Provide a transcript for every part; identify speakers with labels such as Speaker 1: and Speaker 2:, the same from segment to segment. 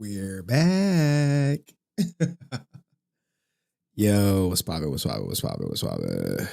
Speaker 1: We're back. Yo, what's poppin'? What's poppin'? What's poppin'? What's poppin'?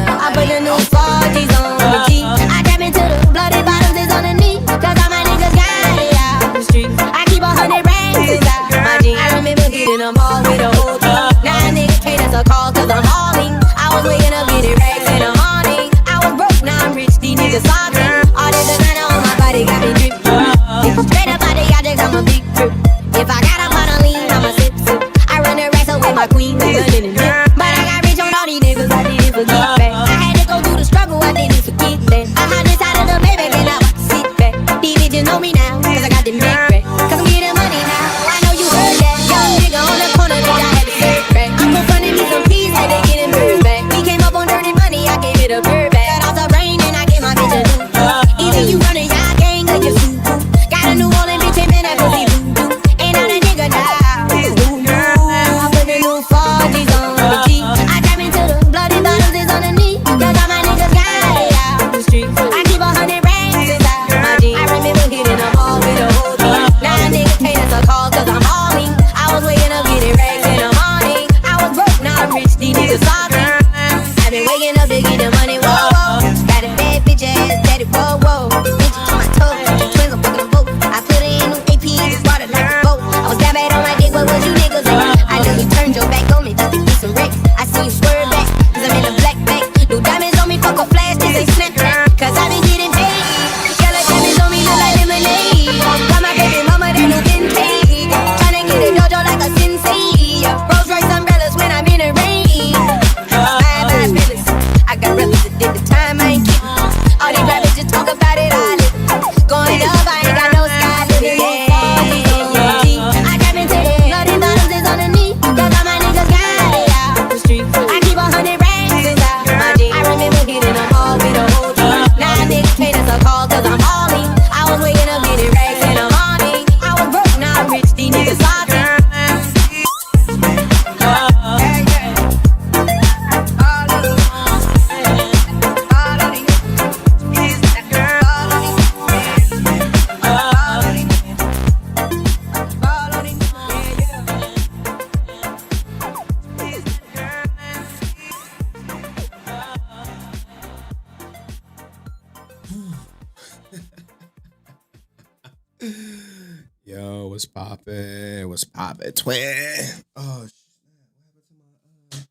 Speaker 2: I put the new 40s on the G. I tap into the bloody bottoms is on the knee. Cause all my niggas got it out the street. I keep 100 racks inside my jeans. I remember hitting them all with a whole team. Now niggas can't answer calls cause I'm hauling. I was waking up getting racks in the morning. I was broke, now I'm rich, these niggas sloppy. All this designer on my body got me drippin'. Straight up out the objects, I'm a big trip. If I got up on a lean, I'm a sip. I run the racks up with my queen, but I got rich on all these niggas, I didn't forget back. I had to go through the struggle, I didn't forget that. I'm on this side of the Maybach and I want to sit back. These bitches know me now, cause I got the big rack. Cause I'm getting money now, I know you heard that. Young nigga on the corner, bitch, I had to serve crack. I'm confronting me some peas, had to get him bird back. We came up on dirty money, I gave it a bird back. Cut off the rain and I gave my bitch a new. Either you running y'all gang or you suit. Got a new Orleans bitch and man, that pussy voodoo. Ain't on a nigga now. I put the new 40s on the G. I tap into the bloody bottoms is on the knee. Cause all my niggas got it out the street. I keep 100 racks inside my jeans. I remember hitting them all with a whole team. Now niggas can't answer calls cause I'm hauling. I was waking up getting racks in the morning. I was broke, now I'm rich, these niggas sloppy. I've been waking up to get the money, whoa, whoa. Got a bad bitch ass daddy, whoa, whoa. Bitches to my toes, twins, I'm fucking a boat. I put it in new AP, just brought it like a boat. I was that bad on my dick, what was you niggas like? I know you turned your back on me just to get some wrecks. I see you swerve back, cause I'm in a black bag. New diamonds on me, fuck a flash, this ain't Snapchat. Cause I been getting paid. Yellow diamonds on me look like lemonade. Got my baby mama, that new vintage. Tryna get a dojo like a sensei. Rolls Royce umbrellas when I'm in the rain. My feelings, I got brothers that did the time, I ain't kidding. All these rappers just talk about it, I live. Going up, I ain't got no sky limit. I tap into the bloody bottoms is on the knee. Cause all my niggas got it out the street. I keep 100 racks inside my jeans. I remember hitting them all with a whole team. Now niggas can't answer calls cause I'm hauling. I was waking up getting racks in the morning. I was broke, now I'm rich, these niggas sloppy.
Speaker 1: Yo, what's poppin'? What's poppin', twin? Oh, shit.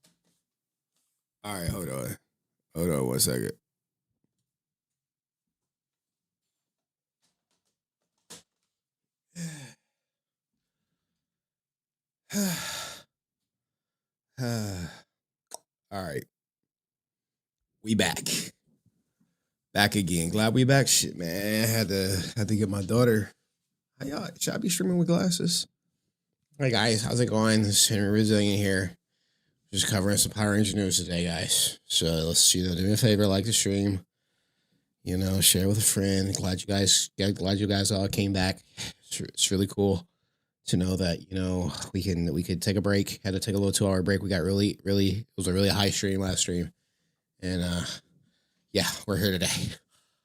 Speaker 1: All right, hold on. Hold on 1 second. All right. We back. Back again. Glad we back. Shit, man. I had to get my daughter. How y'all? Should I be streaming with glasses? Hey guys, how's it going? This is Henry Resilient here. Just covering some Power Ranger news today, guys. So let's do me a favor, like the stream. Share with a friend. Glad you guys all came back. It's really cool to know that we could take a break. Had to take a little 2-hour break. We got really it was a really high stream last stream, and yeah, we're here today.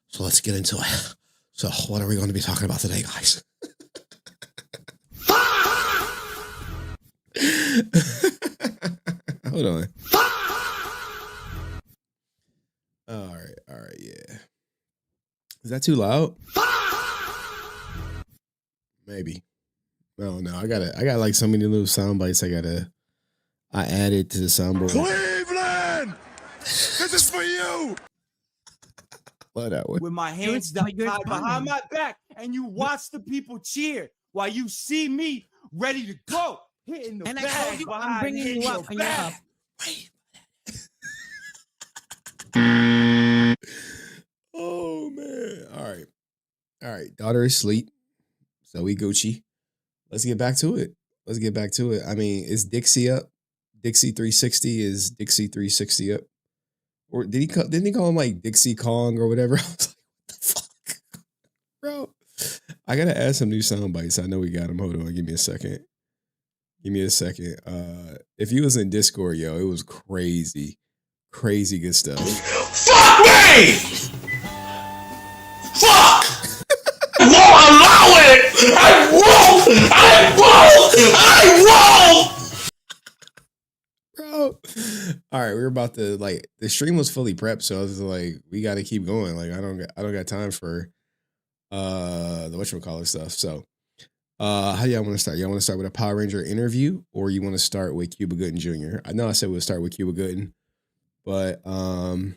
Speaker 1: So let's get into it. So what are we going to be talking about today, guys? Hold on. All right, yeah. Is that too loud? Maybe. No, I got like so many little sound bites I added to the soundboard.
Speaker 3: Cleveland! This is for you!
Speaker 1: Love that one.
Speaker 4: With my hands tied behind my back, and you watch the people cheer while you see me ready to go. Hitting the bag behind,
Speaker 5: I'm bringing you up and you're up.
Speaker 1: Oh man! All right. Daughter is asleep, so we Gucci. Let's get back to it. I mean, is Dixie up? Dixie 360 is Dixie 360 up? Or didn't he call him like Dixie Kong or whatever? I was like, what the fuck, bro? I gotta add some new sound bites. I know we got them. Hold on, give me a second. If you was in Discord, yo, it was crazy good stuff.
Speaker 3: Fuck me!
Speaker 1: Bro. All right, we were about to like the stream was fully prepped, so I was like, we got to keep going. Like I don't got time for the whatchamacallit stuff. So how y'all want to start? Y'all want to start with a Power Ranger interview, or you want to start with Cuba Gooding Jr.? I know I said we'll start with Cuba Gooding, but hold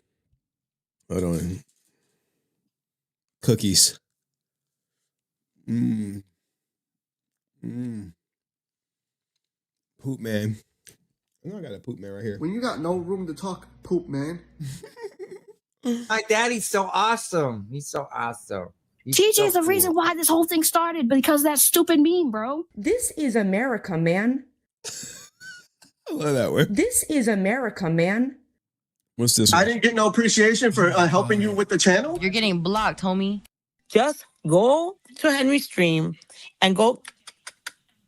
Speaker 1: on. Cookies. Poop man. I know I got a poop man right here.
Speaker 5: When you got no room to talk, poop man.
Speaker 6: My daddy's so awesome. He's so awesome.
Speaker 2: TJ is the reason why this whole thing started, because of that stupid meme, bro.
Speaker 7: This is America, man.
Speaker 1: I love that word.
Speaker 7: This is America, man.
Speaker 1: What's this one?
Speaker 5: I didn't get no appreciation for helping you with the channel.
Speaker 8: You're getting blocked, homie.
Speaker 9: Just go to Henry's stream and go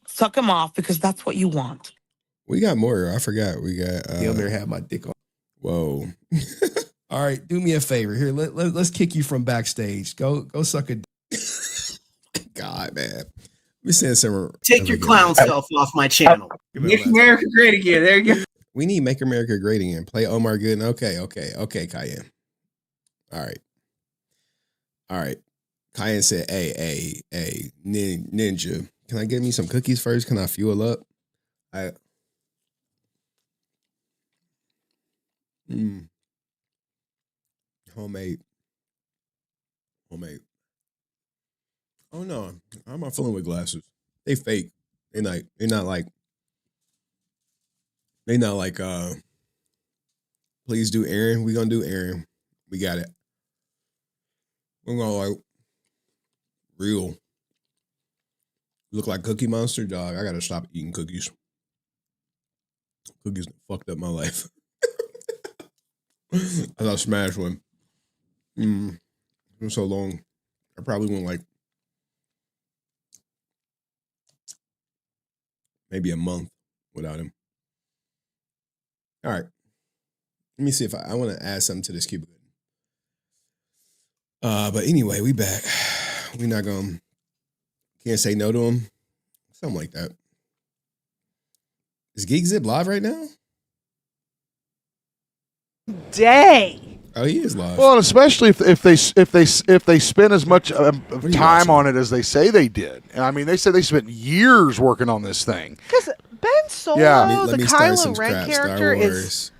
Speaker 9: suck him off because that's what you want.
Speaker 1: We got more. I forgot. We got.
Speaker 10: You over there have my dick on.
Speaker 1: Whoa.
Speaker 10: All right, do me a favor here. Let's kick you from backstage. Go suck a.
Speaker 1: God, man. Let me send some.
Speaker 11: Take your clown self off my channel.
Speaker 6: Make America great again. There you go.
Speaker 1: We need Make America Great Again. Play Omar Gooden. Okay, Cayenne. All right. Cayenne said, hey, Ninja, can I get me some cookies first? Can I fuel up? Homemade. Oh no, how am I feeling with glasses? They fake. They're not like please do Aaron. We gonna do Aaron. We got it. We're gonna like real. Look like Cookie Monster, dog. I gotta stop eating cookies. Cookies fucked up my life. I thought I smashed one. It was so long. I probably went like maybe a month without him. All right. Let me see if I want to add something to this Cuba. But anyway, we back. We're not going can't say no to him. Something like that. Is Geek Zip live right now?
Speaker 12: Day.
Speaker 1: Oh, he is live.
Speaker 3: Well, and especially if they spend as much time on it as they say they did. And I mean, they said they spent years working on this thing.
Speaker 12: Because Ben Solo, the Kylo Ren character, is.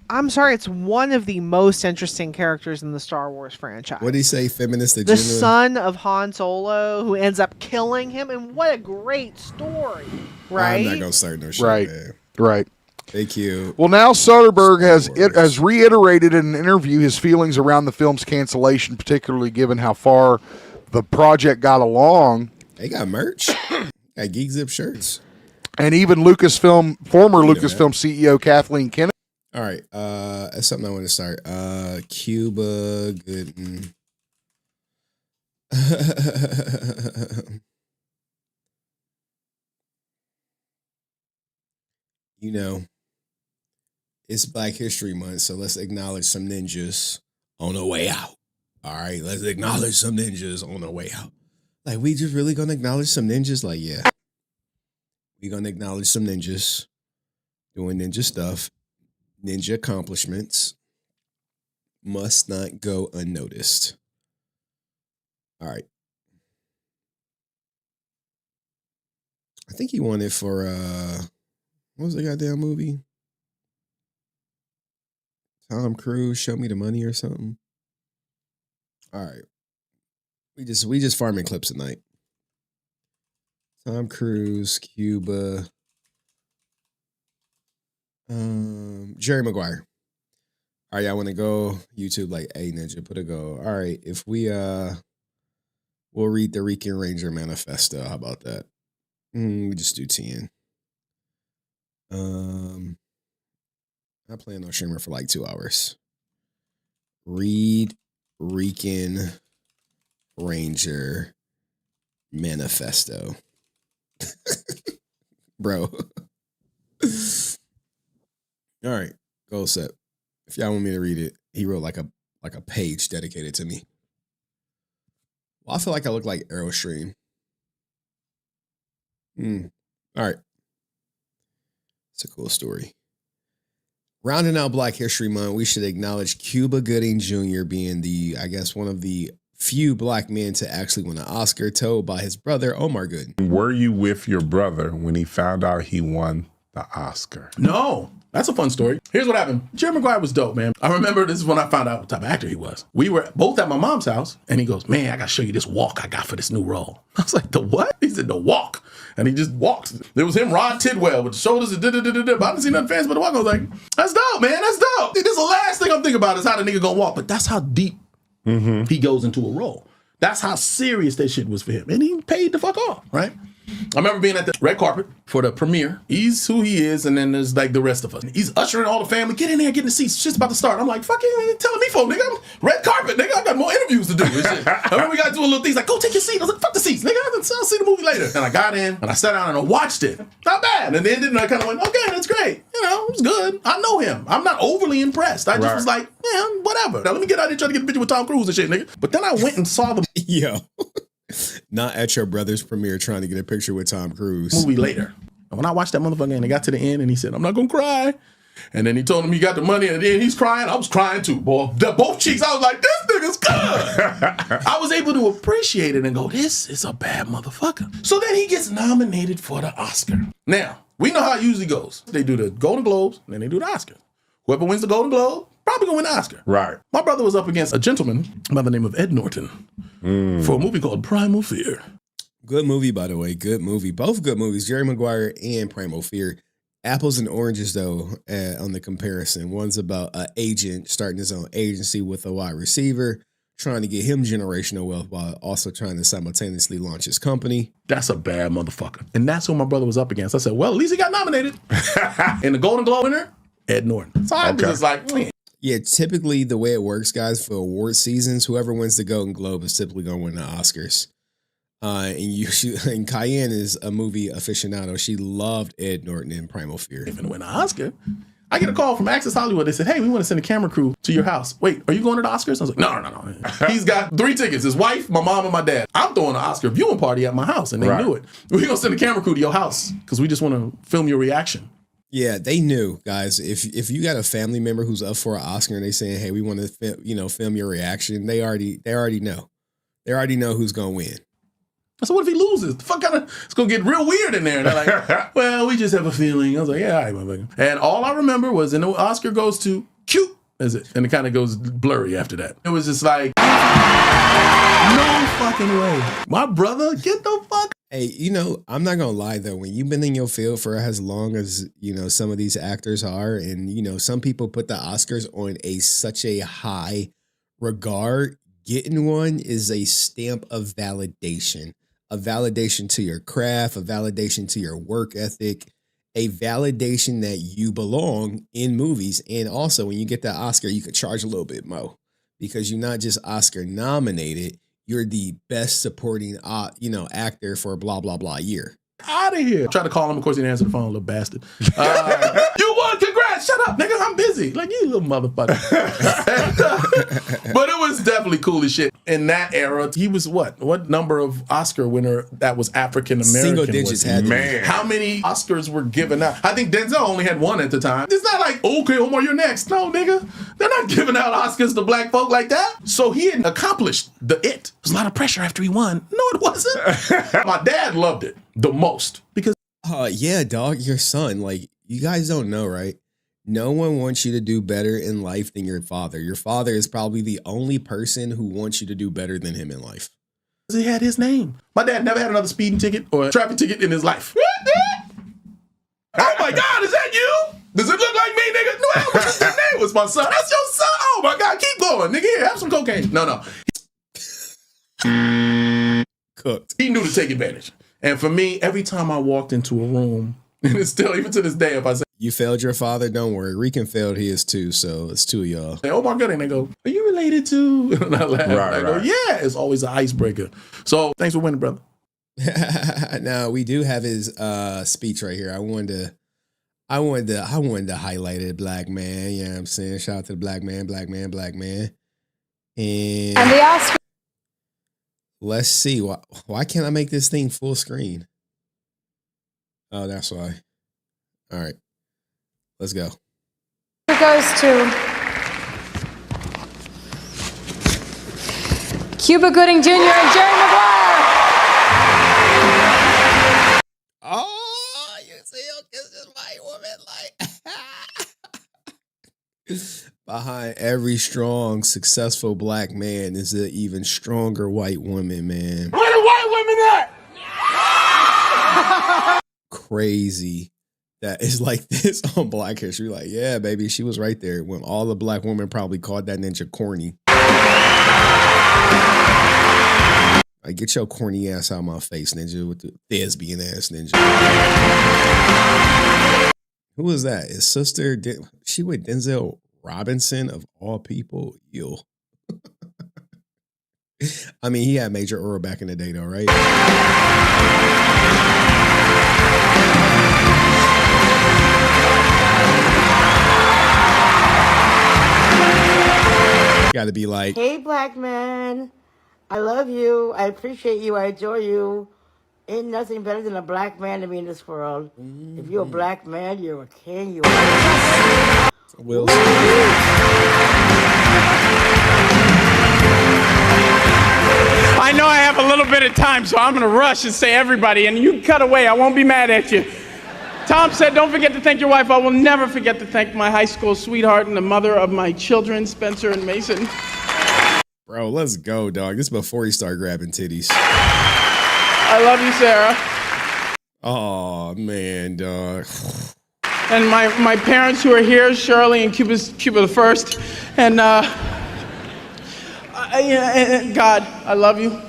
Speaker 12: I'm sorry, it's one of the most interesting characters in the Star Wars franchise.
Speaker 1: What did he say? Feminist agenda?
Speaker 12: The son of Han Solo, who ends up killing him, and what a great story, right?
Speaker 1: I'm not gonna start no shit, man.
Speaker 3: Right.
Speaker 1: Thank you.
Speaker 3: Well, now Soderbergh has reiterated in an interview his feelings around the film's cancellation, particularly given how far the project got along.
Speaker 1: They got merch. Got Geek Zip shirts.
Speaker 3: And even former Lucasfilm CEO Kathleen Kennedy.
Speaker 1: All right. That's something I want to start. Cuba Gooding. You know, it's Black History Month, so let's acknowledge some ninjas on the way out. All right, let's acknowledge some ninjas on the way out. Like, we just really gonna acknowledge some ninjas? Like, yeah. We gonna acknowledge some ninjas doing ninja stuff. Ninja accomplishments must not go unnoticed. All right. I think he won it for, what was the goddamn movie? Tom Cruise, Show Me the Money or something. All right. We just farming clips tonight. Tom Cruise, Cuba, Jerry Maguire. All right, y'all want to go YouTube like, hey, Ninja, put a go. All right, if we we'll read the Rican Ranger Manifesto. How about that? We just do 10. I plan on streaming for like 2 hours. Read Rican Ranger Manifesto. Bro. All right, goal set. If y'all want me to read it, he wrote like a page dedicated to me. Well, I feel like I look like Aerostream. All right. It's a cool story. Rounding out Black History Month, we should acknowledge Cuba Gooding Jr. being one of the few black men to actually win an Oscar, told by his brother, Omar Gooding.
Speaker 8: Were you with your brother when he found out he won the Oscar?
Speaker 13: No. That's a fun story. Here's what happened. Jerry Maguire was dope, man. I remember this is when I found out what type of actor he was. We were both at my mom's house, and he goes, man, I got to show you this walk I got for this new role. I was like, the what? He said, the walk. And he just walked. There was him, Rod Tidwell, with the shoulders and da-da-da-da-da. But I didn't see nothing fancy but the walk. I was like, that's dope, man. That's dope. This is the last thing I'm thinking about is how the nigga gonna walk. But that's how deep he goes into a role. That's how serious that shit was for him. And he paid the fuck off, right? I remember being at the red carpet for the premiere. He's who he is, and then there's like the rest of us. He's ushering all the family, get in there, get in the seats. Shit's about to start. I'm like, fucking telling me for, nigga, I'm red carpet, nigga. I got more interviews to do. And shit. I remember we got to do a little thing. He's like, go take your seat. I was like, fuck the seats, nigga. I'll see the movie later. And I got in, and I sat down, and I watched it. Not bad. And then I kind of went, okay, that's great. You know, it was good. I know him. I'm not overly impressed. I just was like, yeah, whatever. Now let me get out there trying to get a picture with Tom Cruise and shit, nigga. But then I went and saw the
Speaker 1: Yo. Not at your brother's premiere trying to get a picture with Tom Cruise.
Speaker 13: movie later. And when I watched that motherfucker and it got to the end and he said, I'm not gonna cry. And then he told him he got the money and then he's crying. I was crying too, boy. Both cheeks, I was like, this nigga's good. I was able to appreciate it and go, this is a bad motherfucker. So then he gets nominated for the Oscar. Now, we know how it usually goes. They do the Golden Globes and then they do the Oscar. Whoever wins the Golden Globe, probably gonna win the Oscar.
Speaker 8: Right.
Speaker 13: My brother was up against a gentleman by the name of Ed Norton for a movie called Primal Fear.
Speaker 1: Good movie, by the way. Good movie. Both good movies. Jerry Maguire and Primal Fear. Apples and oranges, though, on the comparison. One's about an agent starting his own agency with a wide receiver, trying to get him generational wealth while also trying to simultaneously launch his company.
Speaker 13: That's a bad motherfucker. And that's who my brother was up against. I said, well, at least he got nominated. And the Golden Globe winner, Ed Norton. So I was just like, man.
Speaker 1: Yeah, typically the way it works, guys, for award seasons, whoever wins the Golden Globe is typically going to win the Oscars. And Cayenne is a movie aficionado. She loved Ed Norton in Primal Fear.
Speaker 13: If and win an Oscar, I get a call from Access Hollywood. They said, hey, we want to send a camera crew to your house. Wait, are you going to the Oscars? I was like, no. He's got 3 tickets, his wife, my mom, and my dad. I'm throwing an Oscar viewing party at my house, and they knew it. We're going to send a camera crew to your house because we just want to film your reaction.
Speaker 1: Yeah, they knew, guys. If you got a family member who's up for an Oscar and they saying, "Hey, we want to film your reaction," they already know. They already know who's gonna win.
Speaker 13: So what if he loses? The fuck it's gonna get real weird in there. And they're like, "Well, we just have a feeling." I was like, "Yeah, all right, motherfucker." And all I remember was, and the Oscar goes to cute, is it? And it kind of goes blurry after that. It was just like, no fucking way, my brother, get the fuck.
Speaker 1: Hey, I'm not gonna lie though. When you've been in your field for as long as some of these actors are, and some people put the Oscars on such a high regard, getting one is a stamp of validation, a validation to your craft, a validation to your work ethic, a validation that you belong in movies. And also, when you get that Oscar, you could charge a little bit more because you're not just Oscar nominated. You're the best supporting, actor for blah, blah, blah year.
Speaker 13: Out of here. I tried to call him. Of course, he didn't answer the phone, little bastard. You won. Congrats. Shut up, nigga. I'm busy. Like, you little motherfucker. But it was definitely cool as shit. In that era, he was what? What number of Oscar winner that was African-American?
Speaker 1: Single digits had to
Speaker 8: be.
Speaker 13: How many Oscars were given out? I think Denzel only had one at the time. It's not like, okay, Omar, you're next. No, nigga. They're not giving out Oscars to black folk like that. So he had accomplished the it. There's a lot of pressure after he won. No, it wasn't. My dad loved it the most because
Speaker 1: yeah, dog, your son, like, you guys don't know, right? No one wants you to do better in life than your father. Your father is probably the only person who wants you to do better than him in life.
Speaker 13: He had his name. My dad never had another speeding ticket or a traffic ticket in his life. Oh my God, is that you? Does it look like me, nigga? No, what's your name? Was my son? That's your son. Oh my God, keep going, nigga. Here, have some cocaine. No.
Speaker 1: Cooked.
Speaker 13: He knew to take advantage. And for me, every time I walked into a room, and it's still, even to this day, if I say,
Speaker 1: you failed your father, don't worry. Rican failed his too, so it's 2 of y'all.
Speaker 13: Oh my God, and they go, are you related to? And I laugh. I go, yeah, it's always an icebreaker. So thanks for winning, brother.
Speaker 1: Now we do have his speech right here. I wanted to highlight it, black man. You know what I'm saying? Shout out to the black man. And
Speaker 2: the Oscar.
Speaker 1: Let's see. Why can't I make this thing full screen? Oh, that's why. All right. Let's go.
Speaker 14: It goes to Cuba Gooding Jr. and Jerry Maguire.
Speaker 1: Oh, you see him kiss this white woman like. Behind every strong, successful black man is an even stronger white woman, man.
Speaker 15: Where the white women at?
Speaker 1: Crazy that is like this on Black History. Like, yeah, baby, she was right there when all the black women probably called that ninja corny. Like, get your corny ass out of my face, ninja, with the thespian ass ninja. Who is that? His sister? She with Denzel Robinson of all people? Ew. I mean, he had Major Earl back in the day, though, right? Got to be like,
Speaker 16: hey, black man, I love you. I appreciate you. I adore you. Ain't nothing better than a black man to be in this world. If you're a black man, you're a king. You're a
Speaker 1: Will.
Speaker 15: I know I have a little bit of time, so I'm gonna rush and say everybody, and you cut away. I won't be mad at you. Tom said, don't forget to thank your wife. I will never forget to thank my high school sweetheart and the mother of my children, Spencer and Mason.
Speaker 1: Bro, let's go, dog. This is before he started grabbing titties.
Speaker 15: I love you, Sarah.
Speaker 1: Oh, man, dog.
Speaker 15: And my parents who are here, Shirley and Cuba the First. And God, I love you.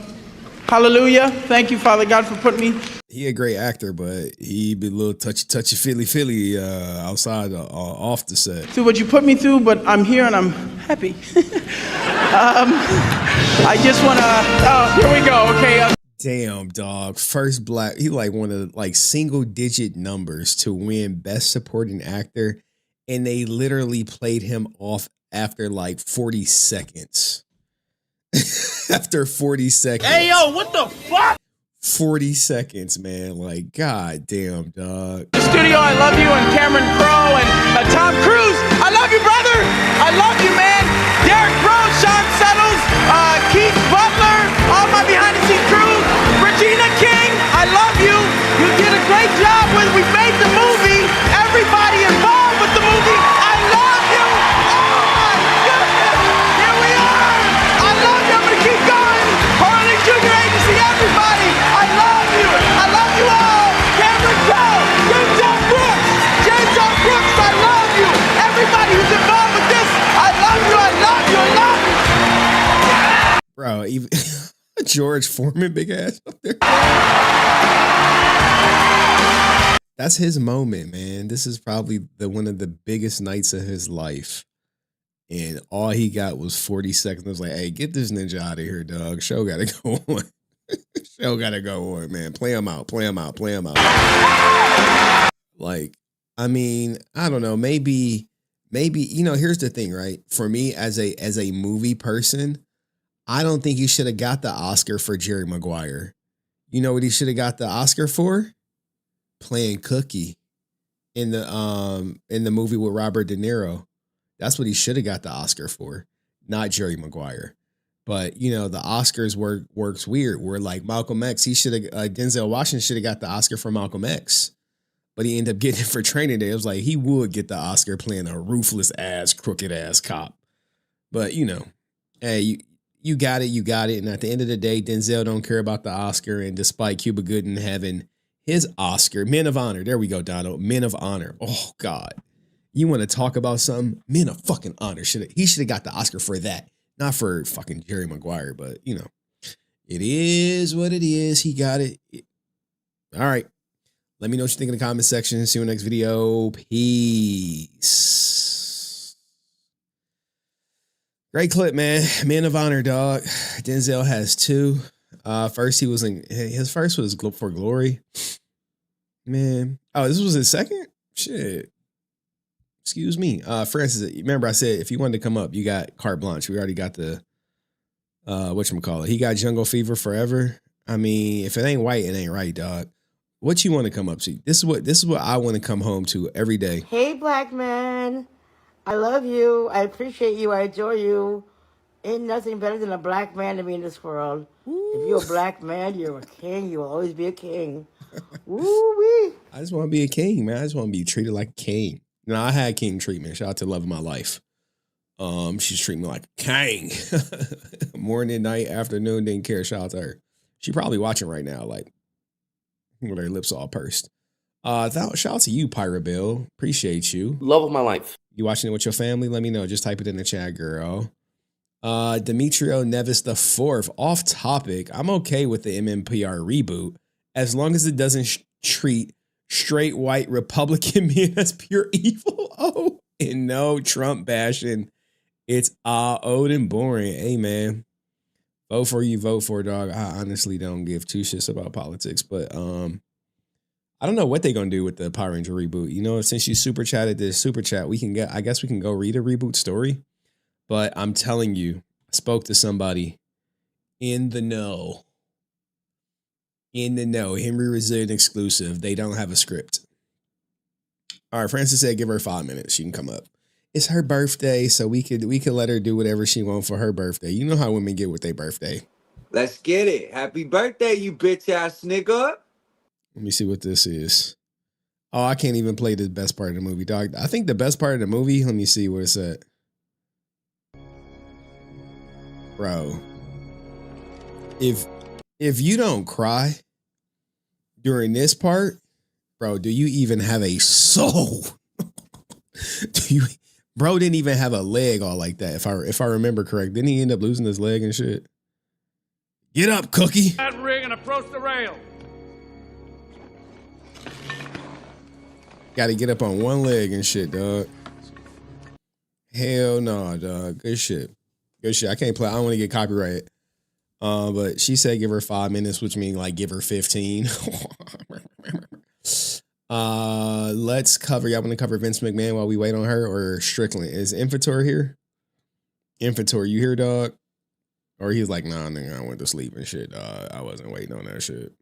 Speaker 15: Hallelujah. Thank you, Father God, for putting me.
Speaker 1: He a great actor, but he be a little touchy feely outside off the set.
Speaker 15: Through what you put me through, but I'm here and I'm happy. I just want to, here we go. Okay.
Speaker 1: Damn, dog. First black, he like one of like single digit numbers to win Best Supporting Actor. And they literally played him off after like 40 seconds. After 40 seconds.
Speaker 15: Hey, yo, what the fuck?
Speaker 1: 40 seconds, man. Like, god damn, dog.
Speaker 15: The studio, I love you, and Cameron Crowe and Tom Cruise. I love you, brother. I love you, man. Derek Rose, Sean Settles, Keith Butler, all my behind-the-scenes crew. Regina King, I love you. You did a great job when we made the movie. Everybody involved with the movie, I love you. Oh my goodness, here we are. I love you. I'm gonna keep going. Harley Junior Agency, everybody. I love you. I love you all. Cameron Crowe, James Brooks, James Brooks, I love you. Everybody who's involved with this, I love you. I love you. I love you.
Speaker 1: Bro, even George Foreman, big ass up there. That's his moment, man. This is probably one of the biggest nights of his life. And all he got was 40 seconds. I was like, hey, get this ninja out of here, dog. Show gotta go on. Show gotta go on, man. Play him out, play him out, play him out. Like, I mean, I don't know. Maybe, you know, here's the thing, right? For me, as a movie person, I don't think he should have got the Oscar for Jerry Maguire. You know what he should have got the Oscar for? Playing Cookie in the movie with Robert De Niro. That's what he should have got the Oscar for, not Jerry Maguire. But you know, the Oscars works weird. Where like Malcolm X, he should have Denzel Washington should have got the Oscar for Malcolm X, but he ended up getting it for Training Day. It was like he would get the Oscar playing a ruthless ass, crooked ass cop. But you know, hey, you got it. And at the end of the day, Denzel don't care about the Oscar. And despite Cuba Gooding having his Oscar, Men of Honor. There we go, Donald. Men of Honor. Oh, God. You want to talk about something? Men of fucking Honor. He should have got the Oscar for that. Not for fucking Jerry Maguire, but, you know. It is what it is. He got it. All right. Let me know what you think in the comment section. See you in the next video. Peace. Great clip, man. Men of Honor, dog. Denzel has 2. First, his first was for Glory. Man. Oh, this was his second? Shit. Excuse me. Francis, remember I said if you wanted to come up, you got carte blanche. We already got the, whatchamacallit. He got Jungle Fever forever. I mean, if it ain't white, it ain't right, dog. What you want to come up to? This is what I want to come home to every day.
Speaker 16: Hey, black man. I love you. I appreciate you. I adore you. Ain't nothing better than a black man to me in this world. If you're a black man, you're a king. You will always be a king. Woo-wee.
Speaker 1: I just want to be a king, man. I just want to be treated like a king. Now, I had king treatment. Shout out to love of my life. She's treating me like a king. Morning, night, afternoon, didn't care. Shout out to her. She probably watching right now, like with her lips all pursed. Shout out to you, Pirate Bill. Appreciate you.
Speaker 17: Love of my life.
Speaker 1: You watching it with your family? Let me know. Just type it in the chat, girl. Demetrio Nevis the fourth. Off topic. I'm okay with the MMPR reboot as long as it doesn't treat straight white Republican men as pure evil. Oh, and no Trump bashing. It's old and boring. Hey, man. Vote for you, vote for, dog. I honestly don't give two shits about politics, but I don't know what they're gonna do with the Power Ranger reboot. You know, since you super chatted this super chat, I guess we can go read a reboot story. But I'm telling you, I spoke to somebody in the know. In the know. Henry Resilient exclusive. They don't have a script. All right, Francis said give her 5 minutes. She can come up. It's her birthday, so we could let her do whatever she wants for her birthday. You know how women get with their birthday.
Speaker 18: Let's get it. Happy birthday, you bitch ass nigga.
Speaker 1: Let me see what this is. Oh, I can't even play the best part of the movie, dog. I think the best part of the movie, let me see where it's at. Bro, if you don't cry during this part, bro, do you even have a soul? Bro didn't even have a leg all like that. If I remember correct, didn't he end up losing his leg and shit? Get up, Cookie.
Speaker 15: That rig and approach the rail.
Speaker 1: Got to get up on one leg and shit, dog. Hell no, dog. Good shit. Good shit. I can't play. I don't want to get copyrighted. But she said give her 5 minutes, which means like give her 15. Let's cover. Y'all want to cover Vince McMahon while we wait on her, or Strickland? Is Inventor here? Inventor, you here, dog? Or he's like, nah, nigga, I went to sleep and shit, dog. I wasn't waiting on that shit.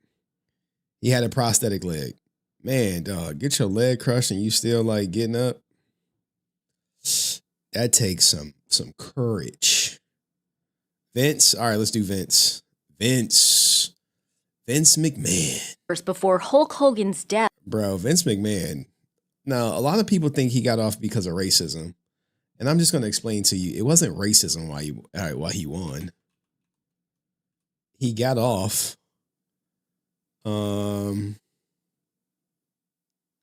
Speaker 1: He had a prosthetic leg. Man, dog, get your leg crushed and you still like getting up. That takes some courage. Vince, all right, let's do Vince. Vince McMahon.
Speaker 19: Before Hulk Hogan's death.
Speaker 1: Bro, Vince McMahon. Now, a lot of people think he got off because of racism. And I'm just going to explain to you, it wasn't racism why he won. He got off.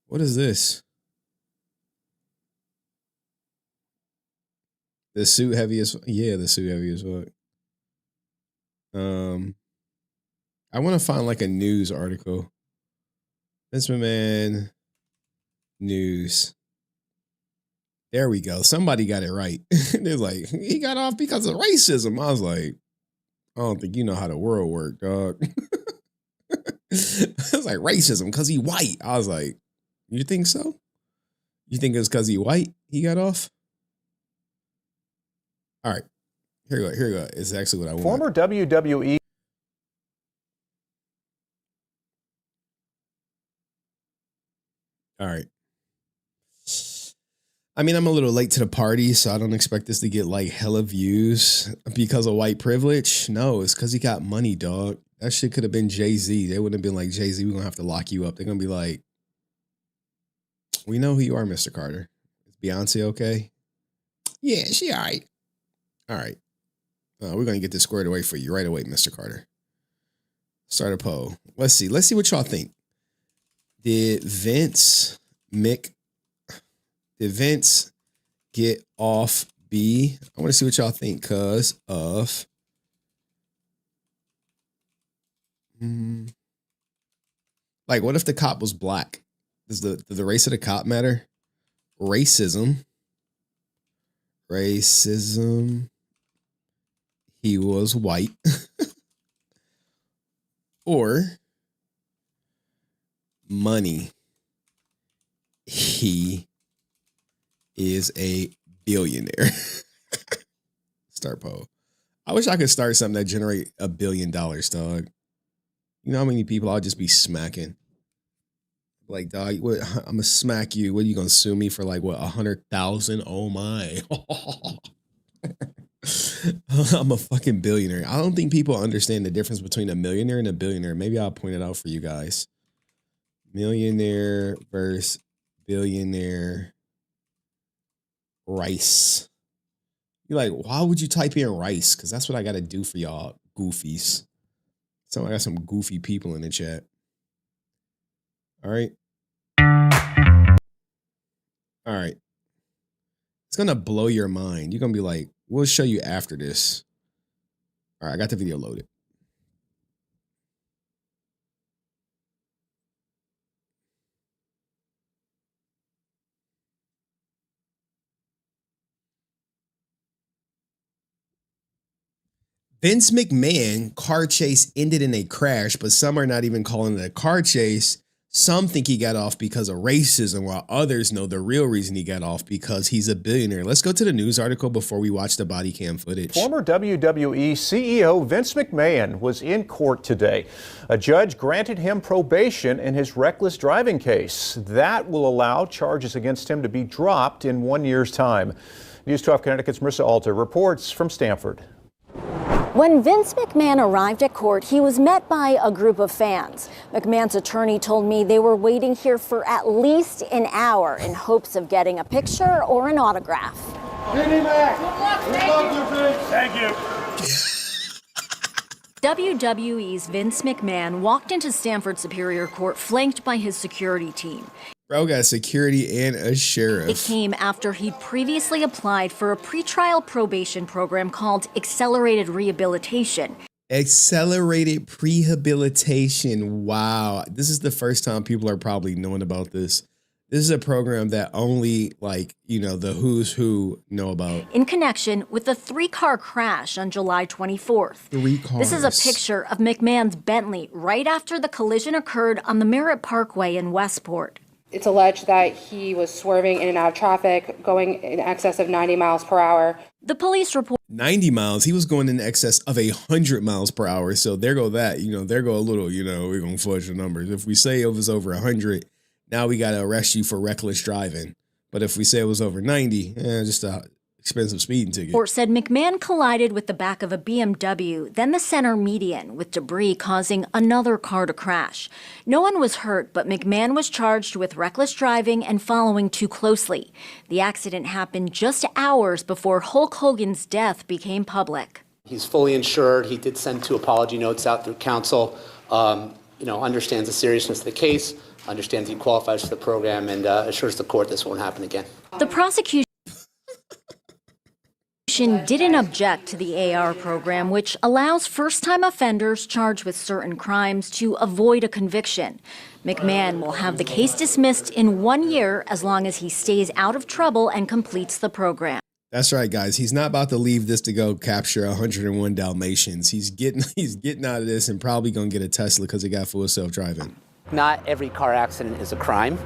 Speaker 1: What is this? The suit heavy as the suit heavy as fuck. I want to find like a news article. Vince McMahon news. There we go. Somebody got it right. They're like, he got off because of racism. I was like, I don't think you know how the world works, dog. It's like racism because he white. I was like, you think so? You think it's because he white he got off? All right. Here we go. It's actually what I want.
Speaker 20: Former WWE.
Speaker 1: All right. I mean, I'm a little late to the party, so I don't expect this to get like hella views because of white privilege. No, it's because he got money, dog. That shit could have been Jay-Z. They wouldn't have been like, Jay-Z, we're going to have to lock you up. They're going to be like, we know who you are, Mr. Carter. Is Beyonce okay? Yeah, she all right. All right. We're going to get this squared away for you right away, Mr. Carter. Start a poll. Let's see what y'all think. Did Vince get off B? I want to see what y'all think because of like, what if the cop was black? Does the race of the cop matter? Racism. He was white. Or money. He is a billionaire. Start poll. I wish I could start something that generate $1 billion, dog. You know how many people I'll just be smacking? Like, dog, what, I'm gonna smack you. What are you gonna sue me for? Like, what, 100,000? Oh my! I'm a fucking billionaire. I don't think people understand the difference between a millionaire and a billionaire. Maybe I'll point it out for you guys. Millionaire versus billionaire. Rice. You're like, why would you type in rice? Because that's what I got to do for y'all goofies. So I got some goofy people in the chat. All right. All right. It's going to blow your mind. You're going to be like, we'll show you after this. All right. I got the video loaded. Vince McMahon car chase ended in a crash, but some are not even calling it a car chase. Some think he got off because of racism, while others know the real reason he got off because he's a billionaire. Let's go to the news article before we watch the body cam footage.
Speaker 17: Former WWE CEO Vince McMahon was in court today. A judge granted him probation in his reckless driving case. That will allow charges against him to be dropped in 1 year's time. News 12 Connecticut's Marissa Alter reports from Stamford.
Speaker 19: When Vince McMahon arrived at court, he was met by a group of fans. McMahon's attorney told me they were waiting here for at least an hour in hopes of getting a picture or an autograph.
Speaker 15: Thank you.
Speaker 19: WWE's Vince McMahon walked into Stamford Superior Court flanked by his security team.
Speaker 1: Bro got security and a sheriff.
Speaker 19: It came after he'd previously applied for a pretrial probation program called Accelerated Rehabilitation.
Speaker 1: Accelerated Rehabilitation. Wow. This is the first time people are probably knowing about this. This is a program that only, like, you know, the who's who know about.
Speaker 19: In connection with the 3-car crash on July 24th.
Speaker 1: 3 cars.
Speaker 19: This is a picture of McMahon's Bentley right after the collision occurred on the Merritt Parkway in Westport.
Speaker 14: It's alleged that he was swerving in and out of traffic, going in excess of 90 miles per hour.
Speaker 19: The police report
Speaker 1: 90 miles. He was going in excess of 100 miles per hour. So there go that, you know, there go a little, you know, we're going to fudge the numbers. If we say it was over 100, now we got to arrest you for reckless driving. But if we say it was over 90, just a expensive speeding ticket.
Speaker 19: Report said McMahon collided with the back of a BMW, then the center median, with debris causing another car to crash. No one was hurt, but McMahon was charged with reckless driving and following too closely. The accident happened just hours before Hulk Hogan's death became public.
Speaker 20: He's fully insured. He did send 2 apology notes out through counsel. Understands the seriousness of the case, understands he qualifies for the program, and assures the court this won't happen again.
Speaker 19: The prosecution didn't object to the AR program, which allows first-time offenders charged with certain crimes to avoid a conviction. McMahon will have the case dismissed in 1 year as long as he stays out of trouble and completes the program.
Speaker 1: That's right, guys. He's not about to leave this to go capture 101 Dalmatians. He's getting out of this and probably going to get a Tesla because it got full self-driving.
Speaker 20: Not every car accident is a crime.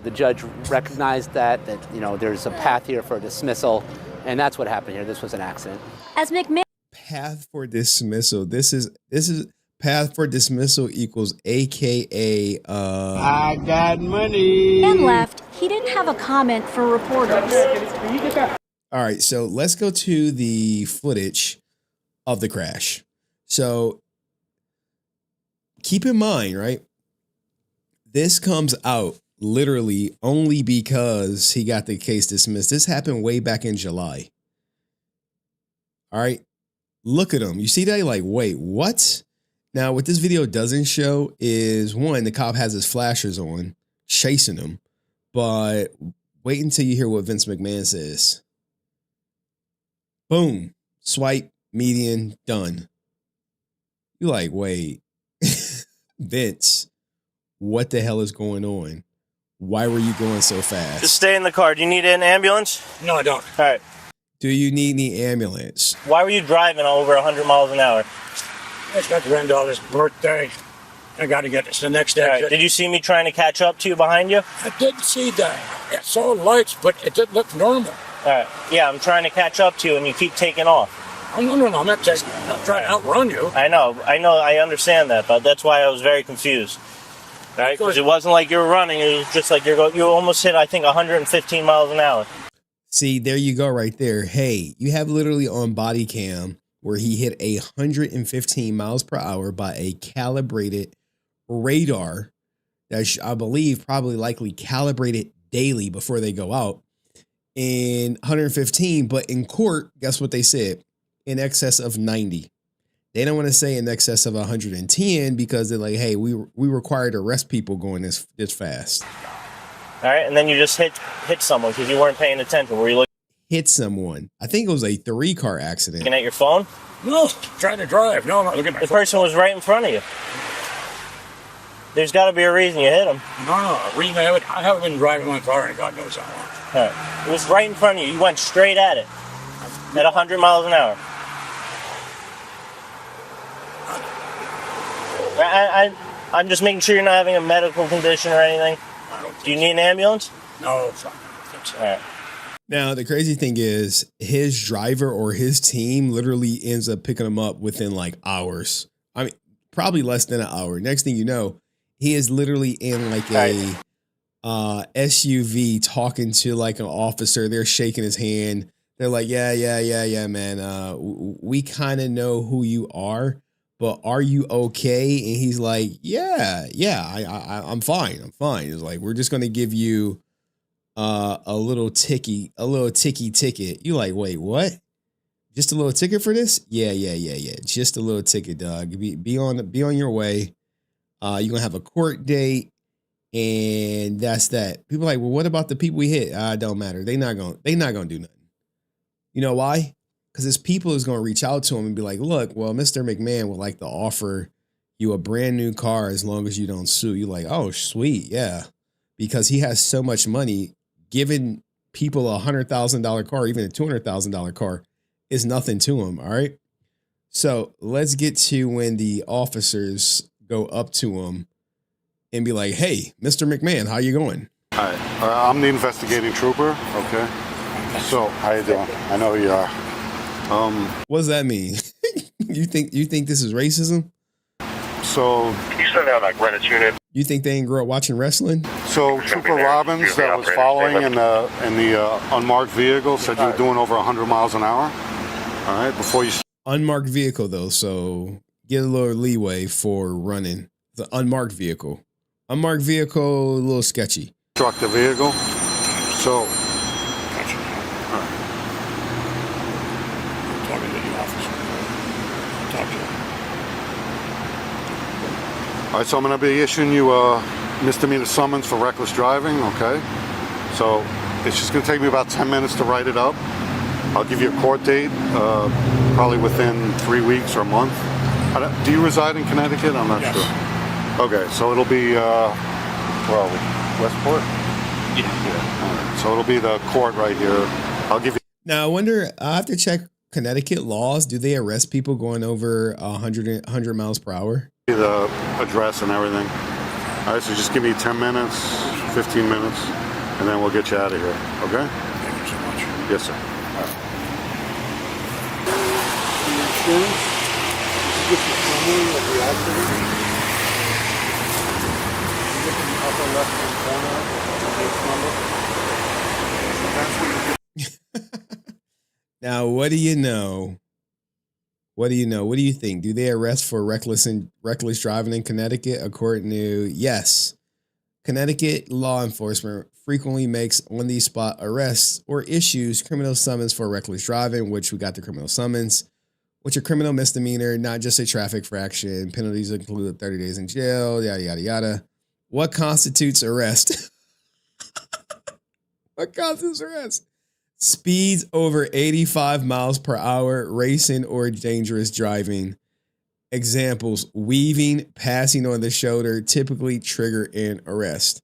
Speaker 20: The judge recognized that there's a path here for dismissal. And that's what happened here. This was an accident.
Speaker 19: As McMahon
Speaker 1: path for dismissal. This is path for dismissal equals AKA
Speaker 15: I got money.
Speaker 19: And left, he didn't have a comment for reporters.
Speaker 1: All right, so let's go to the footage of the crash. So keep in mind, right? This comes out literally only because he got the case dismissed. This happened way back in July. All right. Look at him. You see that? You're like, wait, what? Now, what this video doesn't show is, one, the cop has his flashers on, chasing him. But wait until you hear what Vince McMahon says. Boom. Swipe, median, done. You're like, wait. Vince, what the hell is going on? Why were you going so fast?
Speaker 21: Just stay in the car. Do you need an ambulance?
Speaker 22: No, I don't.
Speaker 21: All right.
Speaker 1: Do you need any ambulance?
Speaker 21: Why were you driving over 100 miles an hour?
Speaker 22: It's my granddaughter's birthday. I got to get this the next day.
Speaker 21: Right. Did you see me trying to catch up to you behind you?
Speaker 22: I didn't see that. I saw lights, but it didn't look normal.
Speaker 21: All right. Yeah, I'm trying to catch up to you, and you keep taking off.
Speaker 22: Oh, no. I'm not trying to outrun you.
Speaker 21: I know. I understand that, but that's why I was very confused. Right? Because it wasn't like you were running. It was just like you almost hit, I think, 115 miles an hour.
Speaker 1: See, there you go right there. Hey, you have literally on body cam where he hit 115 miles per hour by a calibrated radar that I believe probably likely calibrated daily before they go out. In 115, but in court, guess what they said? In excess of 90. They don't want to say in excess of 110 because they're like, hey, we require to arrest people going this fast.
Speaker 21: All right, and then you just hit someone because you weren't paying attention. Were you looking
Speaker 1: Hit someone? I think it was a 3-car accident.
Speaker 21: at your phone?
Speaker 22: No, trying to drive. No, I'm not looking at my
Speaker 21: The
Speaker 22: phone.
Speaker 21: person was right in front of you. There's got to be a reason you hit him.
Speaker 22: No. Reason I haven't been driving my car in God knows how long.
Speaker 21: All right. It was right in front of you. You went straight at it at 100 miles an hour. I'm just making sure you're not having a medical condition or anything. Do you need an ambulance?
Speaker 22: No, it's not.
Speaker 21: All right.
Speaker 1: Now, the crazy thing is his driver or his team literally ends up picking him up within like hours. I mean, probably less than an hour. Next thing you know, he is literally in like a SUV talking to like an officer. They're shaking his hand. They're like, yeah, man. We kind of know who you are, but are you okay? And he's like, yeah, I'm fine. It's like, we're just going to give you a little ticky ticket. You like, wait, what? Just a little ticket for this? Yeah. Just a little ticket, dog. Be on your way. You're gonna have a court date, and that's that. People are like, well, what about the people we hit? It don't matter. They not gonna do nothing. You know why? Because his people is gonna reach out to him and be like, look, well, Mr. McMahon would like to offer you a brand new car as long as you don't sue. You're like, oh, sweet, yeah. Because he has so much money, giving people $100,000 car, even a $200,000 car, is nothing to him. All right. So let's get to when the officers go up to him and be like, hey, Mr. McMahon, how you going?
Speaker 4: Hi, I'm the investigating trooper. Okay. So how you doing? I know who you are.
Speaker 1: What does that mean? You think this is racism?
Speaker 4: So
Speaker 7: you send out like Greenwich unit.
Speaker 1: You think they didn't grow up watching wrestling?
Speaker 4: So Trooper Robbins that was following in the unmarked vehicle said you were doing over 100 miles an hour. All right, before you.
Speaker 1: Unmarked vehicle though, so get a little leeway for running the unmarked vehicle. Unmarked vehicle, a little sketchy.
Speaker 4: Struck the vehicle. So. All right, so I'm going to be issuing you a misdemeanor summons for reckless driving, okay? So it's just going to take me about 10 minutes to write it up. I'll give you a court date, probably within 3 weeks or a month. Do you reside in Connecticut? I'm not sure. Okay, so it'll be, where are we? Westport? Yeah. All right, so it'll be the court right here. I'll give you.
Speaker 1: Now, I wonder, I have to check Connecticut laws. Do they arrest people going over 100 miles per hour?
Speaker 4: The address and everything. All right, so just give me 10 minutes, 15 minutes, and then we'll get you out of here, okay?
Speaker 22: Thank you so much.
Speaker 4: Yes, sir. All right.
Speaker 23: This is a summary of the accident. Look in the upper left-hand corner of the case number.
Speaker 1: Now, what do you know? What do you know? What do you think? Do they arrest for reckless driving in Connecticut? According to, yes. Connecticut law enforcement frequently makes on-the-spot arrests or issues criminal summons for reckless driving, which we got the criminal summons, which are criminal misdemeanor, not just a traffic infraction. Penalties include 30 days in jail, yada, yada, yada. What constitutes arrest? What constitutes arrest? Speeds over 85 miles per hour, racing or dangerous driving. Examples, weaving, passing on the shoulder, typically trigger an arrest.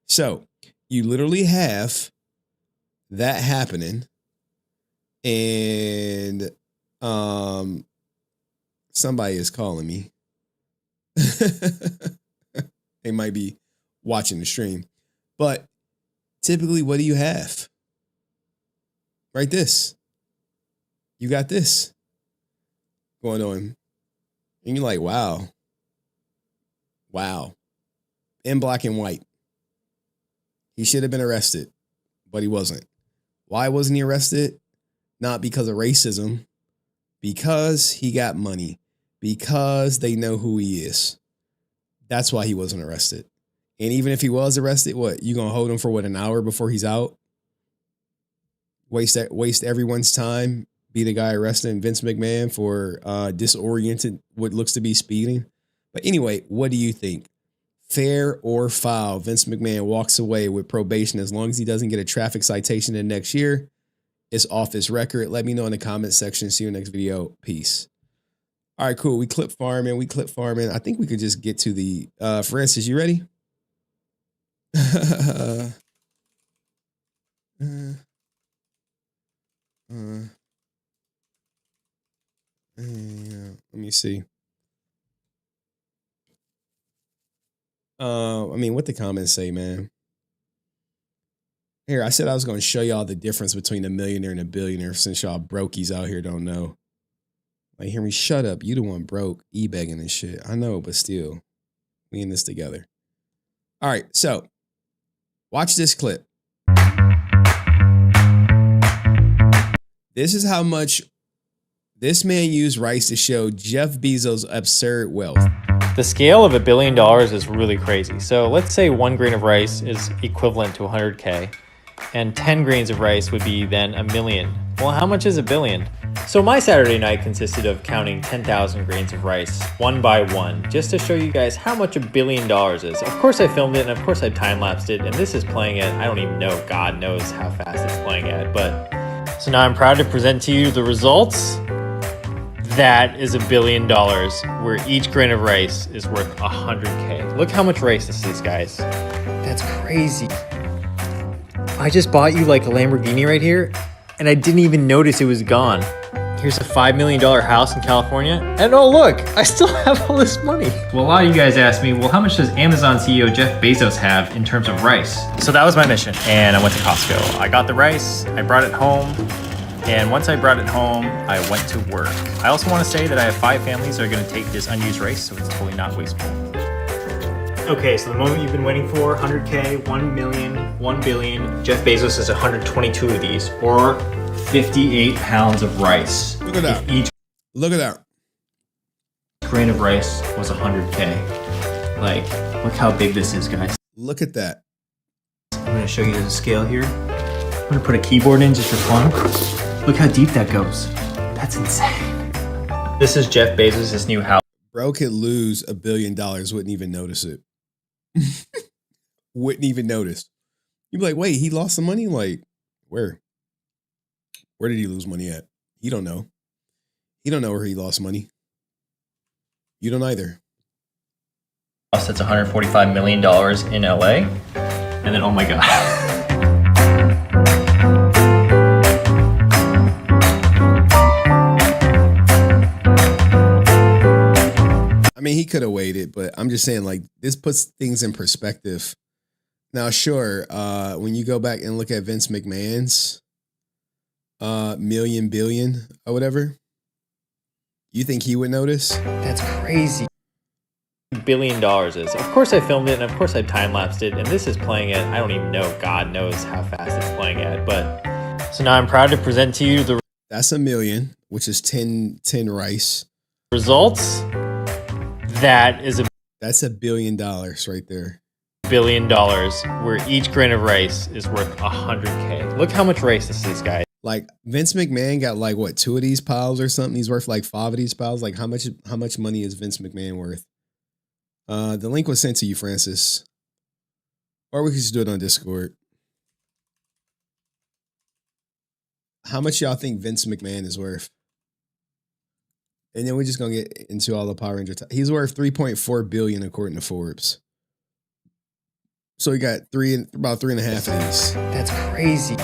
Speaker 1: So you literally have that happening. And somebody is calling me. They might be watching the stream. But typically, what do you have? Right, this. You got this going on. And you're like, wow. in black and white. He should have been arrested, but he wasn't. Why wasn't he arrested? Not because of racism, because he got money, because they know who he is. That's why he wasn't arrested. And even if he was arrested, what, you gonna hold him for an hour before he's out? Waste everyone's time, be the guy arresting Vince McMahon for disoriented, what looks to be speeding. But anyway, what do you think? Fair or foul? Vince McMahon walks away with probation as long as he doesn't get a traffic citation in next year. It's off his record. Let me know in the comment section. See you next video. Peace. All right, cool. We clip farming. I think we could just get to the Francis, you ready? Let me see. I mean, what the comments say, man. Here, I said I was going to show y'all the difference between a millionaire and a billionaire since y'all brokies out here don't know. Like, Henry, shut up. You the one broke, e-begging and shit. I know, but still, we in this together. All right, so watch this clip. This is how much this man used rice to show Jeff Bezos' absurd wealth.
Speaker 5: The scale of $1 billion is really crazy. So let's say 1 grain of rice is equivalent to 100K, and 10 grains of rice would be then $1 million. Well, how much is $1 billion? So my Saturday night consisted of counting 10,000 grains of rice, one by one, just to show you guys how much $1 billion is. Of course I filmed it, and of course I time-lapsed it, and this is playing at, I don't even know, God knows how fast it's playing at, but... So now I'm proud to present to you the results. That is $1 billion, where each grain of rice is worth 100K. Look how much rice this is, guys. That's crazy. I just bought you like a Lamborghini right here, and I didn't even notice it was gone. Here's a $5 million house in California, and oh look, I still have all this money. Well, a lot of you guys asked me, well, how much does Amazon CEO Jeff Bezos have in terms of rice? So that was my mission, and I went to Costco. I got the rice, I brought it home, and once I brought it home, I went to work. I also want to say that I have 5 families that are going to take this unused rice, so it's totally not wasteful. Okay, so the moment you've been waiting for, 100K, 1 million, 1 billion. Jeff Bezos has 122 of these, or 58 pounds of rice.
Speaker 1: Look at that. Look at that.
Speaker 5: Each grain of rice was 100K. Like, look how big this is, guys.
Speaker 1: Look at that.
Speaker 5: I'm going to show you the scale here. I'm going to put a keyboard in just for fun. Look how deep that goes. That's insane. This is Jeff Bezos' new house.
Speaker 1: Bro could lose $1 billion, wouldn't even notice it. Wouldn't even notice. You'd be like, wait, he lost some money? Like, where? Where did he lose money at? He don't know. He don't know where he lost money. You don't either.
Speaker 5: That's $145 million in LA. And then, oh my God.
Speaker 1: I mean, he could have waited, but I'm just saying, like, this puts things in perspective. Now, sure, when you go back and look at Vince McMahon's million, billion, or whatever, you think he would notice?
Speaker 5: That's crazy. $1 billion is. Of course I filmed it, and of course I time-lapsed it, and this is playing at, I don't even know, God knows how fast it's playing at, but... So now I'm proud to present to you the...
Speaker 1: That's $1 million, which is 10 rice.
Speaker 5: Results. That's
Speaker 1: $1 billion right there.
Speaker 5: $1 billion, where each grain of rice is worth 100K. Look how much rice this is, guys.
Speaker 1: Like, Vince McMahon got like, what, 2 of these piles or something? He's worth like 5 of these piles. Like, how much money is Vince McMahon worth? The link was sent to you, Francis. Or we could just do it on Discord. How much y'all think Vince McMahon is worth? And then we're just going to get into all the Power Ranger. He's worth $3.4 billion according to Forbes. So he got about 3.5 of these.
Speaker 5: That's crazy.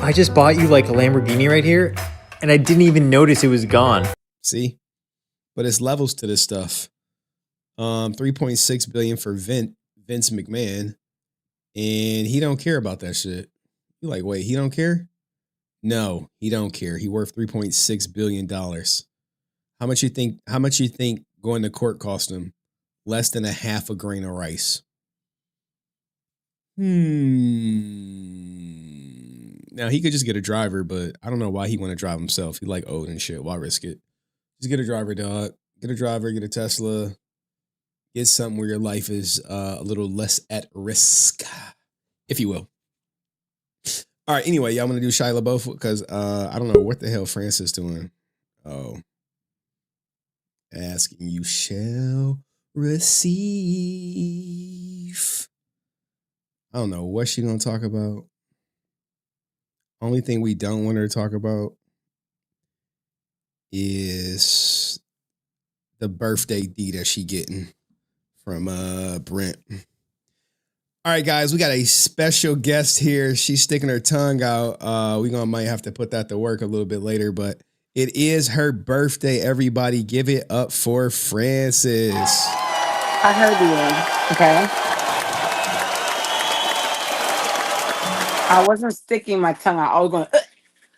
Speaker 5: I just bought you like a Lamborghini right here, and I didn't even notice it was gone.
Speaker 1: See? But it's levels to this stuff. 3.6 billion for Vince McMahon, and he don't care about that shit. You're like, wait, he don't care? No, he don't care. He worth $3.6 billion. How much you think going to court cost him? less than a half a grain of rice. Now he could just get a driver, but I don't know why he want to drive himself. He like old and shit. Why risk it? Just get a driver, dog. Get a driver. Get a Tesla. Get something where your life is a little less at risk, if you will. All right. Anyway, y'all want to do Shia LaBeouf because I don't know what the hell Francis doing. Oh, asking you shall receive. I don't know what she gonna talk about. Only thing we don't want her to talk about is the birthday D that she getting from Brent. All right, guys, we got a special guest here. She's sticking her tongue out. Might have to put that to work a little bit later, but it is her birthday. Everybody, give it up for Francis.
Speaker 9: I heard you. Okay. I wasn't sticking my tongue out. I was going.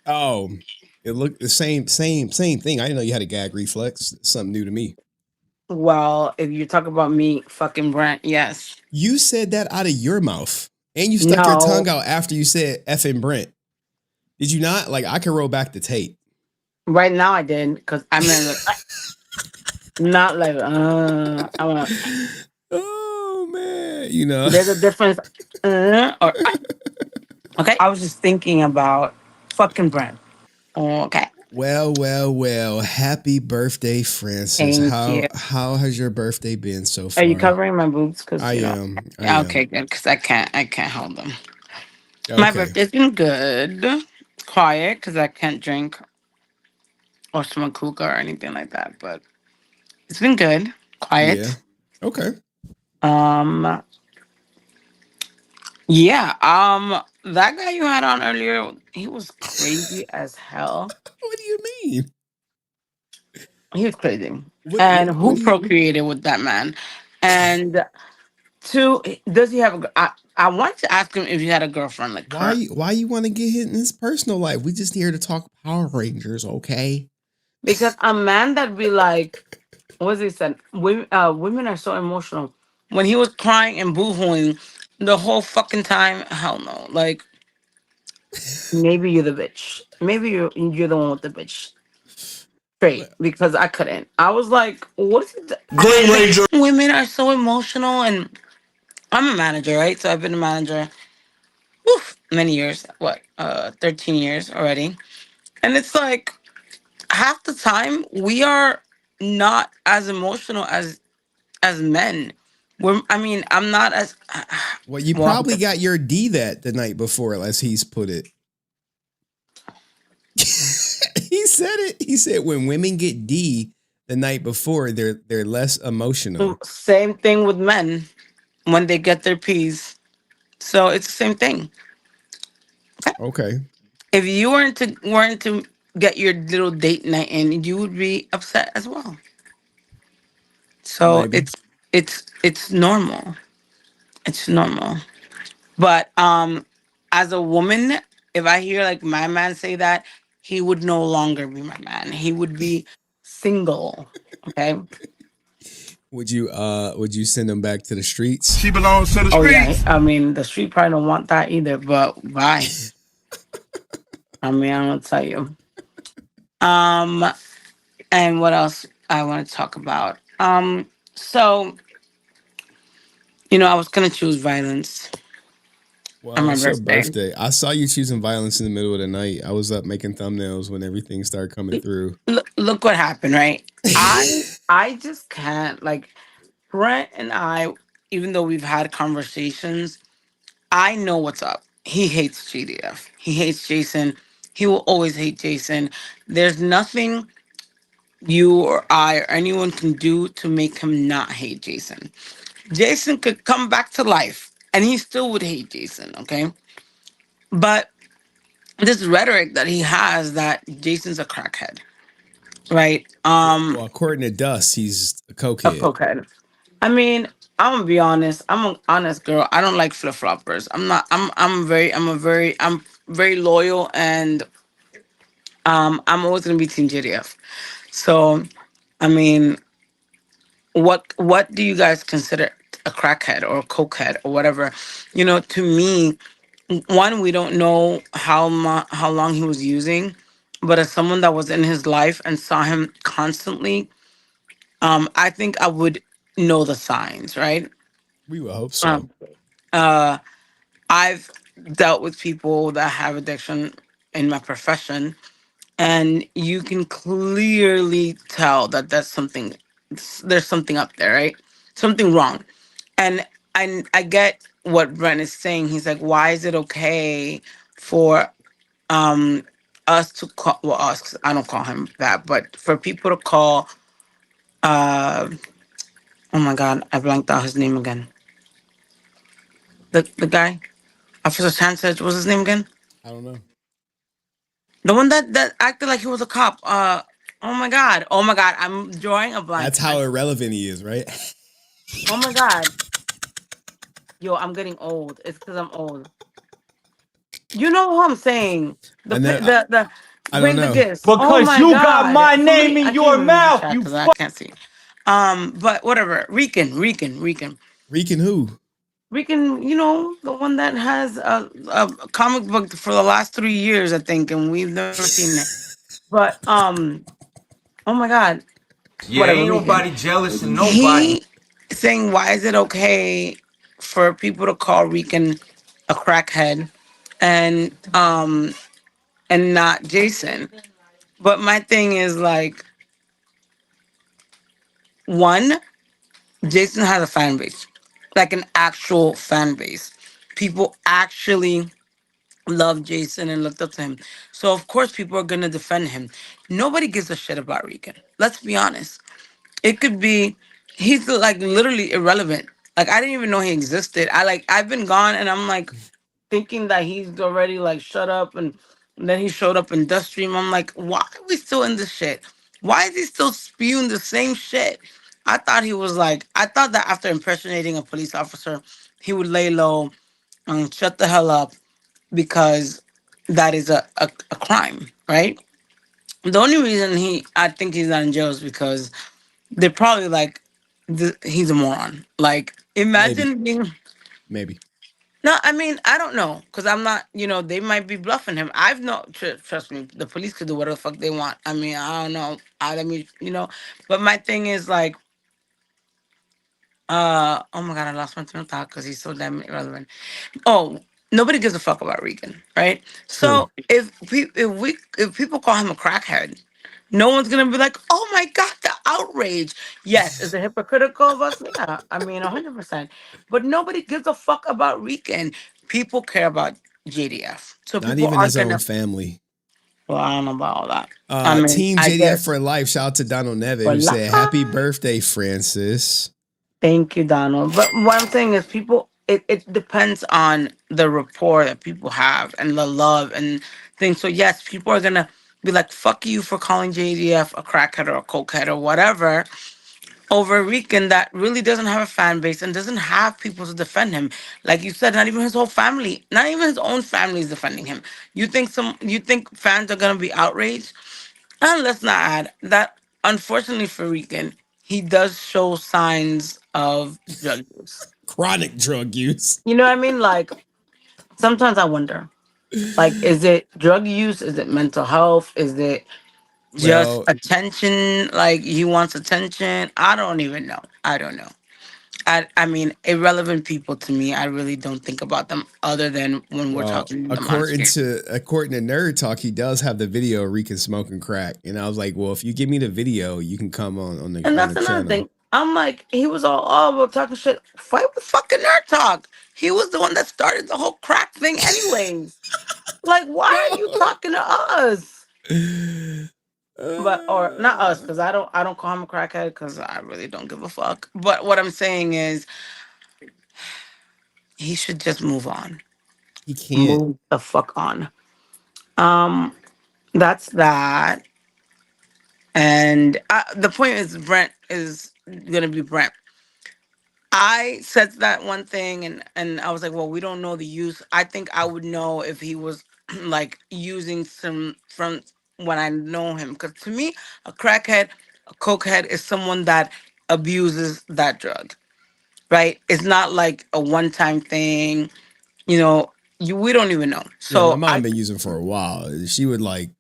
Speaker 1: Oh, it looked the same thing. I didn't know you had a gag reflex. It's something new to me.
Speaker 9: Well, if you talk about me, fucking Brent, yes.
Speaker 1: You said that out of your mouth, and you stuck your tongue out after you said effing Brent. Did you not? Like, I can roll back the tape.
Speaker 9: Right now, I did because I mean, not like I want.
Speaker 1: Oh man, you know,
Speaker 9: there's a difference. Okay, I was just thinking about fucking Brent. Okay.
Speaker 1: Well. Happy birthday, Francis.
Speaker 9: Thank you.
Speaker 1: How has your birthday been so far?
Speaker 9: Are you covering my boobs? Because
Speaker 1: I am.
Speaker 9: Okay, good. Because I can't hold them.
Speaker 1: Okay.
Speaker 9: My birthday's been good. Quiet because I can't drink or smoke hookah or anything like that. But it's been good. Quiet.
Speaker 1: Yeah. Okay.
Speaker 9: Yeah. That guy you had on earlier, he was crazy as hell.
Speaker 1: What do you mean?
Speaker 9: He was crazy. Who procreated with that man? And two, does he have I wanted to ask him if he had a girlfriend. Like,
Speaker 1: why you want to get hit in his personal life? We just here to talk Power Rangers, okay?
Speaker 9: Because a man that be like, what he said? Women are so emotional. When he was crying and boohooing the whole fucking time, hell no. Like, maybe you're the bitch. Maybe you're the one with the bitch. Straight, because I couldn't. I was like, what is it? Green Ranger. Women are so emotional, and I'm a manager, right? So I've been a manager many years. 13 years already. And it's like half the time we are not as emotional as men. I'm not as
Speaker 1: well. You probably got your D that the night before, as he's put it. He said it. He said when women get D the night before, they're less emotional.
Speaker 9: Same thing with men when they get their P's. So it's the same thing.
Speaker 1: Okay.
Speaker 9: If you weren't to get your little date night in, you would be upset as well. So maybe. It's normal. It's normal. But as a woman, if I hear like my man say that, he would no longer be my man. He would be single. Okay.
Speaker 1: Would you send him back to the streets?
Speaker 9: She belongs to the streets. Yeah. I mean, the street probably don't want that either, but why? I mean, I'm gonna tell you. And what else I want to talk about? So, I was gonna choose violence.
Speaker 1: Well, it's your birthday. I saw you choosing violence in the middle of the night. I was up making thumbnails when everything started coming through.
Speaker 9: Look what happened, right? I just can't. Like, Brent and I, even though we've had conversations, I know what's up. He hates GDF. He hates Jason. He will always hate Jason. There's nothing you or I or anyone can do to make him not hate Jason. Jason could come back to life and he still would hate Jason, okay? But this rhetoric that he has that Jason's a crackhead, right?
Speaker 1: Well, according to Dust, he's a cokehead.
Speaker 9: A cokehead. I mean, I'm gonna be honest. I'm an honest girl. I don't like flip floppers. I'm very loyal, and I'm always gonna be Team JDF. So, I mean, what do you guys consider a crackhead or a cokehead or whatever? You know, to me, one, we don't know how long he was using, but as someone that was in his life and saw him constantly, I think I would know the signs, right?
Speaker 1: We would hope so.
Speaker 9: Um, uh, I've dealt with people that have addiction in my profession, and you can clearly tell that there's something up there, right? Something wrong. And I get what Brent is saying. He's like, why is it okay for um us to call, well, us, 'cause I don't call him that, but for people to call uh oh my god, I blanked out his name again. The guy, Officer Sanchez, what's his name again?
Speaker 1: I don't know.
Speaker 9: The one that acted like he was a cop. Oh my god. Oh my god. I'm drawing a blank.
Speaker 1: That's how irrelevant he is, right?
Speaker 9: Oh my god. Yo, I'm getting old. It's because I'm old. You know what I'm saying? The
Speaker 1: And then
Speaker 9: the
Speaker 1: I don't
Speaker 9: bring the
Speaker 1: know.
Speaker 9: gifts. Oh my god. Somebody, I can't even read the chat because I can't see. But whatever. Rican.
Speaker 1: Rican who?
Speaker 9: Rican, you know, the one that has a comic book for the last 3 years, I think, and we've never seen it. But oh my god.
Speaker 18: Yeah,
Speaker 9: Whatever,
Speaker 18: ain't
Speaker 9: Rican.
Speaker 18: nobody jealous of nobody.
Speaker 9: He saying, why is it okay for people to call Rican a crackhead and not Jason? But my thing is like, one, Jason has a fan base, like an actual fan base. People actually love Jason and looked up to him. So of course people are gonna defend him. Nobody gives a shit about Rican. Let's be honest. It could be he's like literally irrelevant. Like I didn't even know he existed. I've been gone and I'm like thinking that he's already like shut up and then he showed up in Dust Stream. I'm like, why are we still in this shit? Why is he still spewing the same shit? I thought that after impersonating a police officer, he would lay low and shut the hell up because that is a crime, right? The only reason I think he's not in jail is because they're probably like, he's a moron. Like,
Speaker 1: Maybe.
Speaker 9: imagine being.
Speaker 1: Maybe.
Speaker 9: No, I mean, I don't know. Because I'm not, they might be bluffing him. I've no, trust me, the police could do whatever the fuck they want. I mean, I don't know. But my thing is like, oh my God, I lost my train of thought because he's so damn irrelevant. Oh, nobody gives a fuck about Regan, right?
Speaker 1: True.
Speaker 9: So if people call him a crackhead, no one's gonna be like, "Oh my god, the outrage!" Yes, is it hypocritical of us? Yeah, I mean, 100%. But nobody gives a fuck about Regan. People care about JDF, so
Speaker 1: Not
Speaker 9: people
Speaker 1: even
Speaker 9: are
Speaker 1: his own
Speaker 9: gonna.
Speaker 1: family.
Speaker 9: Well, I don't know about all that. I mean,
Speaker 1: Team
Speaker 9: I
Speaker 1: JDF
Speaker 9: guess.
Speaker 1: for life. Shout out to Donald Nevin
Speaker 9: But
Speaker 1: who said, "Happy birthday, Francis."
Speaker 9: thank you, Donald. But what I'm saying is, people, it depends on the rapport that people have and the love and things. So, yes, people are going to be like, fuck you for calling JDF a crackhead or a cokehead or whatever over a Rican that really doesn't have a fan base and doesn't have people to defend him. Like you said, not even his whole family, not even his own family is defending him. You think fans are going to be outraged? And let's not add that, unfortunately for Rican, he does show signs of drug use.
Speaker 1: Chronic drug use.
Speaker 9: You know what I mean? Like, sometimes I wonder, like, is it drug use? Is it mental health? Is it just
Speaker 1: Well,
Speaker 9: attention? Like, he wants attention? I don't even know. I don't know. I mean, irrelevant people to me, I really don't think about them other than when we're
Speaker 1: well,
Speaker 9: talking to them on
Speaker 1: according
Speaker 9: screen.
Speaker 1: to Nerd Talk, he does have the video of Rican smoking crack, and I was like, well, if you give me the video, you can come on the
Speaker 9: And
Speaker 1: on
Speaker 9: that's
Speaker 1: the
Speaker 9: another
Speaker 1: channel.
Speaker 9: thing. I'm like, he was all about talking shit. Fight with fucking Nerd Talk. He was the one that started the whole crack thing, anyways. Like, why are you talking to us? But or not us, because I don't call him a crackhead because I really don't give a fuck. But what I'm saying is, he should just move on.
Speaker 1: He can't.
Speaker 9: Move the fuck on. Um, that's that. And the point is, Brent is gonna be Brent. I said that one thing, and I was like, well, we don't know the use. I think I would know if he was like using some from when I know him. Because to me, a crackhead, a cokehead is someone that abuses that drug, right? It's not like a one-time thing. You know, we don't even know.
Speaker 1: Yeah, my
Speaker 9: So
Speaker 1: mom been using for a while. She would like,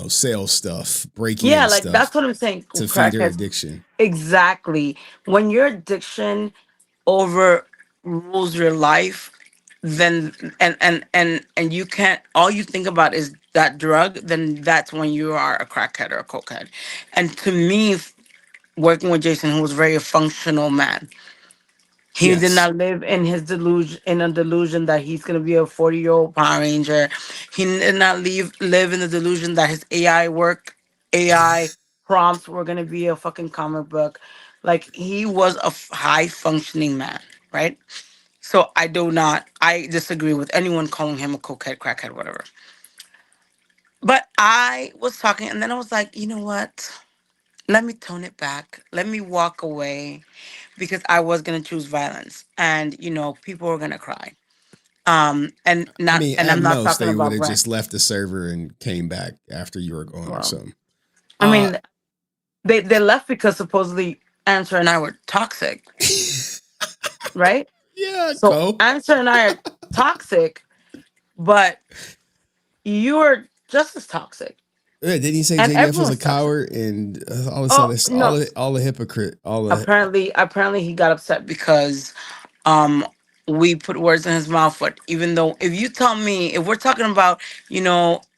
Speaker 1: sell stuff, break
Speaker 9: yeah,
Speaker 1: in
Speaker 9: like
Speaker 1: stuff
Speaker 9: that's what I'm saying.
Speaker 1: to feed her
Speaker 9: Crackheads,
Speaker 1: addiction.
Speaker 9: exactly. When your addiction overrules your life, then and you can't. All you think about is that drug. Then that's when you are a crackhead or a cokehead. And to me, working with Jason, who was very a functional man, he did
Speaker 1: Yes.
Speaker 9: not live in his delusion, in a delusion that he's gonna be a 40-year-old Power Ranger. He did not live in the delusion that his AI prompts were gonna be a fucking comic book. Like he was a high functioning man, right? So I disagree with anyone calling him a cokehead, crackhead, whatever. But I was talking, and then I was like, you know what? Let me tone it back. Let me walk away because I was gonna choose violence, and people were gonna cry.
Speaker 1: I mean,
Speaker 9: And
Speaker 1: at
Speaker 9: I'm not
Speaker 1: most,
Speaker 9: talking
Speaker 1: they would
Speaker 9: about
Speaker 1: have
Speaker 9: Brent.
Speaker 1: just left the server and came back after you were gone or
Speaker 9: Well,
Speaker 1: something.
Speaker 9: I mean, they left because supposedly Answer and I were toxic, right?
Speaker 1: Yeah,
Speaker 9: So Answer and I are toxic, but you're just as toxic,
Speaker 1: Yeah, didn't he say
Speaker 9: and
Speaker 1: JDF was a
Speaker 9: everyone's toxic.
Speaker 1: coward and all this
Speaker 9: Oh
Speaker 1: other,
Speaker 9: no!
Speaker 1: all the hypocrite, all the
Speaker 9: Apparently he got upset because um we put words in his mouth. But even though, if you tell me, if we're talking about,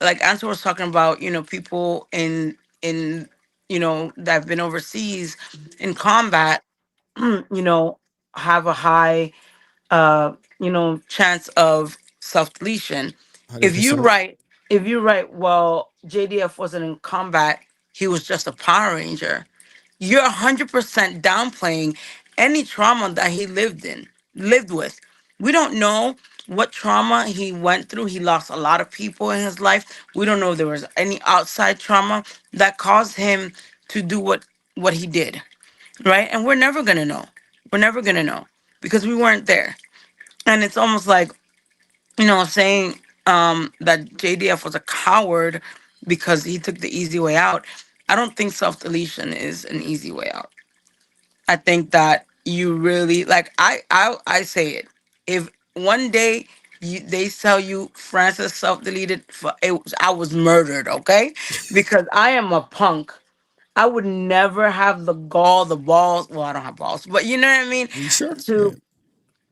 Speaker 9: like Answer was talking about, people in that have been overseas in combat, have a high chance of self-deletion. if you
Speaker 1: 100%.
Speaker 9: write if you write, well, JDF wasn't in combat, he was just a Power Ranger, you're 100% downplaying any trauma that he lived with. We don't know what trauma he went through. He lost a lot of people in his life. We don't know if there was any outside trauma that caused him to do what he did, right? And we're never gonna know. We're never gonna know because we weren't there. And it's almost like, saying that JDF was a coward because he took the easy way out. I don't think self-deletion is an easy way out. I think that you really, like, I say it. If one day they tell you Francis self-deleted, I was murdered, okay? Because I am a punk. I would never have the balls. Well, I don't have balls, but you know what I mean?
Speaker 1: You sure?
Speaker 9: To,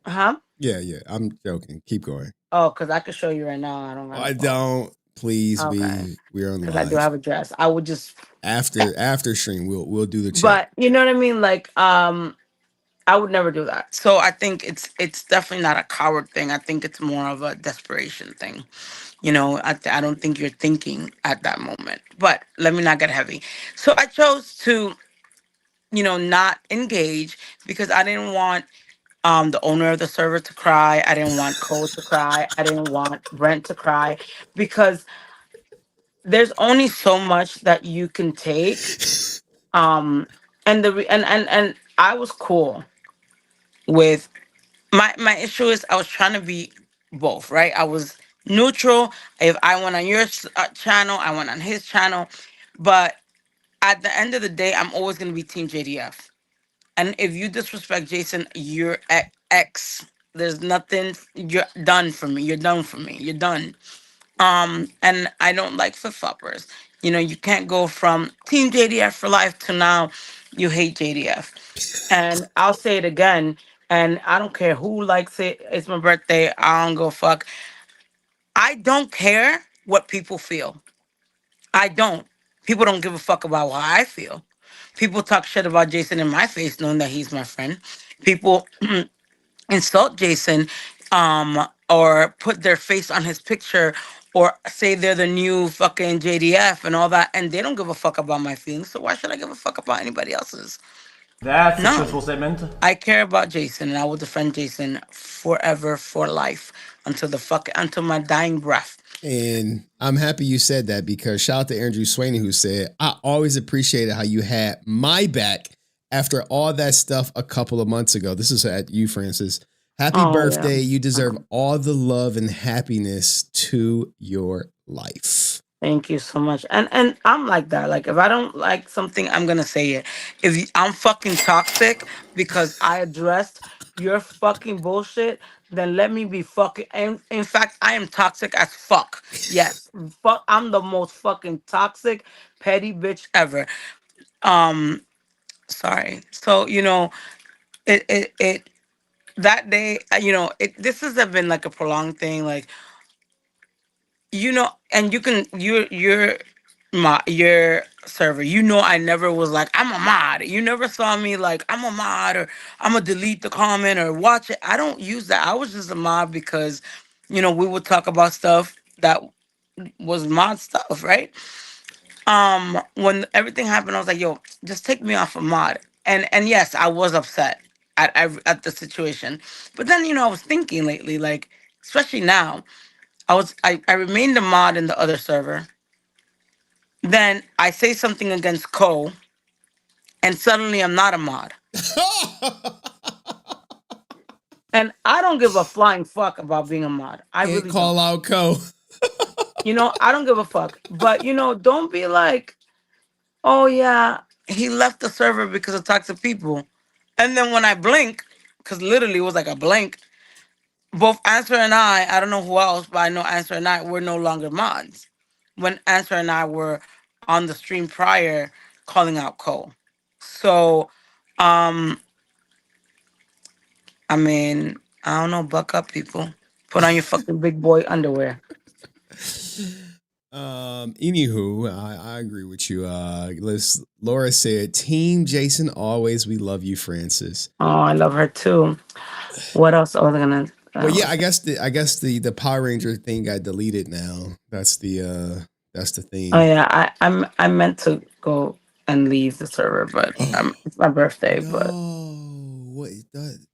Speaker 9: huh?
Speaker 1: Yeah. I'm joking. Keep going.
Speaker 9: Oh, because I could show you right now. I don't have
Speaker 1: I
Speaker 9: balls.
Speaker 1: don't. Please,
Speaker 9: Okay.
Speaker 1: we're on
Speaker 9: Because I do
Speaker 1: live.
Speaker 9: have a dress. I would just,
Speaker 1: After stream, we'll do the check.
Speaker 9: but you know what I mean? Like, I would never do that. So I think it's definitely not a coward thing. I think it's more of a desperation thing. I don't think you're thinking at that moment. But let me not get heavy. So I chose to, not engage because I didn't want the owner of the server to cry. I didn't want Cole to cry. I didn't want Brent to cry because there's only so much that you can take. And and I was cool with my issue is I was trying to be both, right? I was neutral. If I went on your channel, I went on his channel, but at the end of the day, I'm always gonna be Team JDF. And if you disrespect Jason, you're X. There's nothing. You're done for me. You're done for me. You're done. And I don't like flip floppers. You can't go from Team JDF for life to now you hate JDF. And I'll say it again, and I don't care who likes it. It's my birthday. I don't go fuck. I don't care what people feel. I don't. People don't give a fuck about how I feel. People talk shit about Jason in my face, knowing that he's my friend. People insult Jason, or put their face on his picture, or say they're the new fucking JDF and all that, and they don't give a fuck about my feelings. So why should I give a fuck about anybody else's?
Speaker 6: That's a
Speaker 9: No.
Speaker 6: truthful statement.
Speaker 9: I care about Jason, and I will defend Jason forever, for life, until my dying breath.
Speaker 1: And I'm happy you said that because shout out to Andrew Swaney who said, I always appreciated how you had my back after all that stuff a couple of months ago. This is at you, Francis. Happy birthday.
Speaker 9: Yeah.
Speaker 1: You deserve all the love and happiness to your life.
Speaker 9: Thank you so much. And I'm like that. Like if I don't like something, I'm gonna say it. I'm fucking toxic because I addressed your fucking bullshit, then let me be fucking. And in fact, I am toxic as fuck. Yes, fuck. I'm the most fucking toxic, petty bitch ever. Um, sorry. So it that day, this has been like a prolonged thing. Like and you're your server. I never was like I'm a mod. You never saw me like I'm a mod or I'm gonna delete the comment or watch it. I don't use that. I was just a mod because we would talk about stuff that was mod stuff, right? When everything happened, I was like, yo, just take me off a mod. And yes, I was upset at the situation. But then I was thinking lately, like especially now, I remained a mod in the other server. Then I say something against Cole, and suddenly I'm not a mod. And I don't give a flying fuck about being a mod. I
Speaker 1: Can't
Speaker 9: really
Speaker 1: call
Speaker 9: don't.
Speaker 1: out Co.
Speaker 9: I don't give a fuck. But don't be like, oh yeah, he left the server because of toxic people. And then when I blink, because literally it was like a blink, both Answer and I don't know who else, but I know Answer and I were no longer mods. When Answer and I were on the stream prior calling out Cole. So, um, I mean, I don't know, buck up, people. Put on your fucking big boy underwear.
Speaker 1: Anywho, I agree with you. Laura said, Team Jason always, we love you, Francis.
Speaker 9: Oh, I love her too. What else was I gonna
Speaker 1: Well, yeah, I guess the Power Ranger thing got deleted now. That's the thing.
Speaker 9: Oh yeah, I meant to go and leave the server, but it's my birthday. But
Speaker 1: what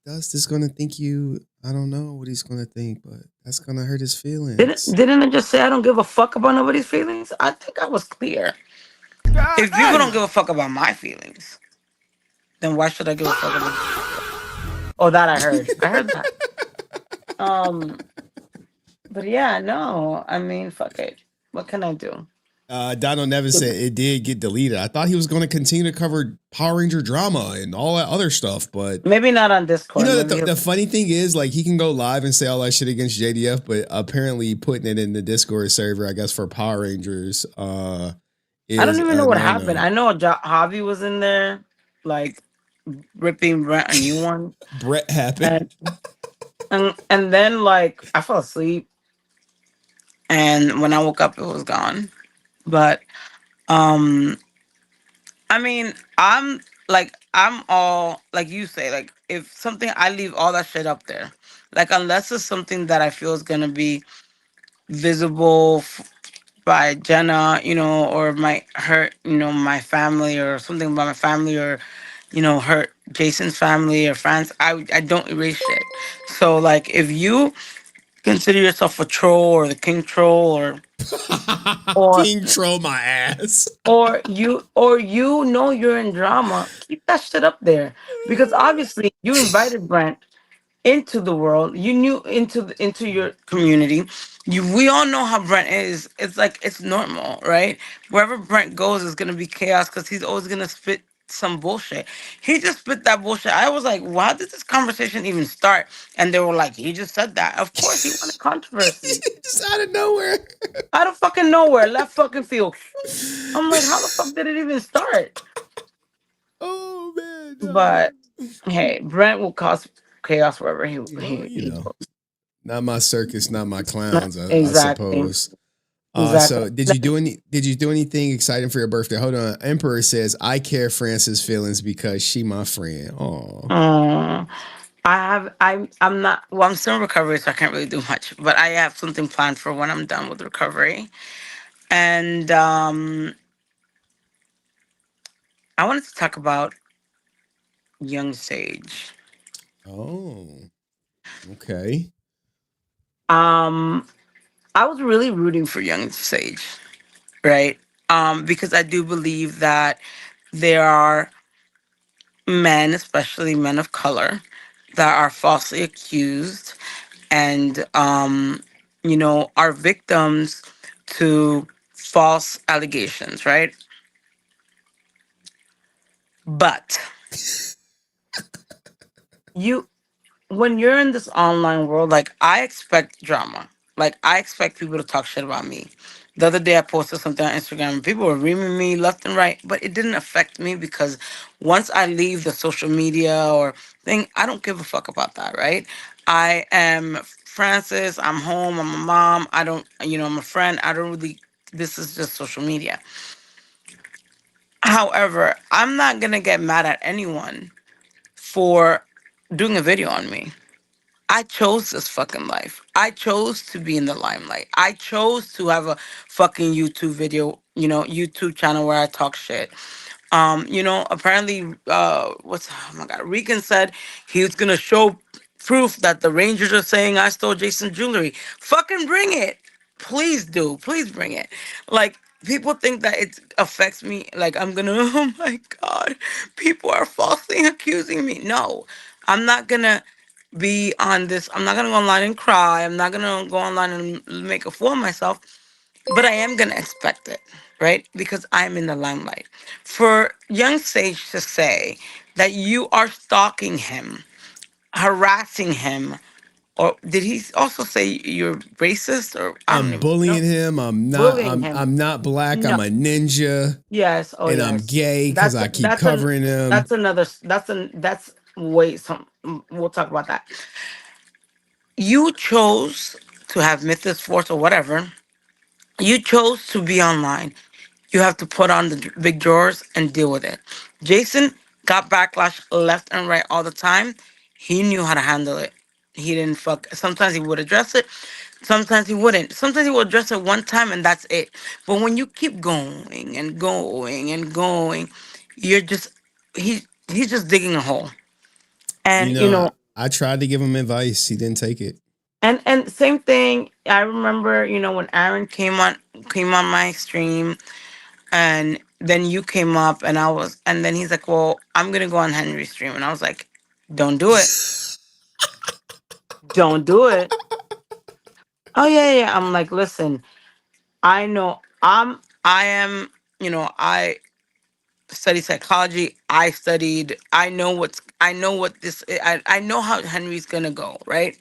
Speaker 1: Dust gonna think you? I don't know what he's gonna think, but that's gonna hurt his feelings.
Speaker 9: didn't I just say I don't give a fuck about nobody's feelings? I think I was clear. If people don't give a fuck about my feelings, then why should I give a fuck about? Oh, that I heard. I heard that. But yeah, no. I mean, fuck it. What can I do?
Speaker 1: Donald Nevis said it did get deleted. I thought he was going to continue to cover Power Ranger drama and all that other stuff, but
Speaker 9: maybe not on Discord.
Speaker 1: The funny thing is, like, he can go live and say all that shit against JDF, but apparently putting it in the Discord server, I guess for Power Rangers,
Speaker 9: I don't even know what happened. I know Javi was in there, like ripping Brett a new one.
Speaker 1: Brett happened,
Speaker 9: and then like I fell asleep, and when I woke up, it was gone. But I mean, I'm all like you say, like if something, I leave all that shit up there, like unless it's something that I feel is gonna be visible by Jenna, or might hurt, my family or something about my family or, hurt Jason's family or friends, I don't erase shit. So like if you consider yourself a troll or the king troll or
Speaker 1: King troll my ass.
Speaker 9: or you're in drama, keep that shit up there. Because obviously you invited Brent into the world. You knew into your community. We all know how Brent is. It's like it's normal, right? Wherever Brent goes is gonna be chaos because he's always gonna spit some bullshit. He just spit that bullshit. I was like, why did this conversation even start? And they were like, he just said that. Of course he wanted controversy.
Speaker 1: Just out of nowhere.
Speaker 9: Out of fucking nowhere, left fucking field. I'm like, how the fuck did it even start?
Speaker 1: Oh man. No.
Speaker 9: But hey, Brent will cause chaos wherever he goes.
Speaker 1: Not my circus, not my clowns.
Speaker 9: Exactly.
Speaker 1: I suppose.
Speaker 9: Exactly.
Speaker 1: So did you do anything exciting for your birthday? Hold on. Emperor says I care Francis' feelings because she my friend. Oh.
Speaker 9: I'm not, well, I'm still in recovery, so I can't really do much, but I have something planned for when I'm done with recovery. And I wanted to talk about Young Sage.
Speaker 1: Oh. Okay.
Speaker 9: I was really rooting for Young Sage, right? Because I do believe that there are men, especially men of color, that are falsely accused and are victims to false allegations, right? But you, when you're in this online world, like I expect drama. Like I expect people to talk shit about me. The other day I posted something on Instagram and people were reaming me left and right, but it didn't affect me because once I leave the social media or thing, I don't give a fuck about that, right? I am Francis, I'm home, I'm a mom, I don't, I'm a friend, I don't really, this is just social media. However, I'm not gonna get mad at anyone for doing a video on me. I chose this fucking life. I chose to be in the limelight. I chose to have a fucking YouTube video, YouTube channel where I talk shit. Apparently, oh my God, Regan said he was gonna show proof that the Rangers are saying I stole Jason's jewelry. Fucking bring it. Please do. Please bring it. Like, people think that it affects me. Like, I'm gonna, oh my God, people are falsely accusing me. No, I'm not gonna be on this. I'm not gonna go online and cry. I'm not gonna go online and make a fool of myself. But I am gonna expect it, right? Because I'm in the limelight. For young Sage to say that you are stalking him, harassing him, or did he also say you're racist? Or I don't
Speaker 1: I'm
Speaker 9: even know.
Speaker 1: bullying him. I'm not.
Speaker 9: Bullying him.
Speaker 1: I'm not black.
Speaker 9: No.
Speaker 1: I'm a ninja,
Speaker 9: Yes. Oh,
Speaker 1: and I'm
Speaker 9: yes.
Speaker 1: gay because I keep covering him.
Speaker 9: That's another. That's way some. We'll talk about that. You chose to have Mythos Force or whatever. You chose to be online. You have to put on the big drawers and deal with it. Jason got backlash left and right all the time. He knew how to handle it. He didn't fuck. Sometimes he would address it. Sometimes he wouldn't. Sometimes he would address it one time and that's it. But when you keep going and going and going, you're just he's just digging a hole. And
Speaker 1: I tried to give him advice. He didn't take it.
Speaker 9: and same thing. I remember, when Aaron came on my stream, and then you came up, and then he's like, "Well, I'm gonna go on Henry's stream," and I was like, "Don't do it, don't do it." Oh yeah, yeah. I'm like, listen, I know I am, I study psychology. I know what this. I know how Henry's gonna go, right?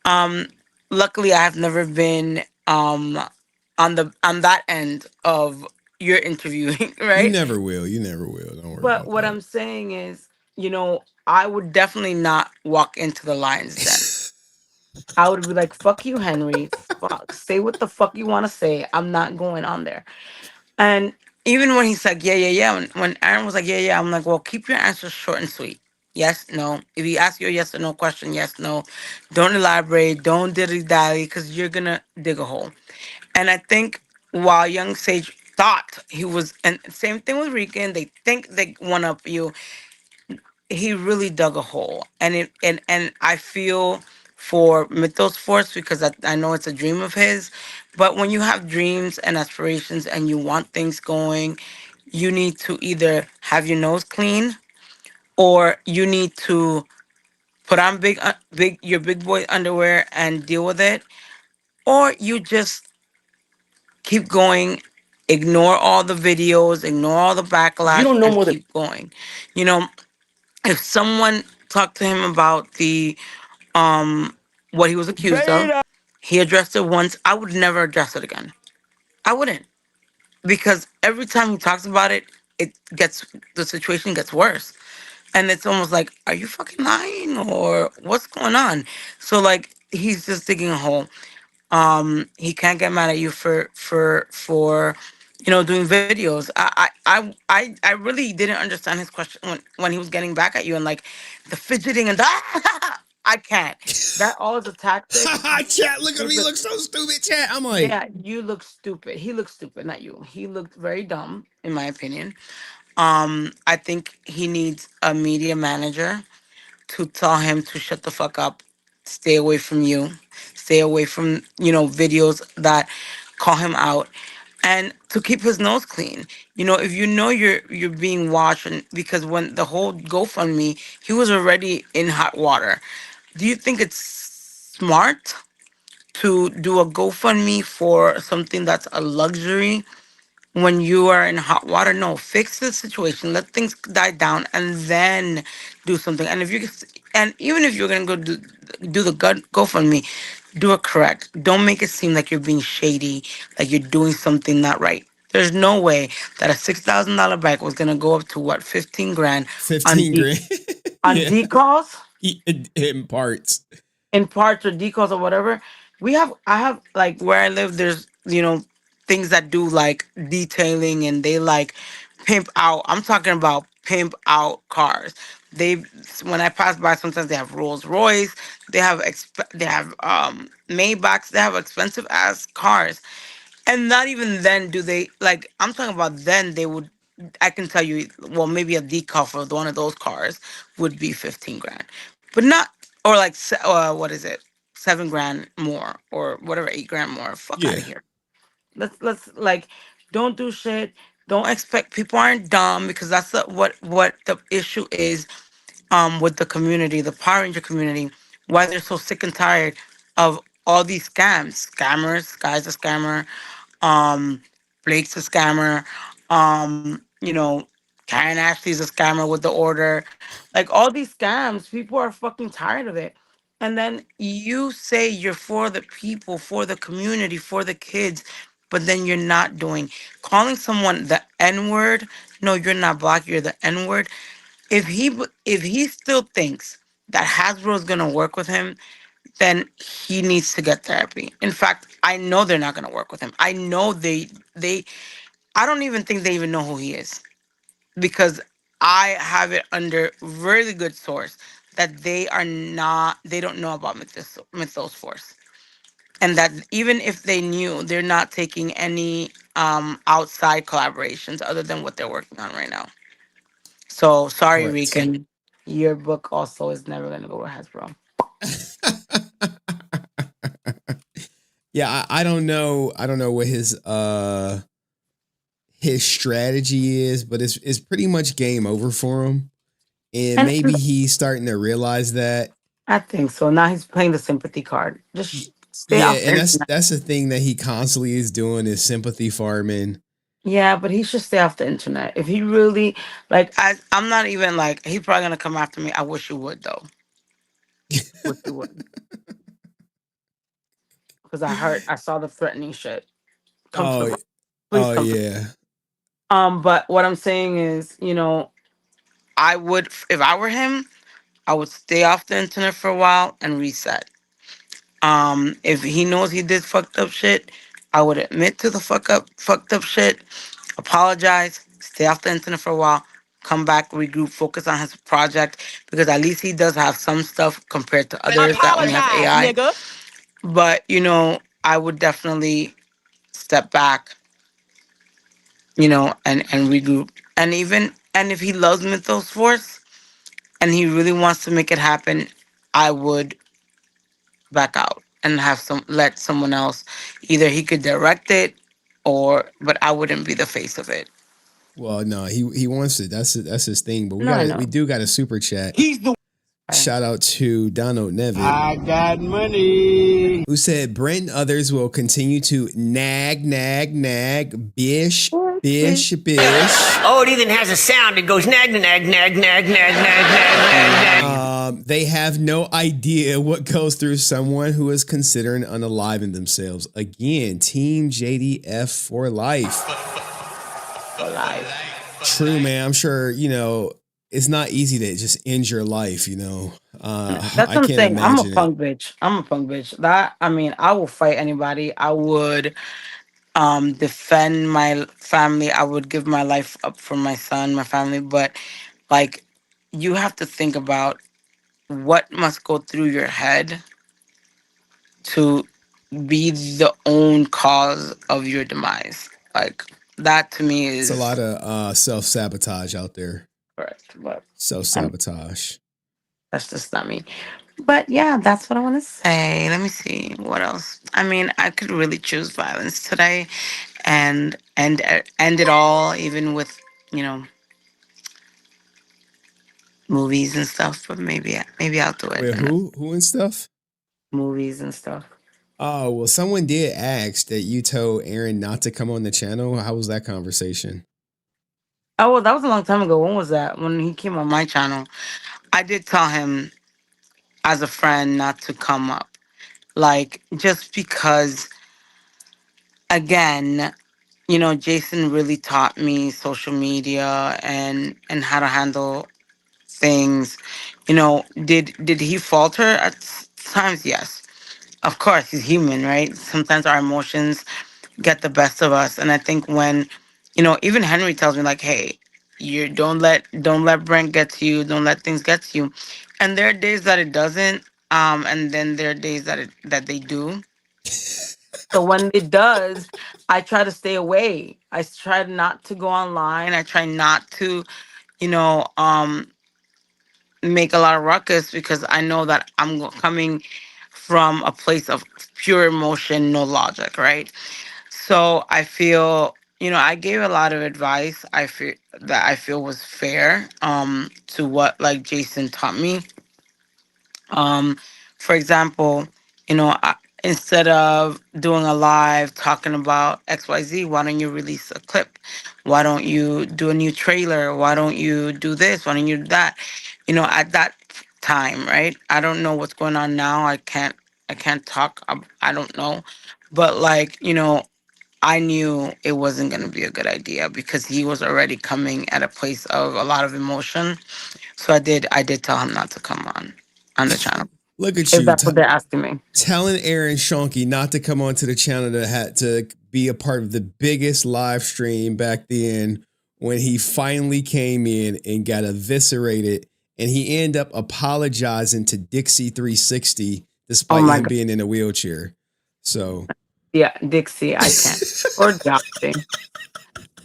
Speaker 9: Um, Luckily, I have never been on that end of your interviewing,
Speaker 1: You
Speaker 9: right?
Speaker 1: never will. You never will. Don't worry
Speaker 9: But
Speaker 1: about
Speaker 9: what
Speaker 1: that.
Speaker 9: I'm saying is, I would definitely not walk into the lion's den. I would be like, "Fuck you, Henry. Fuck, say what the fuck you want to say. I'm not going on there." And even when he's like, "Yeah, yeah, yeah," when Aaron was like, "Yeah, yeah," I'm like, "Well, keep your answers short and sweet. Yes, no. If he asks you a yes or no question, yes, no. Don't elaborate. Don't dilly dally, because you're gonna dig a hole." And I think while young Sage thought he was, and same thing with Rican, they think they one up you. He really dug a hole, and I feel for Mythos Force because I know it's a dream of his. But when you have dreams and aspirations and you want things going, you need to either have your nose clean or you need to put on your big boy underwear and deal with it, or you just keep going, ignore all the videos, ignore all the backlash, and keep going. You know, if someone talked to him about the what he was accused of, he addressed it once. I would never address it again. I wouldn't. Because every time he talks about it, the situation gets worse. And it's almost like, are you fucking lying or what's going on? So like he's just digging a hole. He can't get mad at you for doing videos. I really didn't understand his question when he was getting back at you and like the fidgeting and I can't. That all is a tactic.
Speaker 1: Chat, look at me, look so stupid. Chat, I'm like,
Speaker 9: Yeah, you look stupid. He looked stupid, not you. He looked very dumb, in my opinion. I think he needs a media manager to tell him to shut the fuck up, stay away from you, stay away from, videos that call him out, and to keep his nose clean. If you're being watched, and because when the whole GoFundMe, he was already in hot water. Do you think it's smart to do a GoFundMe for something that's a luxury when you are in hot water. No, fix the situation, let things die down, and then do something. And if you and even if you're gonna go do the GoFundMe, do it correct. Don't make it seem like you're being shady, like you're doing something not right. There's no way that a $6,000 bike was gonna go up to what, 15 grand on
Speaker 1: 15 grand.
Speaker 9: on
Speaker 1: Yeah.
Speaker 9: decals,
Speaker 1: In parts.
Speaker 9: in parts or decals or whatever. I have like where I live, there's things that do like detailing and they like pimp out. I'm talking about pimp out cars. They when I pass by, sometimes they have Rolls Royce, they have Maybachs, they have expensive ass cars. And not even then do they like, I'm talking about then they would, I can tell you, well, maybe a decal for one of those cars would be 15 grand. But not, or like what is it? 7 grand more or whatever, 8 grand more. Fuck out
Speaker 1: Yeah.
Speaker 9: of here. Let's like, don't do shit. Don't expect, people aren't dumb, because that's what the issue is with the community, the Power Ranger community, why they're so sick and tired of all these scammers. Guy's a scammer, Blake's a scammer, Karen Ashley's a scammer with the order. Like all these scams, people are fucking tired of it. And then you say you're for the people, for the community, for the kids, but then you're not doing, calling someone the N word. No, you're not black, you're the N word. If he still thinks that Hasbro is gonna work with him, then he needs to get therapy. In fact, I know they're not gonna work with him. I know they I don't even think they even know who he is, because I have it under really good source that they don't know about Mythos Force. And that even if they knew, they're not taking any outside collaborations other than what they're working on right now. So sorry,
Speaker 1: Correct.
Speaker 9: Rican. Your book also is never gonna go with Hasbro.
Speaker 1: Yeah, I don't know. I don't know what his strategy is, but it's pretty much game over for him. And maybe
Speaker 9: And
Speaker 1: he's starting to realize that.
Speaker 9: I think so. Now he's playing the sympathy card. Just stay
Speaker 1: Yeah,
Speaker 9: off the
Speaker 1: and that's
Speaker 9: internet.
Speaker 1: that's the thing that he constantly is doing is sympathy farming.
Speaker 9: Yeah, but he should stay off the internet. If he really like, I'm not even like, he's probably gonna come after me. I wish you would though. Wish you would, because I saw the threatening shit. Come to the
Speaker 1: Oh,
Speaker 9: room. Please
Speaker 1: oh
Speaker 9: come to.
Speaker 1: yeah.
Speaker 9: But what I'm saying is, I would, if I were him, I would stay off the internet for a while and reset. If he knows he did fucked up shit, I would admit to the fucked up shit, apologize, stay off the internet for a while, come back, regroup, focus on his project, because at least he does have some stuff compared to others that only have
Speaker 15: Apologize,
Speaker 9: AI.
Speaker 15: nigga.
Speaker 9: But I would definitely step back, and regroup. And if he loves Mythos Force and he really wants to make it happen, I would back out and let someone else, either he could direct it, but I wouldn't be the face of it.
Speaker 1: Well, no, he wants it. That's his thing. But
Speaker 9: No, I know.
Speaker 1: we do got a super chat.
Speaker 22: He's the.
Speaker 1: Shout out to Donald Nevitt,
Speaker 22: I got money.
Speaker 1: who said Brent and others will continue to nag, bish.
Speaker 6: Oh, it even has a sound. It goes nag, nag, nag, nag, nag, nag, nag, nag.
Speaker 1: They have no idea what goes through someone who is considering unaliving themselves. Again, Team JDF for life.
Speaker 9: For life.
Speaker 1: True, man. I'm sure, it's not easy to just end your life,
Speaker 9: That's what I'm saying. I'm a punk bitch. I will fight anybody. I would defend my family. I would give my life up for my son, my family. But like, you have to think about what must go through your head to be the own cause of your demise. Like, that to me is
Speaker 1: It's a lot of self-sabotage out there.
Speaker 9: correct. But
Speaker 1: Self-sabotage.
Speaker 9: that's just not me. But yeah, that's what I want to say. Let me see what else. I could really choose violence today, and end it all, even with you know movies and stuff. But maybe I'll do it.
Speaker 1: Wait, who and stuff?
Speaker 9: Movies and stuff.
Speaker 1: Oh, well, someone did ask that you told Aaron not to come on the channel. How was that conversation?
Speaker 9: Oh, well, that was a long time ago. When was that? When he came on my channel. I did tell him as a friend not to come up. Like, just because, again, Jason really taught me social media and how to handle things. Did he falter at times? Yes. Of course, he's human, right? Sometimes our emotions get the best of us. And I think when, even Henry tells me like, hey, you don't let Brent get to you, don't let things get to you. And there are days that it doesn't. And then there are days that they do. So when it does, I try to stay away. I try not to go online. I try not to, you know, um, make a lot of ruckus because I know that coming from a place of pure emotion, no logic, right? So I feel, I gave a lot of advice. I feel was fair to what like Jason taught me. Um, for example, instead of doing a live talking about XYZ, why don't you release a clip? Why don't you do a new trailer? Why don't you do this? Why don't you do that? At that time, right? I don't know what's going on now. I can't talk. I don't know. But like, I knew it wasn't going to be a good idea because he was already coming at a place of a lot of emotion. So I did tell him not to come on the channel.
Speaker 1: Look at
Speaker 9: If
Speaker 1: you
Speaker 9: that's what they're asking me.
Speaker 1: telling Aaron Schoenke not to come onto the channel to be a part of the biggest live stream back then when he finally came in and got eviscerated, and he ended up apologizing to Dixie 360 despite him being in a wheelchair. So
Speaker 9: Yeah, Dixie, I can't. Or Joshing.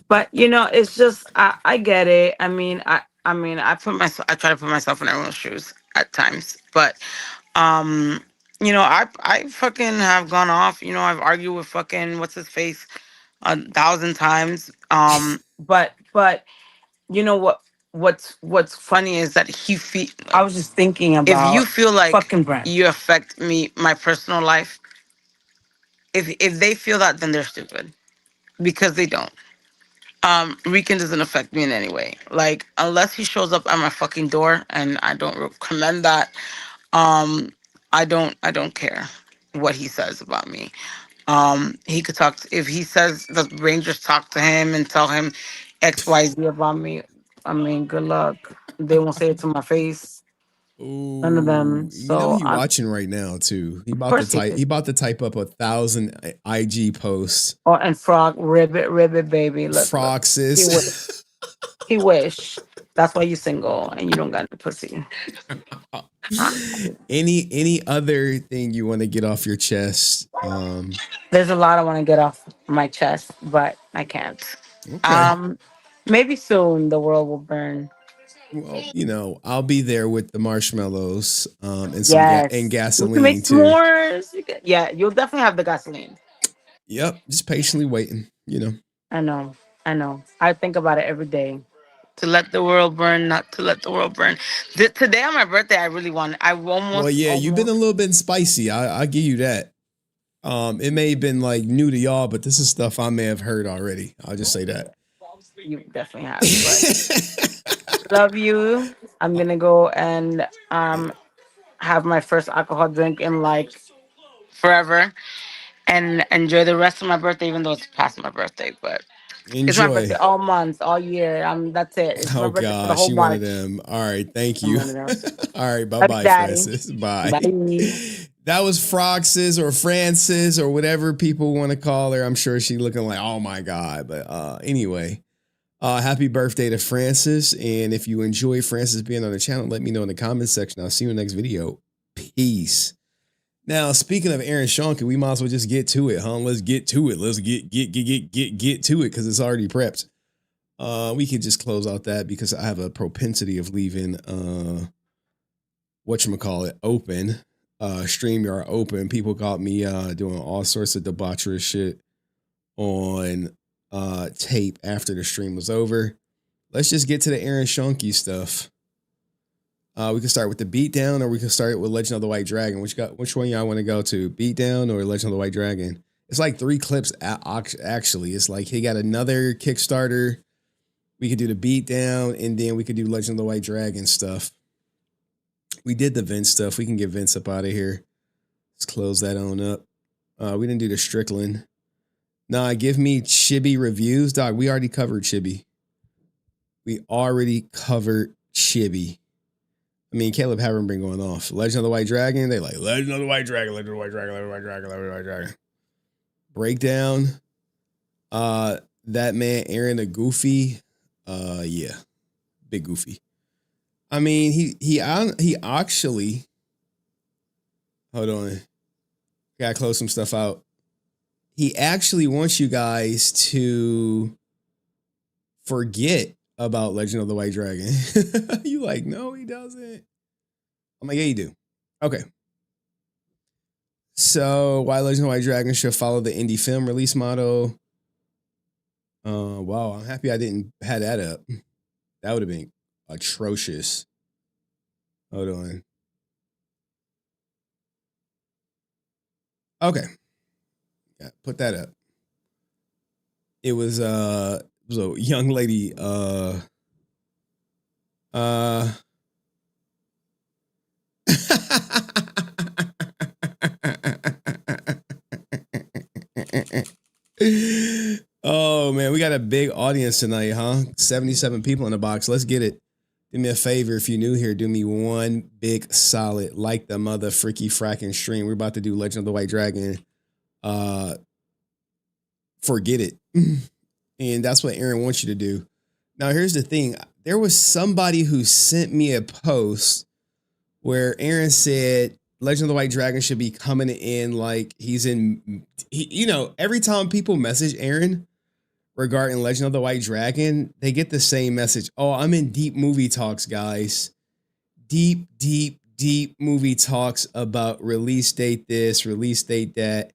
Speaker 9: But it's just I get it. I mean, I try to put myself in everyone's shoes at times. But I fucking have gone off. I've argued with fucking what's his face 1,000 times. But you know what's funny is that I was just thinking about
Speaker 6: If you feel like
Speaker 9: fucking Brent.
Speaker 6: you affect me, my personal life, if they feel that, then they're stupid because they don't. Rican doesn't affect me in any way. Like, unless he shows up at my fucking door, and I don't recommend that. Um, I don't care what he says about me. He could talk if he says the Rangers talk to him and tell him XYZ about me. I mean, good luck. They won't say it to my face. None of them. So
Speaker 1: he watching right now too. He
Speaker 9: of
Speaker 1: about to
Speaker 9: course he
Speaker 1: type.
Speaker 9: is.
Speaker 1: He about to type up 1,000 IG posts.
Speaker 9: Oh, and Frog, ribbit, baby. Look.
Speaker 1: Frog
Speaker 9: He wish.
Speaker 1: sis.
Speaker 9: He wish. That's why you single and you don't got the pussy.
Speaker 1: Any other thing you want to get off your chest?
Speaker 9: There's a lot I want to get off my chest, but I can't.
Speaker 1: Okay.
Speaker 9: Maybe soon the world will burn.
Speaker 1: Well, I'll be there with the marshmallows and some
Speaker 9: Yes. We can make
Speaker 1: gasoline too.
Speaker 9: s'mores. Yeah, you'll definitely have the gasoline.
Speaker 1: Yep, just patiently waiting.
Speaker 9: I know. I think about it every day.
Speaker 6: to let the world burn, not to let the world burn. Today on my birthday, I really want. I almost.
Speaker 1: Well, yeah, you've been a little bit spicy. I give you that. It may have been like new to y'all, but this is stuff I may have heard already. I'll just say that.
Speaker 9: You definitely have. But love you. I'm gonna go and have my first alcohol drink in like forever, and enjoy the rest of my birthday, even though it's past my birthday. But it's my birthday
Speaker 1: Enjoy.
Speaker 9: all month, all year. That's it. It's my
Speaker 1: Oh
Speaker 9: birthday for the
Speaker 1: gosh,
Speaker 9: whole
Speaker 1: you one of
Speaker 9: March.
Speaker 1: them. All right, thank
Speaker 9: I'm
Speaker 1: you.
Speaker 9: one of them.
Speaker 1: All right, bye
Speaker 9: Love you,
Speaker 1: bye,
Speaker 9: Daddy.
Speaker 1: Francis. Bye.
Speaker 9: Bye.
Speaker 1: That was Frox's or Francis or whatever people want to call her. I'm sure she looking like, oh my God. But anyway, happy birthday to Francis. And if you enjoy Francis being on the channel, let me know in the comments section. I'll see you in the next video. Peace. Now, speaking of Aaron Schoenke, we might as well just get to it, huh? Let's get to it. Let's get to it because it's already prepped. We can just close out that because I have a propensity of leaving whatchamacallit open. StreamYard open. People caught me doing all sorts of debaucherous shit on tape after the stream was over. Let's just get to the Aaron Schoenke stuff. We can start with the Beatdown, or we can start with Legend of the White Dragon. Which one y'all want to go to? Beatdown or Legend of the White Dragon? It's like 3 clips actually. It's like he got another Kickstarter. We could do the Beatdown, and then we could do Legend of the White Dragon stuff. We did the Vince stuff. We can get Vince up out of here. Let's close that on up. We didn't do the Strickland. Nah, give me Chibi reviews, dog. We already covered Chibi. We already covered Chibi. I mean, Caleb haven't been going off. Legend of the White Dragon, they like Legend of the White Dragon, Legend of the White Dragon, Legend of the White Dragon, Legend of the White Dragon. Breakdown. That man, Aaron the Goofy. Yeah. Big Goofy. I mean, he actually, hold on. Gotta close some stuff out. He actually wants you guys to forget about Legend of the White Dragon. You like, no, he doesn't. I'm like, yeah, you do. Okay. So why Legend of the White Dragon should follow the indie film release model. Wow, I'm happy I didn't have that up. That would have been atrocious. Hold on. Okay. Yeah, put that up. It was a young lady, oh man, we got a big audience tonight, huh? 77 people in the box. Let's get it. Do me a favor, if you're new here, do me one big solid, like the mother freaky fracking stream. We're about to do Legend of the White Dragon. Forget it. And that's what Aaron wants you to do. Now, here's the thing. There was somebody who sent me a post where Aaron said Legend of the White Dragon should be coming in like he's in, you know, every time people message Aaron regarding Legend of the White Dragon, they get the same message. Oh, I'm in deep movie talks, guys. Deep movie talks about release date this, release date that.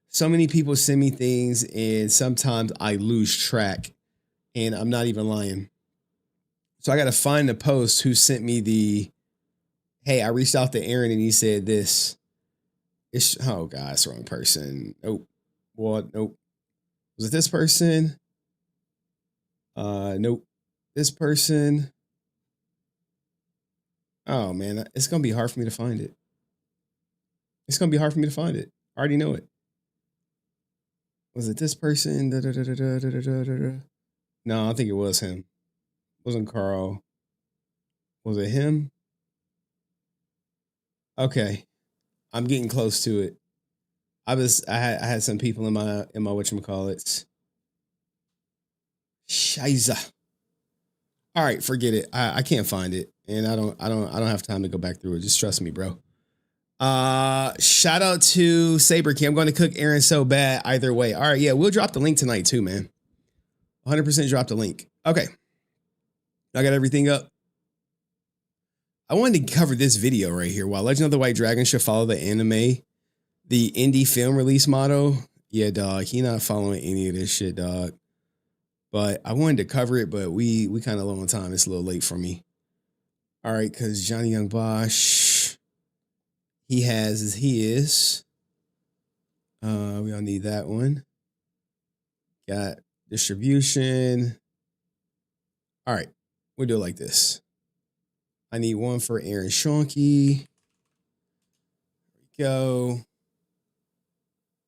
Speaker 1: So many people send me things, and sometimes I lose track, and I'm not even lying. So I got to find the post who sent me the, hey, I reached out to Aaron, and he said this. Oh, God, it's the wrong person. Nope. What? Nope. Was it this person? Nope. This person. Oh, man, it's going to be hard for me to find it. It's going to be hard for me to find it. I already know it. Was it this person? No, I think it was him. It wasn't Carl. Was it him? Okay. I'm getting close to it. I had some people in my whatchamacallits. Shiza. All right, forget it. I can't find it. And I don't have time to go back through it. Just trust me, bro. Shout out to Saber. I'm going to cook Aaron so bad either way. All right, yeah, we'll drop the link tonight too, man. 100% drop the link. Okay. I got everything up. I wanted to cover this video right here. While Legend of the White Dragon should follow the anime, the indie film release model. Yeah, dog, he not following any of this shit, dog. But I wanted to cover it, but we kind of low on time. It's a little late for me. All right, because Johnny Young Bosch, he has as he is. We don't need that one. Got distribution. All right, we'll do it like this. I need one for Aaron Schoenke. There we go.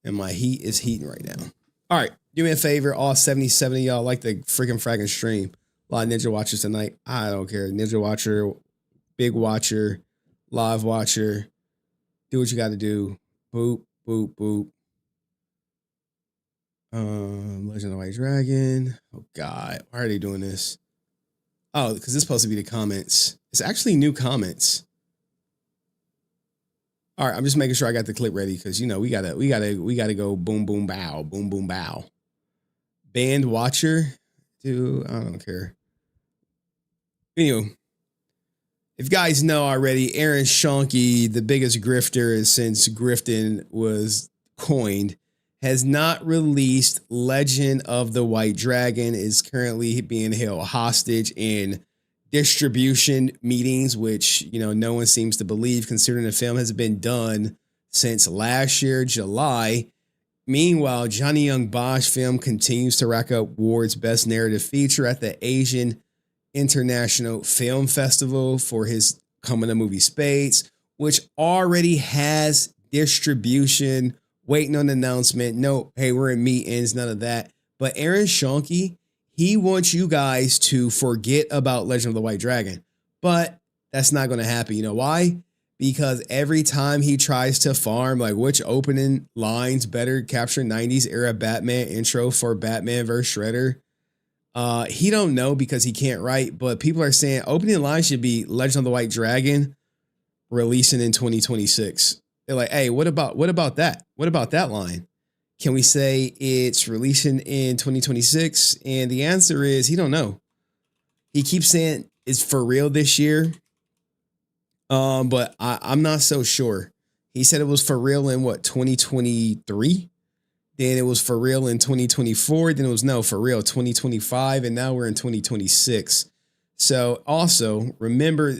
Speaker 1: And my heat is heating right now. All right, do me a favor. All 77 of y'all like the freaking fragging stream. A lot of Ninja Watchers tonight. I don't care. Ninja Watcher, Big Watcher, Live Watcher. Do what you got to do. Boop, boop, boop. Legend of the White Dragon. Oh, God. Why are they doing this? Oh, because it's supposed to be the comments. It's actually new comments. All right, I'm just making sure I got the clip ready because, you know, we gotta go boom, boom, bow, boom, boom, bow. Band Watcher. Dude, I don't care. Anyway. If you guys know already, Aaron Schoenke, the biggest grifter since grifting was coined, has not released Legend of the White Dragon, is currently being held hostage in distribution meetings, which, no one seems to believe considering the film has been done since last year, July. Meanwhile, Johnny Young Bosch film continues to rack up awards Best Narrative Feature at the Asian International Film Festival for his coming to movie Spades, which already has distribution, waiting on announcement. No, hey, we're in meetings, none of that. But Aaron Schoenke, he wants you guys to forget about Legend of the White Dragon. But that's not going to happen. You know why? Because every time he tries to farm, like which opening lines better capture 90s era Batman intro for Batman vs. Shredder, he don't know because he can't write, but people are saying opening line should be Legend of the White Dragon releasing in 2026. They're like, hey, what about that? What about that line? Can we say it's releasing in 2026? And the answer is he don't know. He keeps saying it's for real this year. But I'm not so sure. He said it was for real in 2023? Then it was for real in 2024. Then it was for real 2025. And now we're in 2026. So also remember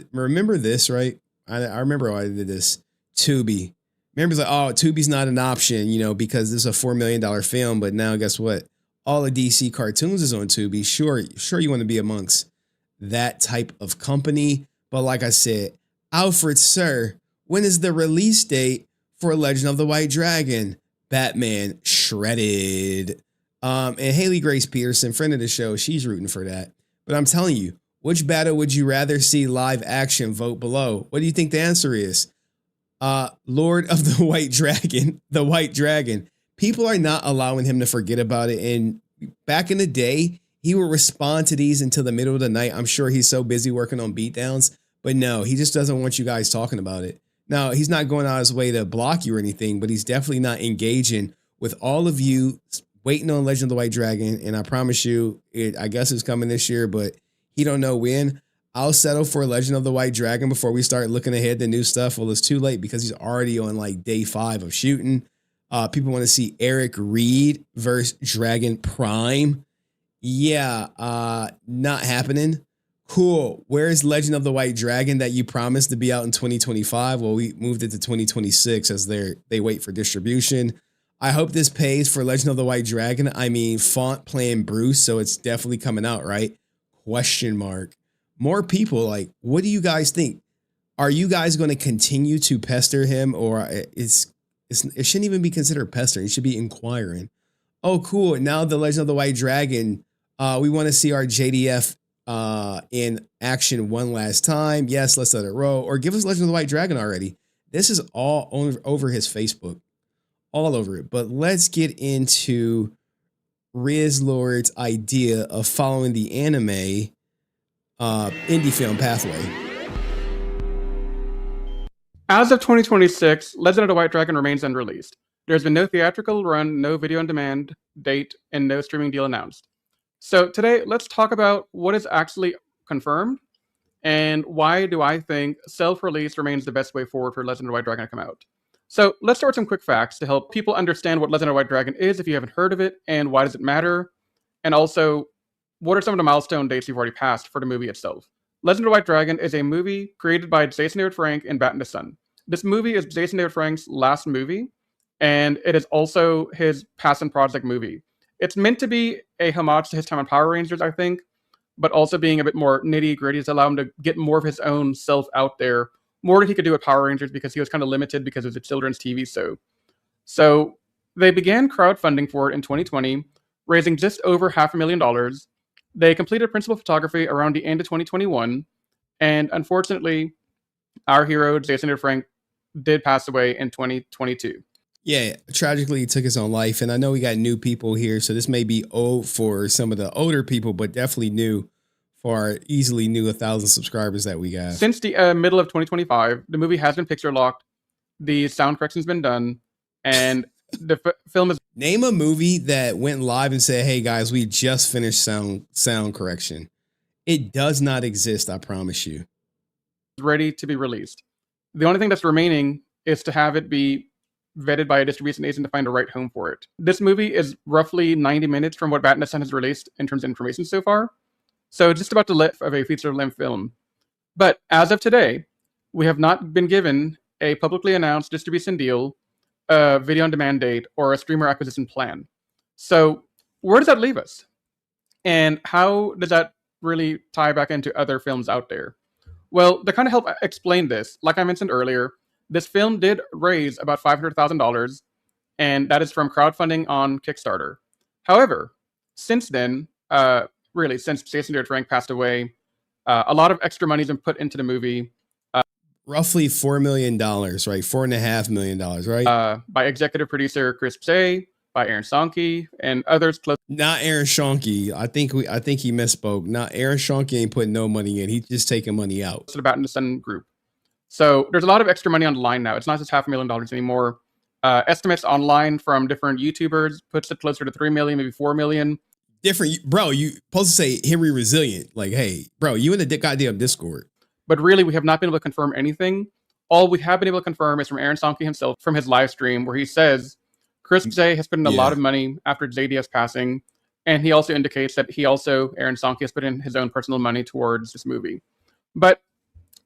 Speaker 1: this, right? I remember why I did this. Tubi. Remember, it's like, oh, Tubi's not an option, because this is a $4 million film. But now guess what? All the DC cartoons is on Tubi. Sure, you want to be amongst that type of company. But like I said, Alfred, sir, when is the release date for Legend of the White Dragon? Batman Shredded. And Haley Grace Peterson, friend of the show, she's rooting for that. But I'm telling you, which battle would you rather see live action? Vote below. What do you think the answer is? Lord of the White Dragon, the White Dragon. People are not allowing him to forget about it. And back in the day, he would respond to these until the middle of the night. I'm sure he's so busy working on beatdowns. But no, he just doesn't want you guys talking about it. Now, he's not going out his way to block you or anything, but he's definitely not engaging with all of you waiting on Legend of the White Dragon. And I promise you, I guess it's coming this year, but he don't know when. I'll settle for Legend of the White Dragon before we start looking ahead to new stuff. Well, it's too late because he's already on like day 5 of shooting. People want to see Eric Reed versus Dragon Prime. Yeah, not happening. Cool. Where's Legend of the White Dragon that you promised to be out in 2025? Well, we moved it to 2026 as they wait for distribution. I hope this pays for Legend of the White Dragon. I mean, Font playing Bruce, so it's definitely coming out, right? Question mark. More people, like, what do you guys think? Are you guys going to continue to pester him, or it shouldn't even be considered pestering? It should be inquiring. Oh, cool. Now the Legend of the White Dragon. We want to see our JDF in action one last time. Yes, let's let it roll. Or give us Legend of the White Dragon already. This is all over his Facebook. All over it. But let's get into Riz Lord's idea of following the anime indie film pathway.
Speaker 10: As of 2026, Legend of the White Dragon remains unreleased. There's been no theatrical run, no video on demand date, and no streaming deal announced. So today, let's talk about what is actually confirmed and why do I think self-release remains the best way forward for Legend of the White Dragon to come out. So let's start with some quick facts to help people understand what Legend of the White Dragon is if you haven't heard of it, and why does it matter, and also what are some of the milestone dates you've already passed for the movie itself. Legend of the White Dragon is a movie created by Jason David Frank and Bat and the Sun. This movie is Jason David Frank's last movie, and it is also his passion project movie. It's meant to be a homage to his time on Power Rangers, I think, but also being a bit more nitty-gritty to allow him to get more of his own self out there, more than he could do with Power Rangers because he was kind of limited because it was a children's TV show. So they began crowdfunding for it in 2020, raising just over $500,000. They completed principal photography around the end of 2021, and unfortunately, our hero, Jason David Frank, did pass away in 2022.
Speaker 1: Yeah, tragically he took his own life. And I know we got new people here, so this may be old for some of the older people, but definitely new for our easily new 1,000 subscribers that we got.
Speaker 10: Since the middle of 2025, the movie has been picture locked, the sound correction's been done, and the film is...
Speaker 1: Name a movie that went live and said, hey guys, we just finished sound correction. It does not exist, I promise you.
Speaker 10: Ready to be released. The only thing that's remaining is to have it be vetted by a distribution agent to find a right home for it. This movie is roughly 90 minutes from what Bat and the Sun has released in terms of information so far. So just about the length of a feature-length film. But as of today, we have not been given a publicly announced distribution deal, a video-on-demand date, or a streamer acquisition plan. So where does that leave us? And how does that really tie back into other films out there? Well, to kind of help explain this, like I mentioned earlier, this film did raise about $500,000, and that is from crowdfunding on Kickstarter. However, since then, really, since Jason David Frank passed away, a lot of extra money has been put into the movie.
Speaker 1: Roughly $4 million, right? $4.5 million, right?
Speaker 10: By executive producer Chris J, by Aaron Schoenke, and others close.
Speaker 1: Not Aaron Schoenke. I think he misspoke. Not Aaron Schoenke ain't putting no money in. He's just taking money out.
Speaker 10: To the Bat and the Sun group. So there's a lot of extra money on the line now. It's not just $500,000 anymore. Estimates online from different YouTubers puts it closer to 3 million, maybe 4 million.
Speaker 1: Different, bro. You supposed to say Henry Resilient. Like, hey, bro, you in the goddamn Discord.
Speaker 10: But really, we have not been able to confirm anything. All we have been able to confirm is from Aaron Schoenke himself, from his live stream, where he says Chris J has put in a lot of money after JD's passing, and he also indicates that Aaron Schoenke, has put in his own personal money towards this movie. But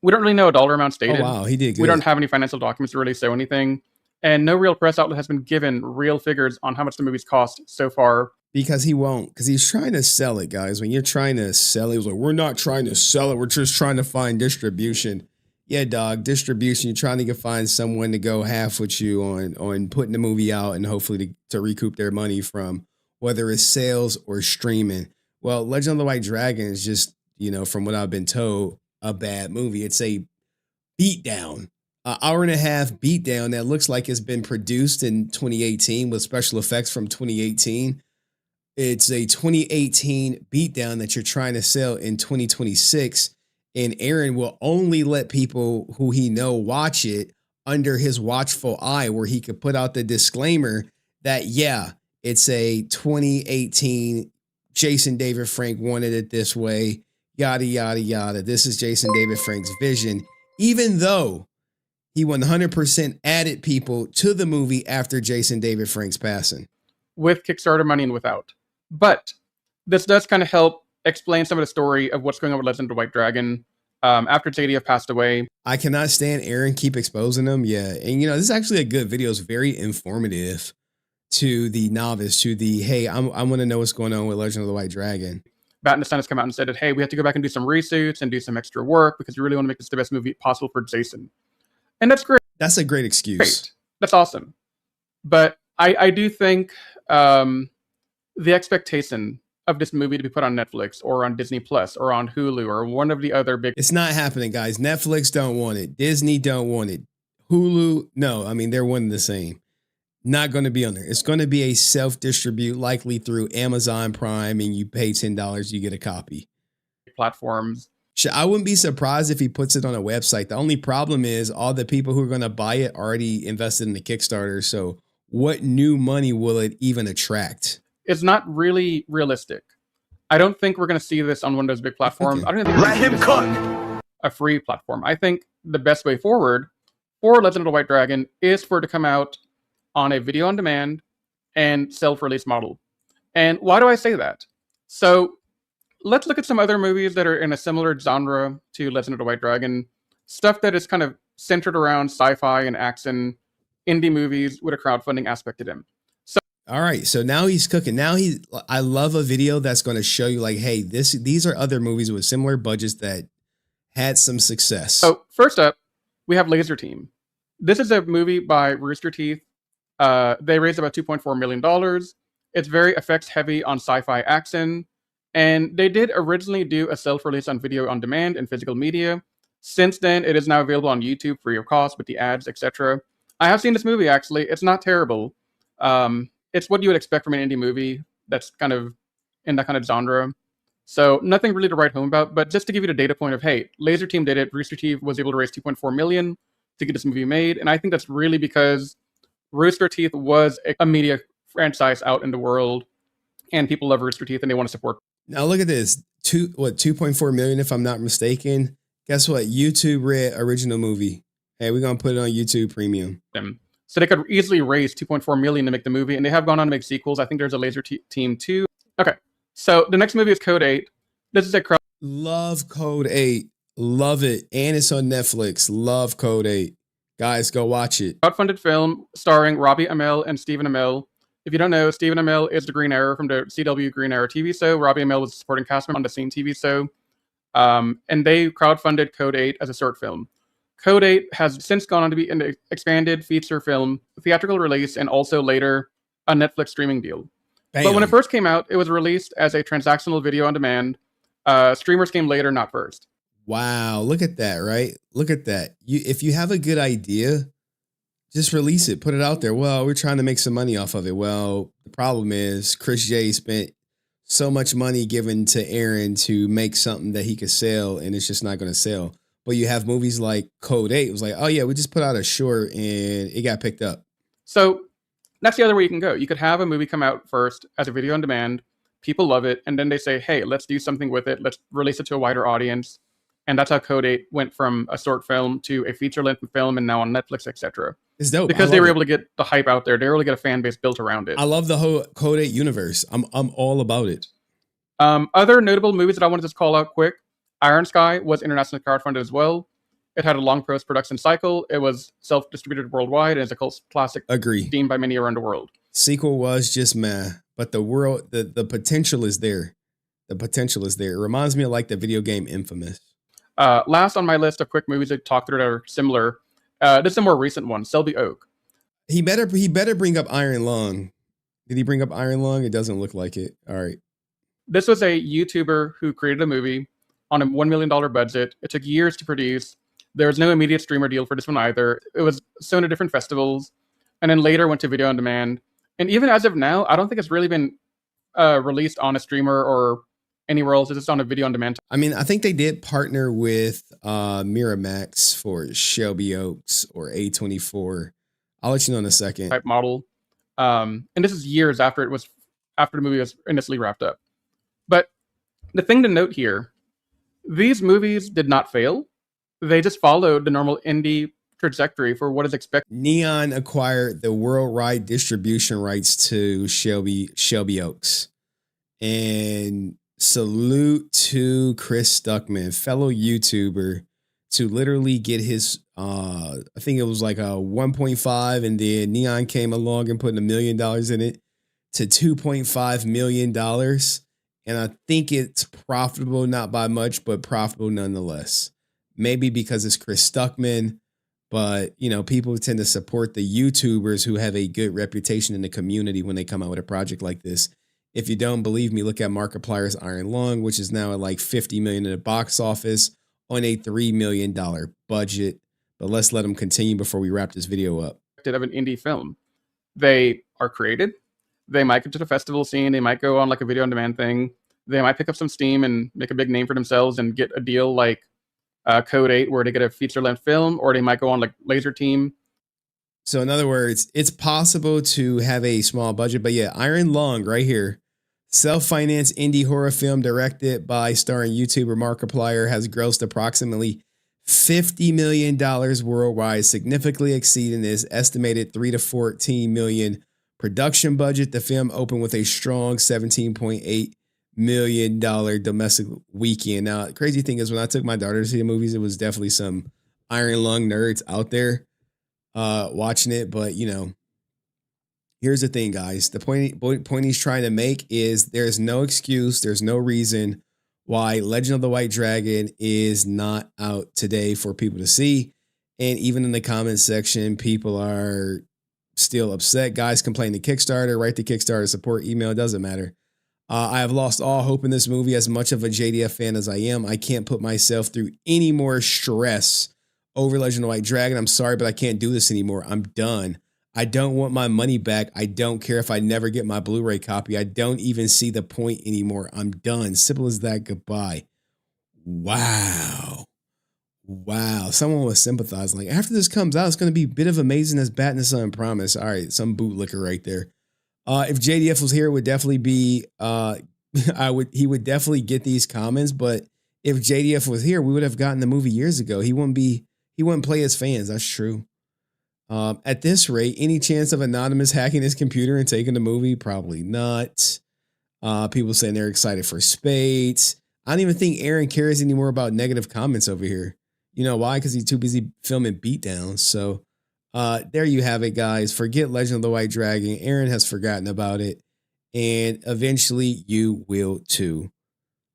Speaker 10: we don't really know a dollar amount stated.
Speaker 1: Oh, wow, he did good.
Speaker 10: We don't have any financial documents to really show anything, and no real press outlet has been given real figures on how much the movie's cost so far.
Speaker 1: Because he won't. Because he's trying to sell it, guys. When you're trying to sell it, he's like, we're not trying to sell it. We're just trying to find distribution. Yeah, dog, distribution. You're trying to find someone to go half with you on putting the movie out and hopefully to recoup their money from whether it's sales or streaming. Well, Legend of the White Dragon is just, from what I've been told, a bad movie. It's a beatdown. An hour and a half beatdown that looks like it's been produced in 2018 with special effects from 2018. It's a 2018 beatdown that you're trying to sell in 2026. And Aaron will only let people who he know watch it under his watchful eye, where he could put out the disclaimer that, yeah, it's a 2018 Jason David Frank wanted it this way, yada, yada, yada. This is Jason David Frank's vision, even though he 100% added people to the movie after Jason David Frank's passing.
Speaker 10: With Kickstarter money and without. But this does kind of help explain some of the story of what's going on with Legend of the White Dragon after JDF passed away.
Speaker 1: I cannot stand Aaron keep exposing them. Yeah. And, this is actually a good video. It's very informative to the novice, to the, hey, I want to know what's going on with Legend of the White Dragon.
Speaker 10: Bat and the Sun has come out and said that, hey, we have to go back and do some reshoots and do some extra work because we really want to make this the best movie possible for Jason. And that's great.
Speaker 1: That's a great excuse.
Speaker 10: Great. That's awesome. But I do think the expectation of this movie to be put on Netflix or on Disney Plus or on Hulu or one of the other big...
Speaker 1: It's not happening, guys. Netflix don't want it. Disney don't want it. Hulu, no. I mean, they're one and the same. Not going to be on there. It's going to be a self-distribute, likely through Amazon Prime, and you pay $10, you get a copy.
Speaker 10: Platforms.
Speaker 1: I wouldn't be surprised if he puts it on a website. The only problem is all the people who are going to buy it already invested in the Kickstarter. So what new money will it even attract?
Speaker 10: It's not really realistic. I don't think we're going to see this on one of those big platforms. I don't think let him cook. A free platform. I think the best way forward for Legend of the White Dragon is for it to come out on a video on demand and self-release model. And why do I say that? So let's look at some other movies that are in a similar genre to Legend of the White Dragon. Stuff that is kind of centered around sci-fi and action, indie movies with a crowdfunding aspect to them.
Speaker 1: All right, so now he's cooking. I love a video that's going to show you like, hey, these are other movies with similar budgets that had some success.
Speaker 10: So first up, we have Laser Team. This is a movie by Rooster Teeth. They raised about $2.4 million. It's very effects heavy on sci-fi action. And they did originally do a self-release on video on demand and physical media. Since then, it is now available on YouTube free of cost with the ads, etc. I have seen this movie, actually. It's not terrible. It's what you would expect from an indie movie that's kind of in that kind of genre. So nothing really to write home about, but just to give you the data point of, hey, Laser Team did it. Rooster Teeth was able to raise $2.4 million to get this movie made. And I think that's really because Rooster Teeth was a media franchise out in the world, and people love Rooster Teeth and they want to support.
Speaker 1: Now look at this, 2.4 million if I'm not mistaken. Guess what? YouTube read original movie. Hey, we're gonna put it on YouTube Premium.
Speaker 10: So they could easily raise $2.4 million to make the movie, and they have gone on to make sequels. I think there's a Laser Team 2. Okay, so the next movie is Code 8. This is a crowd.
Speaker 1: Love Code 8. Love it. And it's on Netflix. Love Code 8. Guys, go watch it.
Speaker 10: Crowdfunded film starring Robbie Amell and Stephen Amell. If you don't know, Stephen Amell is the Green Arrow from the CW Green Arrow TV show. Robbie Amell was a supporting cast member on the same TV show. And they crowdfunded Code 8 as a short film. Code 8 has since gone on to be an expanded feature film, theatrical release, and also later a Netflix streaming deal.
Speaker 1: Bam.
Speaker 10: But when it first came out, it was released as a transactional video on demand. Streamers came later, not first.
Speaker 1: Wow, look at that, right? Look at that. If you have a good idea, just release it, put it out there. Well, we're trying to make some money off of it. Well, the problem is Chris J spent so much money given to Aaron to make something that he could sell, and it's just not going to sell. But you have movies like Code 8. It was like, oh yeah, we just put out a short and it got picked up.
Speaker 10: So that's the other way you can go. You could have a movie come out first as a video on demand. People love it. And then they say, hey, let's do something with it. Let's release it to a wider audience. And that's how Code 8 went from a short film to a feature-length film and now on Netflix, etc.
Speaker 1: It's dope.
Speaker 10: Because they were able to get the hype out there. They were able to get a fan base built around it.
Speaker 1: I love the whole Code 8 universe. I'm all about it.
Speaker 10: Other notable movies that I wanted to just call out quick. Iron Sky was internationally crowdfunded as well. It had a long post-production cycle. It was self-distributed worldwide and is a cult classic.
Speaker 1: Agree.
Speaker 10: Deemed by many around the world.
Speaker 1: Sequel was just meh, but the potential is there. The potential is there. It reminds me of like the video game Infamous.
Speaker 10: Last on my list of quick movies to talk through that are similar. This is a more recent one, Selby Oak.
Speaker 1: He better bring up Iron Lung. Did he bring up Iron Lung? It doesn't look like it. All right.
Speaker 10: This was a YouTuber who created a movie on a $1 million budget. It took years to produce. There was no immediate streamer deal for this one either. It was shown at different festivals, and then later went to video on demand. And even as of now, I don't think it's really been released on a streamer or anywhere else. It's just on a video on demand.
Speaker 1: I mean, I think they did partner with Miramax for Shelby Oaks or A24. I'll let you know in a second.
Speaker 10: Type model. And this is years after the movie was initially wrapped up. But the thing to note here, these movies did not fail. They just followed the normal indie trajectory for what is expected.
Speaker 1: Neon acquired the worldwide distribution rights to Shelby Oaks. And salute to Chris Stuckman, fellow YouTuber, to literally get his, I think it was like a 1.5, and then Neon came along and put $1 million in it to $2.5 million. And I think it's profitable, not by much, but profitable nonetheless. Maybe because it's Chris Stuckman, but you know, people tend to support the YouTubers who have a good reputation in the community when they come out with a project like this. If you don't believe me, look at Markiplier's Iron Lung, which is now at like $50 million in the box office on a $3 million budget. But let's let them continue before we wrap this video up.
Speaker 10: Of an indie film. They are created. They might go to the festival scene. They might go on like a video on demand thing. They might pick up some steam and make a big name for themselves and get a deal like Code 8 where they get a feature-length film, or they might go on like Laser Team.
Speaker 1: So in other words, it's possible to have a small budget, but yeah, Iron Lung right here. Self-financed indie horror film directed by starring YouTuber Markiplier has grossed approximately $50 million worldwide, significantly exceeding its estimated $3 to $14 million production budget. The film opened with a strong $17.8 million domestic weekend. Now, the crazy thing is when I took my daughter to see the movies, it was definitely some Iron Lung nerds out there watching it. But, you know, here's the thing, guys. The point he's trying to make is there's no excuse. There's no reason why Legend of the White Dragon is not out today for people to see. And even in the comments section, people are still upset. Guys complain to Kickstarter, write the Kickstarter support email. It doesn't matter. I have lost all hope in this movie. As much of a JDF fan as I am, I can't put myself through any more stress over Legend of the White Dragon. I'm sorry, but I can't do this anymore. I'm done. I don't want my money back. I don't care if I never get my Blu-ray copy. I don't even see the point anymore. I'm done. Simple as that. Goodbye. Wow. Wow. Someone was sympathizing. Like, after this comes out, it's going to be a bit of amazing as Bat in the Sun promise. All right. Some bootlicker right there. If JDF was here, it would definitely be, he would definitely get these comments. But if JDF was here, we would have gotten the movie years ago. He wouldn't play his fans. That's true. At this rate, any chance of Anonymous hacking his computer and taking the movie? Probably not. People saying they're excited for Spades. I don't even think Aaron cares anymore about negative comments over here. You know why? Because he's too busy filming Beatdown. So there you have it, guys. Forget Legend of the White Dragon. Aaron has forgotten about it. And eventually you will too.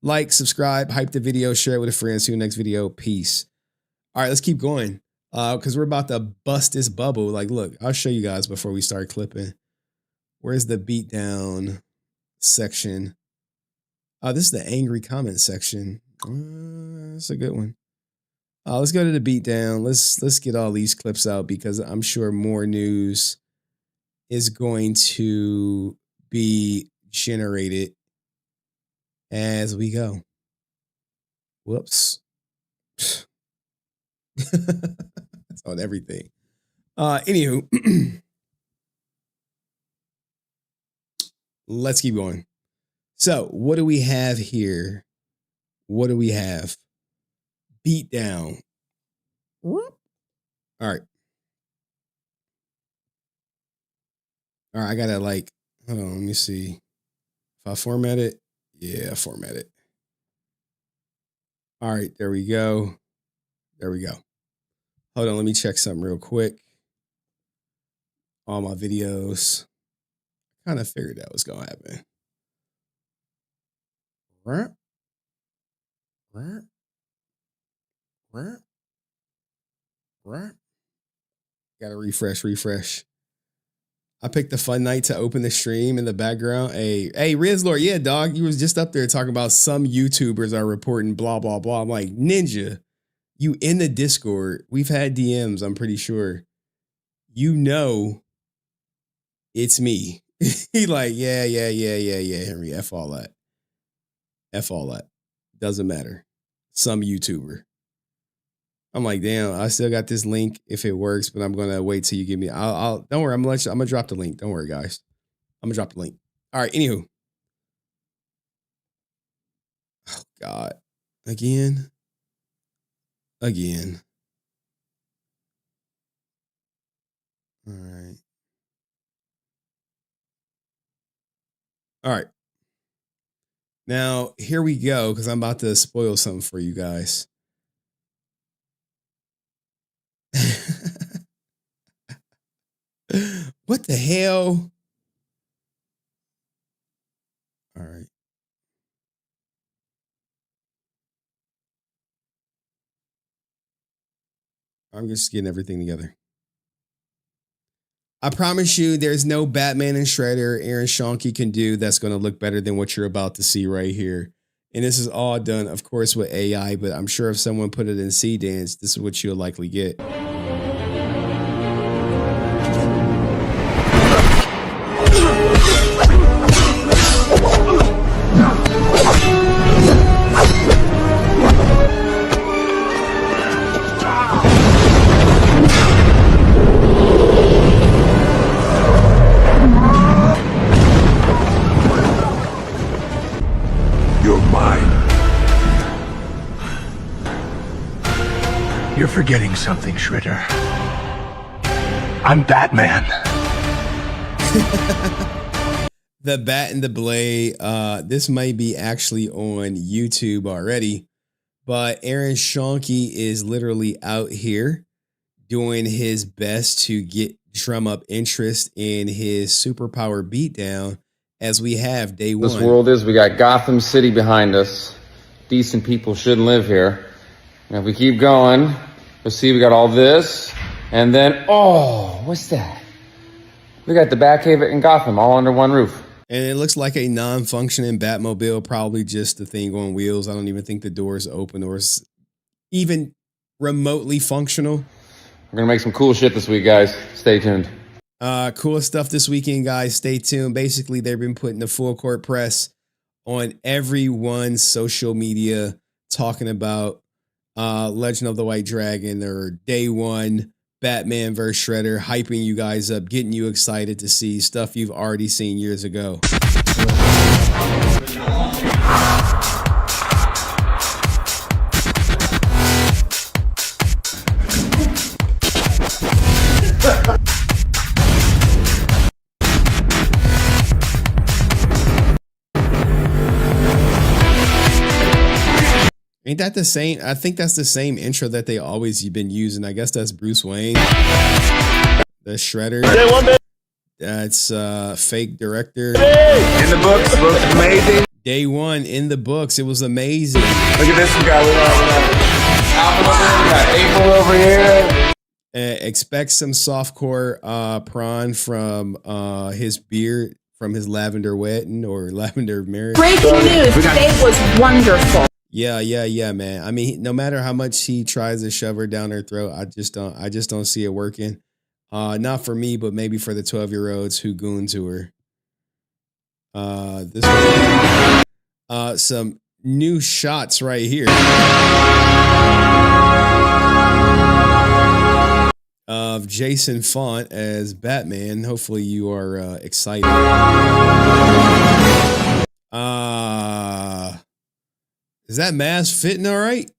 Speaker 1: Like, subscribe, hype the video, share it with a friend. See you next video. Peace. All right, let's keep going. Because we're about to bust this bubble. Like, look, I'll show you guys before we start clipping. Where's the Beatdown section? This is the angry comment section. That's a good one. Let's go to the Beatdown. Let's get all these clips out because I'm sure more news is going to be generated as we go. Whoops. That's on everything. Anywho, let's keep going. So, what do we have here? What do we have? Beatdown. All right. All right, I gotta like, hold on, let me see. If I format it, yeah, format it. All right, there we go. There we go. Hold on, let me check something real quick. All my videos. Kind of figured that was gonna happen. Right. Gotta refresh. I picked a fun night to open the stream in the background. Hey, Rizlord, yeah, dog. You was just up there talking about some YouTubers are reporting blah, blah, blah. I'm like, Ninja, you in the Discord. We've had DMs, I'm pretty sure. You know it's me. He like, yeah, Henry, F all that. F all that. Doesn't matter. Some YouTuber. I'm like, damn, I still got this link if it works, but I'm gonna wait till you give me. I'll don't worry, I'm gonna drop the link. Don't worry, guys. I'm gonna drop the link. All right, anywho. Oh God. Again. All right. All right. Now, here we go, because I'm about to spoil something for you guys. What the hell? All right. I'm just getting everything together. I promise you there's no Batman and Shredder Aaron Schoenke can do that's going to look better than what you're about to see right here. And this is all done, of course, with AI, but I'm sure if someone put it in C-Dance, this is what you'll likely get.
Speaker 3: You're forgetting something, Shredder. I'm Batman.
Speaker 1: The Bat and the Blade. This might be actually on YouTube already, but Aaron Schoenke is literally out here doing his best to drum up interest in his superpower Beatdown as we have day one.
Speaker 11: This world is, we got Gotham City behind us. Decent people shouldn't live here. And if we keep going, you'll see we got all this. And then, oh, what's that? We got the Batcave in Gotham all under one roof.
Speaker 1: And it looks like a non-functioning Batmobile, probably just the thing on wheels. I don't even think the door's open or is even remotely functional.
Speaker 11: We're going to make some cool shit this week, guys. Stay tuned.
Speaker 1: Cool stuff this weekend, guys. Stay tuned. Basically, they've been putting the full court press on everyone's social media talking about Legend of the White Dragon or day one, Batman vs. Shredder, hyping you guys up, getting you excited to see stuff you've already seen years ago. Ain't that the same? I think that's the same intro that they always been using. I guess that's Bruce Wayne, the Shredder. That's fake director.
Speaker 3: In the books, looks amazing.
Speaker 1: Day one in the books, it was amazing.
Speaker 3: Look at this guy. We got April over here.
Speaker 1: Expect some softcore prawn from his beard, from his lavender wedding or lavender marriage.
Speaker 8: Breaking news, today was wonderful.
Speaker 1: Yeah, man. I mean, no matter how much he tries to shove her down her throat, I just don't see it working. Not for me, but maybe for the 12-year-olds who goon to her. This was some new shots right here of Jason Font as Batman. Hopefully you are excited. Is that mask fitting all right?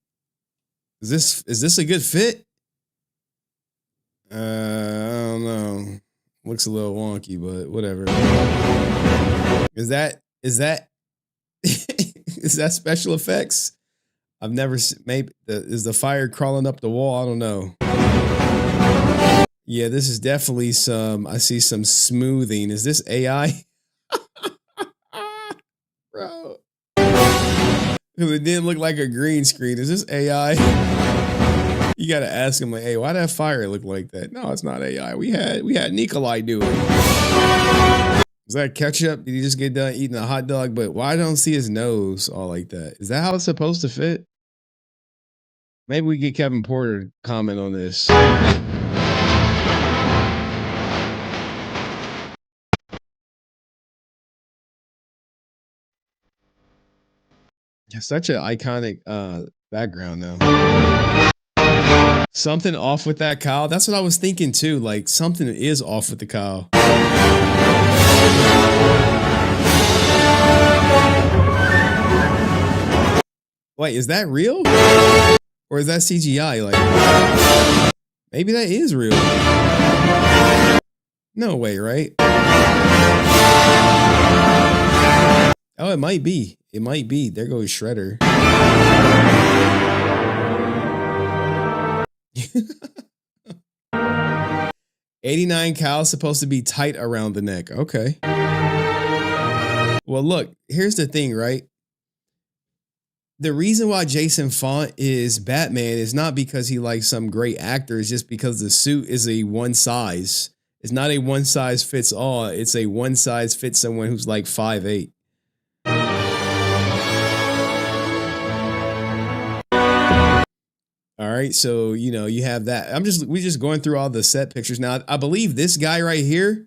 Speaker 1: Is this a good fit? I don't know. Looks a little wonky, but whatever. Is that is that special effects? I've never maybe is the fire crawling up the wall? I don't know. Yeah, this is definitely I see some smoothing. Is this AI? Bro. It didn't look like a green screen. Is this AI? You got to ask him, like, hey, why that fire look like that? No, it's not AI. We had Nikolai do it. Is that ketchup? Did he just get done eating a hot dog? But why don't see his nose all like that? Is that how it's supposed to fit? Maybe we get Kevin Porter to comment on this. Such an iconic background though. Something off with that cowl. That's what I was thinking too. Like something is off with the cowl. Wait, is that real? Or is that CGI? Like maybe that is real. No way, right? Oh, it might be. It might be. There goes Shredder. $89 cowl supposed to be tight around the neck. Okay. Well, look, here's the thing, right? The reason why Jason Font is Batman is not because he likes some great actor. It's just because the suit is a one size. It's not a one size fits all. It's a one size fits someone who's like 5'8". All right, so you have that. We're just going through all the set pictures now. I believe this guy right here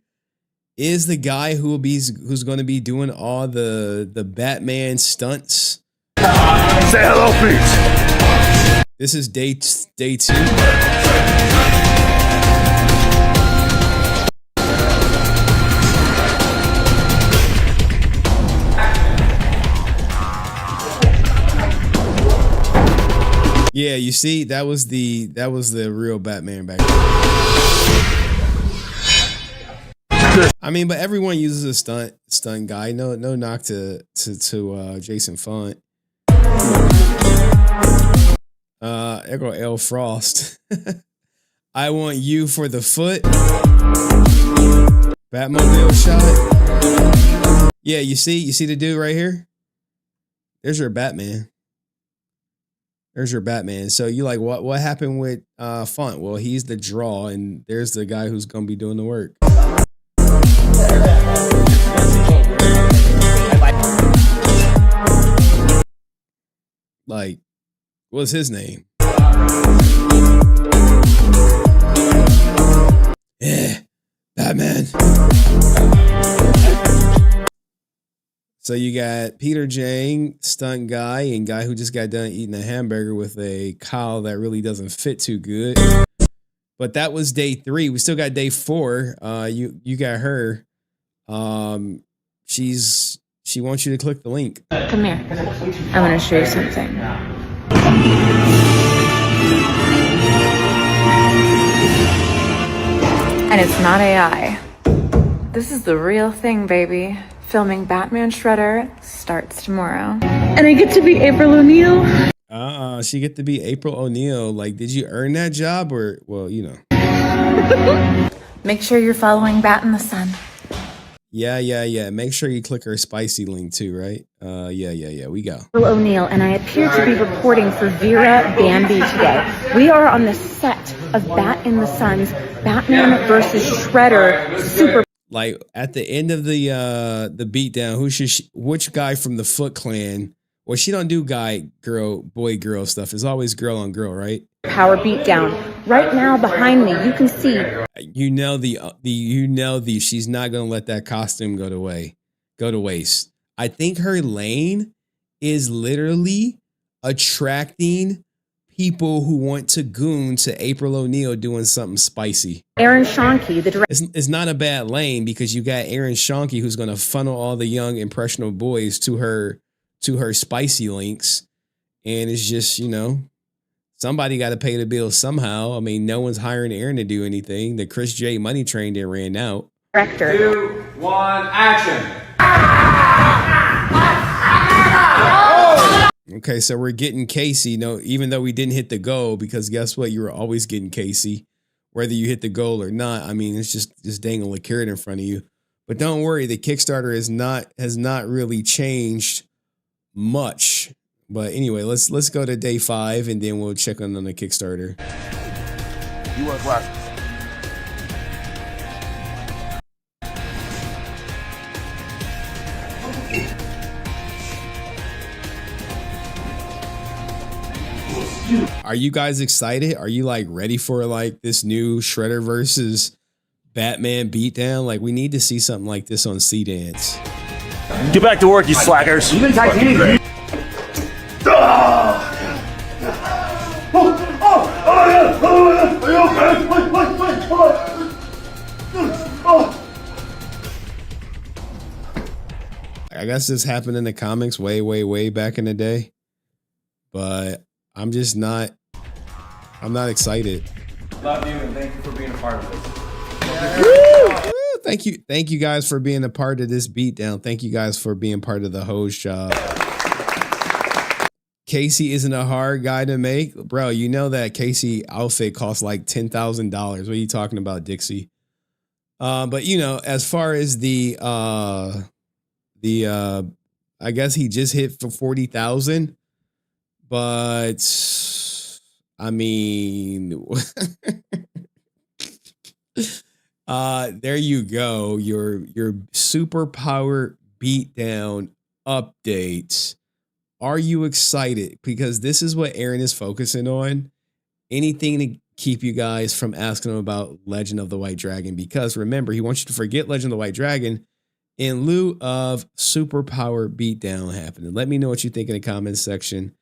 Speaker 1: is the guy who's going to be doing all the Batman stunts.
Speaker 3: Say hello, Pete.
Speaker 1: This is day 2. Yeah, you see, that was the real Batman back then. I mean, but everyone uses a stunt guy. No knock to Jason Font. There go L Frost. I want you for the foot. Batmobile shot. Yeah, you see the dude right here? There's your Batman. There's your Batman. So you like what happened with Font? Well, he's the draw, and there's the guy who's gonna be doing the work. Like, what's his name? Yeah, Batman. So you got Peter Jang, stunt guy, and guy who just got done eating a hamburger with a cowl that really doesn't fit too good. But that was day 3. We still got day 4. You got her. She wants you to click the link.
Speaker 8: Come here. I want to show you something. And it's not AI. This is the real thing, baby. Filming Batman Shredder starts tomorrow. And I get to be April O'Neil.
Speaker 1: She get to be April O'Neil. Like, did you earn that job or, well, you know.
Speaker 8: Make sure you're following Bat in the Sun.
Speaker 1: Yeah. Make sure you click her spicy link too, right? Yeah. We go.
Speaker 2: April O'Neil, and I appear to be reporting for Vera Bambi today. We are on the set of Bat in the Sun's Batman versus Shredder Super.
Speaker 1: Like at the end of the beatdown, which guy from the Foot Clan? Well, she don't do guy, girl, boy, girl stuff. It's always girl on girl, right?
Speaker 2: Power beatdown. Right now behind me, you can see.
Speaker 1: She's not gonna let that costume go to waste. I think her lane is literally attracting people who want to goon to April O'Neil doing something spicy.
Speaker 2: Aaron Schoenke, the director.
Speaker 1: It's not a bad lane because you got Aaron Schoenke who's gonna funnel all the young impressionable boys to her spicy links, and it's just, you know, somebody got to pay the bill somehow. I mean, no one's hiring Aaron to do anything. The Chris J money train didn't ran out.
Speaker 2: Director.
Speaker 11: 2, 1, action.
Speaker 1: Okay, so we're getting Casey. No, even though we didn't hit the goal, because guess what? You were always getting Casey, whether you hit the goal or not. I mean, it's just dangle a carrot in front of you. But don't worry, the Kickstarter has not really changed much. But anyway, let's go to day 5 and then we'll check on the Kickstarter.
Speaker 23: You wear glasses.
Speaker 1: Are you guys excited? Are you like ready for like this new Shredder versus Batman beatdown? Like, we need to see something like this on C-Dance.
Speaker 21: Get back to work, you slackers.
Speaker 23: Even Titanic.
Speaker 1: I guess this happened in the comics way back in the day, but I'm not excited.
Speaker 11: Love you and thank you for being a part of this.
Speaker 1: Thank you guys for being a part of this beatdown. Thank you guys for being part of the hose job. Casey isn't a hard guy to make, bro. You know that Casey outfit costs like $10,000. What are you talking about, Dixie? But you know, as far as the I guess he just hit for 40,000, but I mean, there you go. Your superpower beatdown updates. Are you excited? Because this is what Aaron is focusing on. Anything to keep you guys from asking him about Legend of the White Dragon. Because remember, he wants you to forget Legend of the White Dragon in lieu of superpower beatdown happening. Let me know what you think in the comments section.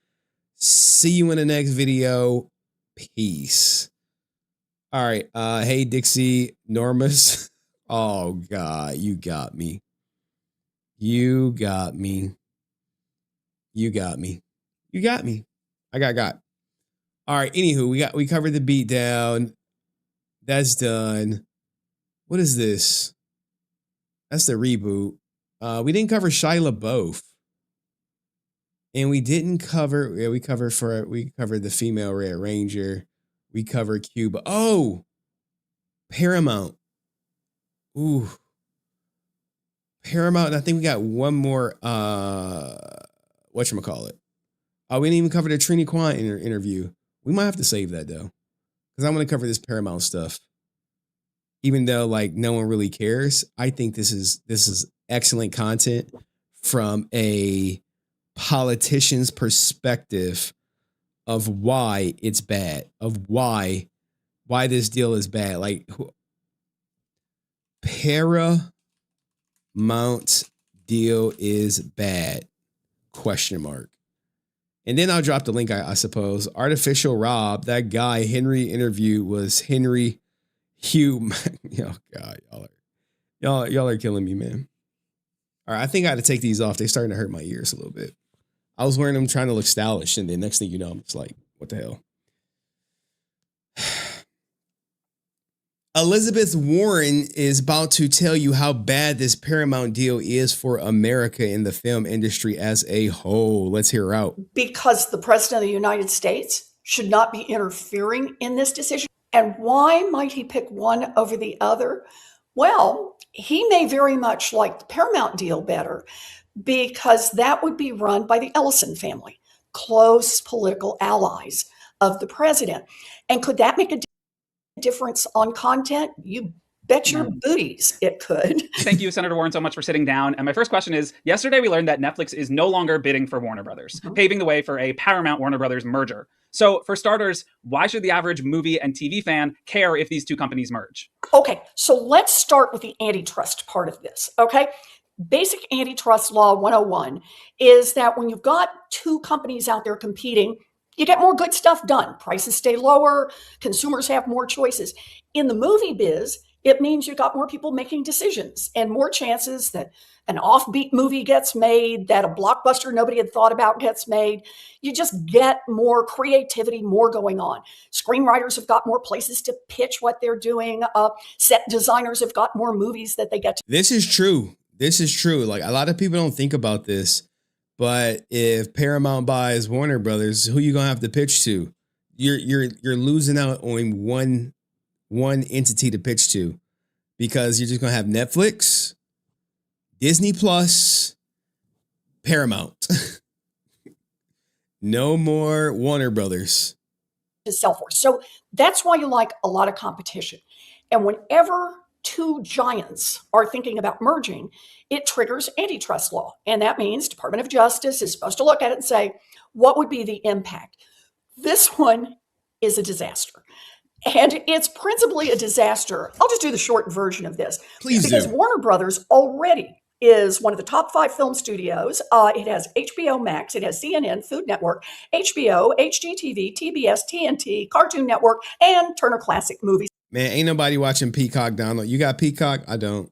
Speaker 1: See you in the next video. Peace. All right. Hey, Dixie Normus. Oh, God. You got me. You got me. You got me. You got me. I got. All right. Anywho, we covered the beatdown. That's done. What is this? That's the reboot. We didn't cover Shia LaBeouf. And we didn't cover, we covered the female Red Ranger. We covered Cuba. Oh, Paramount. Ooh. Paramount. I think we got one more, whatchamacallit. Oh, we didn't even cover the Trini Kwan interview. We might have to save that though, because I'm going to cover this Paramount stuff. Even though like no one really cares, I think this is excellent content from a politician's perspective of why it's bad, of why this deal is bad. Like Paramount deal is bad, ? And then I'll drop the link, I suppose. Artificial Rob, that guy Henry interviewed was Henry Hugh. Oh God, y'all are killing me, man. All right, I think I had to take these off. They're starting to hurt my ears a little bit. I was wearing them trying to look stylish, and then next thing you know, I'm just like, what the hell? Elizabeth Warren is about to tell you how bad this Paramount deal is for America in the film industry as a whole. Let's hear her out.
Speaker 12: Because the President of the United States should not be interfering in this decision. And why might he pick one over the other? Well, he may very much like the Paramount deal better because that would be run by the Ellison family, close political allies of the president. And could that make a difference on content? You bet your booties it could.
Speaker 13: Thank you, Senator Warren, so much for sitting down. And my first question is, yesterday we learned that Netflix is no longer bidding for Warner Brothers, paving the way for a Paramount-Warner Brothers merger. So for starters, why should the average movie and TV fan care if these two companies merge?
Speaker 12: Okay, so let's start with the antitrust part of this, okay? Basic antitrust law 101 is that when you've got two companies out there competing, you get more good stuff done. Prices stay lower, consumers have more choices. In the movie biz, it means you got more people making decisions and more chances that an offbeat movie gets made, that a blockbuster nobody had thought about gets made. You just get more creativity, more going on. Screenwriters have got more places to pitch what they're doing. Set designers have got more movies that they get to.
Speaker 1: This is true. This is true. Like, a lot of people don't think about this, but if Paramount buys Warner Brothers, who you gonna have to pitch to? You're losing out on one entity to pitch to, because you're just gonna have Netflix, Disney Plus, Paramount. No more Warner Brothers
Speaker 12: to sell for. So that's why you like a lot of competition. And whenever two giants are thinking about merging, it triggers antitrust law. And that means Department of Justice is supposed to look at it and say, what would be the impact? This one is a disaster. And it's principally a disaster. I'll just do the short version of this.
Speaker 1: Please
Speaker 12: because
Speaker 1: do.
Speaker 12: Warner Brothers already is one of the top 5 film studios. It has HBO Max, it has CNN, Food Network, HBO, HGTV, TBS, TNT, Cartoon Network, and Turner Classic Movies.
Speaker 1: Man, ain't nobody watching Peacock, Donald. You got Peacock? I don't.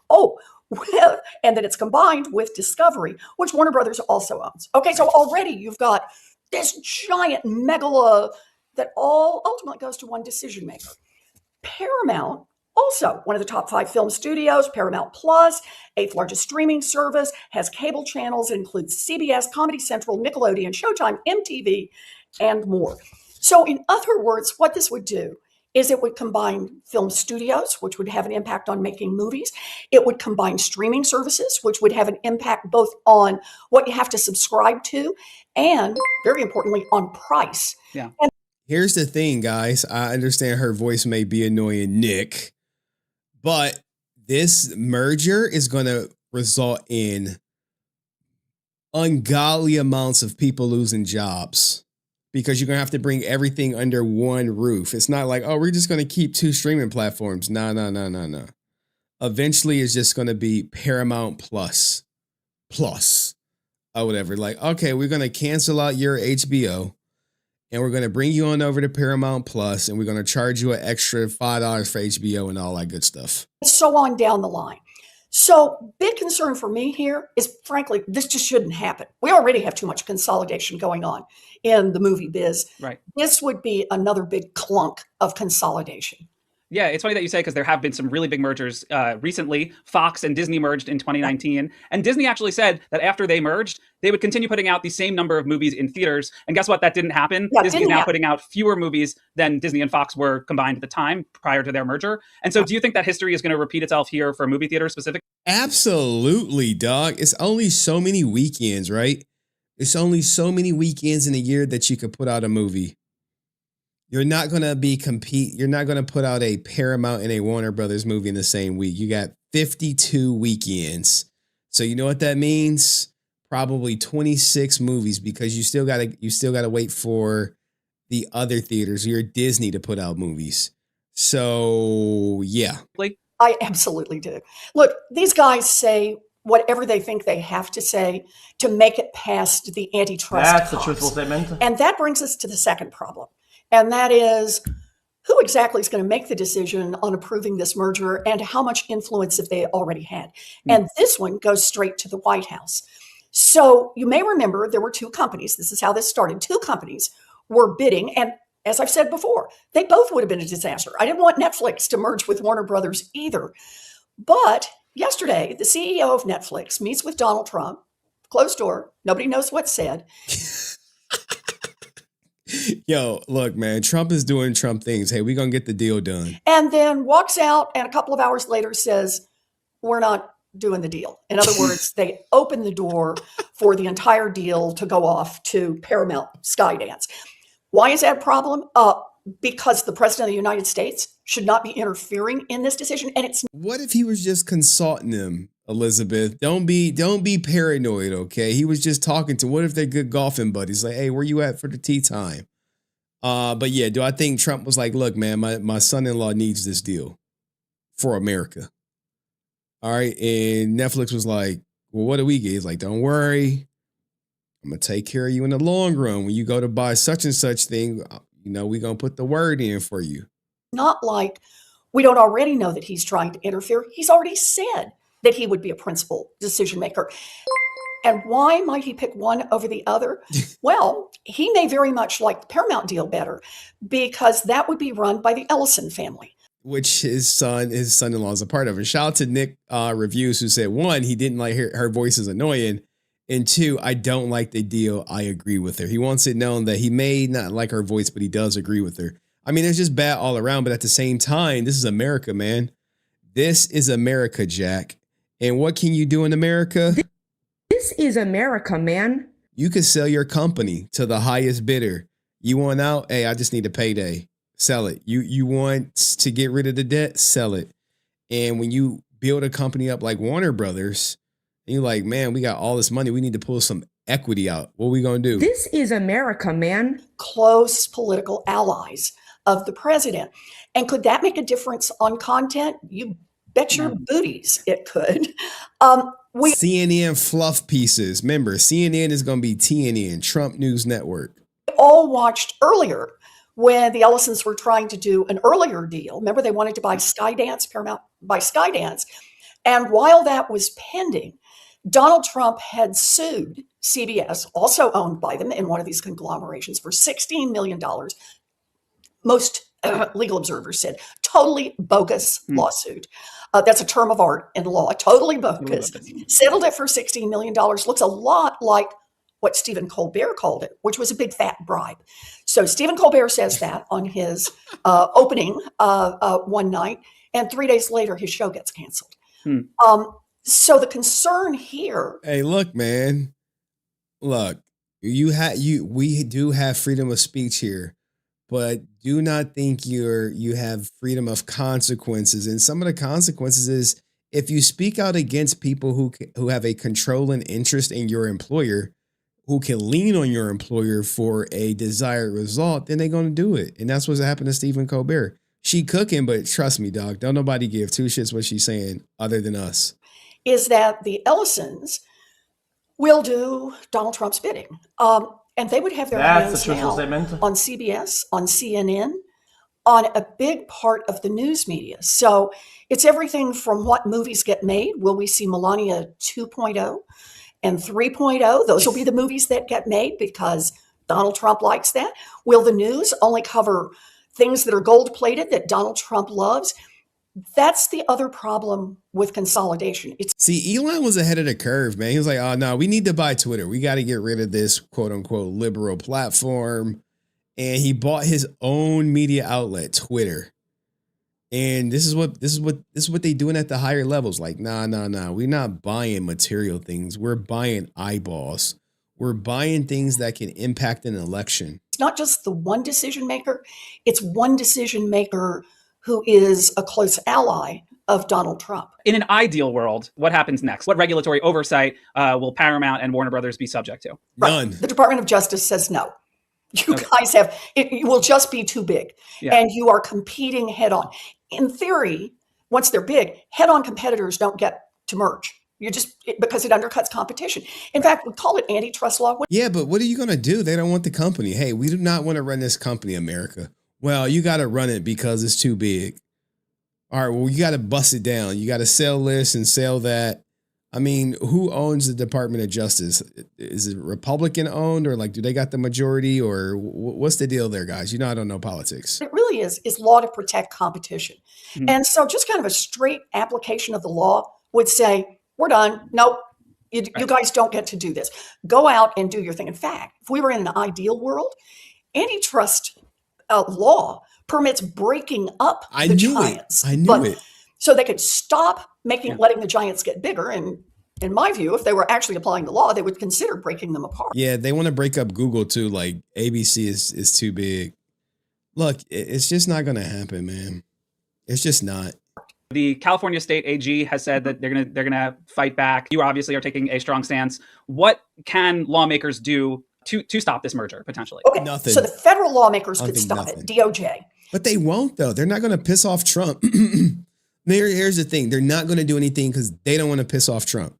Speaker 12: Oh, well, and then it's combined with Discovery, which Warner Brothers also owns. Okay, so already you've got this giant megala that all ultimately goes to one decision maker. Paramount, also one of the top 5 film studios, Paramount Plus, 8th largest streaming service, has cable channels, includes CBS, Comedy Central, Nickelodeon, Showtime, MTV, and more. So in other words, what this would do is it would combine film studios, which would have an impact on making movies. It would combine streaming services, which would have an impact both on what you have to subscribe to and, very importantly, on price.
Speaker 13: Yeah.
Speaker 12: And
Speaker 1: here's the thing, guys. I understand her voice may be annoying Nick, but this merger is going to result in ungodly amounts of people losing jobs, because you're going to have to bring everything under one roof. It's not like, oh, we're just going to keep 2 streaming platforms. No. Eventually, it's just going to be Paramount Plus, or whatever. Like, okay, we're going to cancel out your HBO, and we're going to bring you on over to Paramount Plus, and we're going to charge you an extra $5 for HBO and all that good stuff.
Speaker 12: so on down the line. So big concern for me here is, frankly, this just shouldn't happen. We already have too much consolidation going on in the movie biz.
Speaker 13: Right.
Speaker 12: This would be another big clunk of consolidation.
Speaker 13: Yeah, it's funny that you say, because there have been some really big mergers recently. Fox and Disney merged in 2019. And Disney actually said that after they merged, they would continue putting out the same number of movies in theaters. And guess what? That didn't happen.
Speaker 12: Yeah,
Speaker 13: Disney is now putting out fewer movies than Disney and Fox were combined at the time prior to their merger. And so do you think that history is going to repeat itself here for movie theaters specifically?
Speaker 1: Absolutely, dog. It's only so many weekends, right? It's only so many weekends in a year that you could put out a movie. You're not going to You're not going to put out a Paramount and a Warner Brothers movie in the same week. You got 52 weekends. So you know what that means? Probably 26 movies, because you still got to wait for the other theaters, your Disney, to put out movies. So, yeah.
Speaker 12: I absolutely do. Look, these guys say whatever they think they have to say to make it past the antitrust.
Speaker 21: That's a truthful statement.
Speaker 12: And that brings us to the second problem. And that is, who exactly is going to make the decision on approving this merger, and how much influence have they already had? And this one goes straight to the White House. So you may remember there were 2 companies. This is how this started. 2 companies were bidding, and as I've said before, they both would have been a disaster. I didn't want Netflix to merge with Warner Brothers either. But yesterday, the CEO of Netflix meets with Donald Trump, closed door, nobody knows what's said.
Speaker 1: Yo, look, man, Trump is doing Trump things. Hey, we're going to get the deal done.
Speaker 12: And then walks out and a couple of hours later says, we're not doing the deal. In other words, they open the door for the entire deal to go off to Paramount Skydance. Why is that a problem? Because the president of the United States should not be interfering in this decision. And it's
Speaker 1: what if he was just consulting them, Elizabeth? Don't be paranoid, okay? He was just talking to. What if they're good golfing buddies? Like, hey, where you at for the tea time? But yeah, do I think Trump was like, look, man, my son-in-law needs this deal for America. All right, and Netflix was like, well, what do we get? He's like, don't worry, I'm gonna take care of you in the long run. When you go to buy such and such thing, you know, we're gonna put the word in for you.
Speaker 12: not like we don't already know that he's trying to interfere. He's already said that he would be a principal decision maker. And why might he pick one over the other? Well, he may very much like the Paramount deal better because that would be run by the Ellison family,
Speaker 1: which his son-in-law is a part of. And shout out to Nick Reviews, who said, one, he didn't like her voice is annoying. And two, I don't like the deal. I agree with her. He wants it known that he may not like her voice, but he does agree with her. I mean, it's just bad all around. But at the same time, this is America, man. This is America, Jack. And what can you do in America?
Speaker 14: This is America, man.
Speaker 1: You can sell your company to the highest bidder. You want out? Hey, I just need a payday. Sell it. You want to get rid of the debt? Sell it. And when you build a company up like Warner Brothers, and you're like, man, we got all this money. We need to pull some equity out. What are we going to do?
Speaker 14: This is America, man.
Speaker 12: Close political allies of the president. And could that make a difference on content? You bet your booties it could.
Speaker 1: CNN fluff pieces. Remember, CNN is going to be TNN, Trump News Network.
Speaker 12: All watched earlier when the Ellisons were trying to do an earlier deal. Remember, they wanted to buy Skydance, Paramount buy Skydance. And while that was pending, Donald Trump had sued CBS, also owned by them in one of these conglomerations, for $16 million. Most legal observers said totally bogus lawsuit. That's a term of art in law, totally bogus. Settled it for $16 million. Looks a lot like what Stephen Colbert called it, which was a big fat bribe. So Stephen Colbert says that on his opening one night, and 3 days later, his show gets canceled. So the concern here.
Speaker 1: Hey, look, man. Look, we do have freedom of speech here, but do not think you have freedom of consequences. And some of the consequences is if you speak out against people who have a controlling interest in your employer, who can lean on your employer for a desired result, then they're going to do it. And that's what's happened to Stephen Colbert. She cooking, but trust me, dog, don't nobody give two shits what she's saying other than us.
Speaker 12: Is that the Ellisons will do Donald Trump's bidding. And they would have their hands now on CBS, on CNN, on a big part of the news media. So it's everything from what movies get made. Will we see Melania 2.0 and 3.0? Those will be the movies that get made because Donald Trump likes that. Will the news only cover things that are gold-plated that Donald Trump loves? That's the other problem with consolidation.
Speaker 1: See, Elon was ahead of the curve, man. He was like, oh, no, we need to buy Twitter. We got to get rid of this quote unquote liberal platform. And he bought his own media outlet, Twitter. And this is what they doing at the higher levels. Like, nah. We're not buying material things. We're buying eyeballs. We're buying things that can impact an election.
Speaker 12: It's not just the one decision maker. It's one decision maker who is a close ally of Donald Trump.
Speaker 13: In an ideal world, what happens next? What regulatory oversight will Paramount and Warner Brothers be subject to?
Speaker 1: None.
Speaker 12: The Department of Justice says no. You guys have, it will just be too big. Yeah. And you are competing head on. In theory, once they're big, head on competitors don't get to merge. Because it undercuts competition. In fact, we call it antitrust law.
Speaker 1: Yeah, but what are you going to do? They don't want the company. Hey, we do not want to run this company, America. Well, you got to run it because it's too big. All right, well, you got to bust it down. You got to sell this and sell that. I mean, who owns the Department of Justice? Is it Republican owned, or like, do they got the majority, or what's the deal there, guys? You know, I don't know politics.
Speaker 12: It really is law to protect competition. And so just kind of a straight application of the law would say, we're done. Nope. You guys don't get to do this. Go out and do your thing. In fact, if we were in an ideal world, antitrust law permits breaking up the giants.
Speaker 1: I knew it.
Speaker 12: So they could stop letting the giants get bigger. And in my view, if they were actually applying the law, they would consider breaking them apart.
Speaker 1: Yeah, they want to break up Google too. Like ABC is too big. Look, it's just not going to happen, man. It's just not.
Speaker 13: The California State AG has said that they're gonna fight back. You obviously are taking a strong stance. What can lawmakers do to stop this merger potentially?
Speaker 12: Okay,
Speaker 1: nothing.
Speaker 12: So the federal lawmakers could stop it. DOJ.
Speaker 1: But they won't, though. They're not going to piss off Trump. Here's the thing. They're not going to do anything because they don't want to piss off Trump.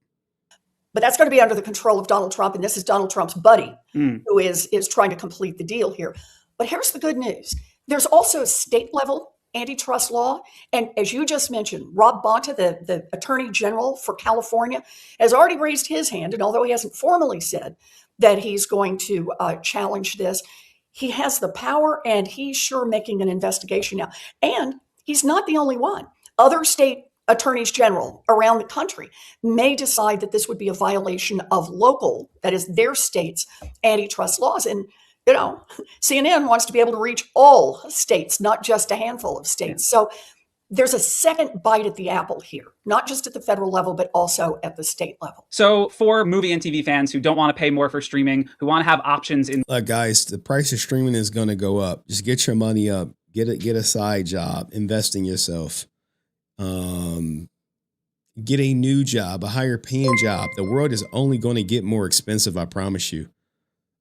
Speaker 12: But that's going to be under the control of Donald Trump. And this is Donald Trump's buddy who is trying to complete the deal here. But here's the good news. There's also a state level antitrust law. And as you just mentioned, Rob Bonta, the Attorney General for California, has already raised his hand. And although he hasn't formally said that he's going to challenge this, he has the power, and he's sure making an investigation now. And he's not the only one. Other state attorneys general around the country may decide that this would be a violation of local, that is their state's antitrust laws. And, you know, CNN wants to be able to reach all states, not just a handful of states. So there's a second bite at the apple here, not just at the federal level, but also at the state level.
Speaker 13: So for movie and TV fans who don't want to pay more for streaming, who want to have options in...
Speaker 1: Look, guys, the price of streaming is going to go up. Just get your money up. Get a side job. Invest in yourself. Get a new job, a higher paying job. The world is only going to get more expensive, I promise you.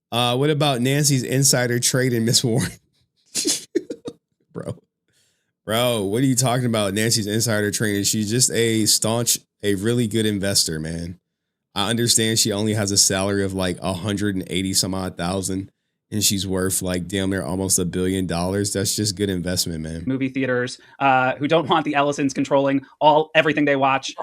Speaker 1: What about Nancy's insider trading, Miss Warren? Bro, what are you talking about? Nancy's insider trading. She's just a really good investor, man. I understand she only has a salary of like 180 some odd thousand, and she's worth like damn near almost $1 billion. That's just good investment, man.
Speaker 13: Movie theaters who don't want the Ellisons controlling everything they watch.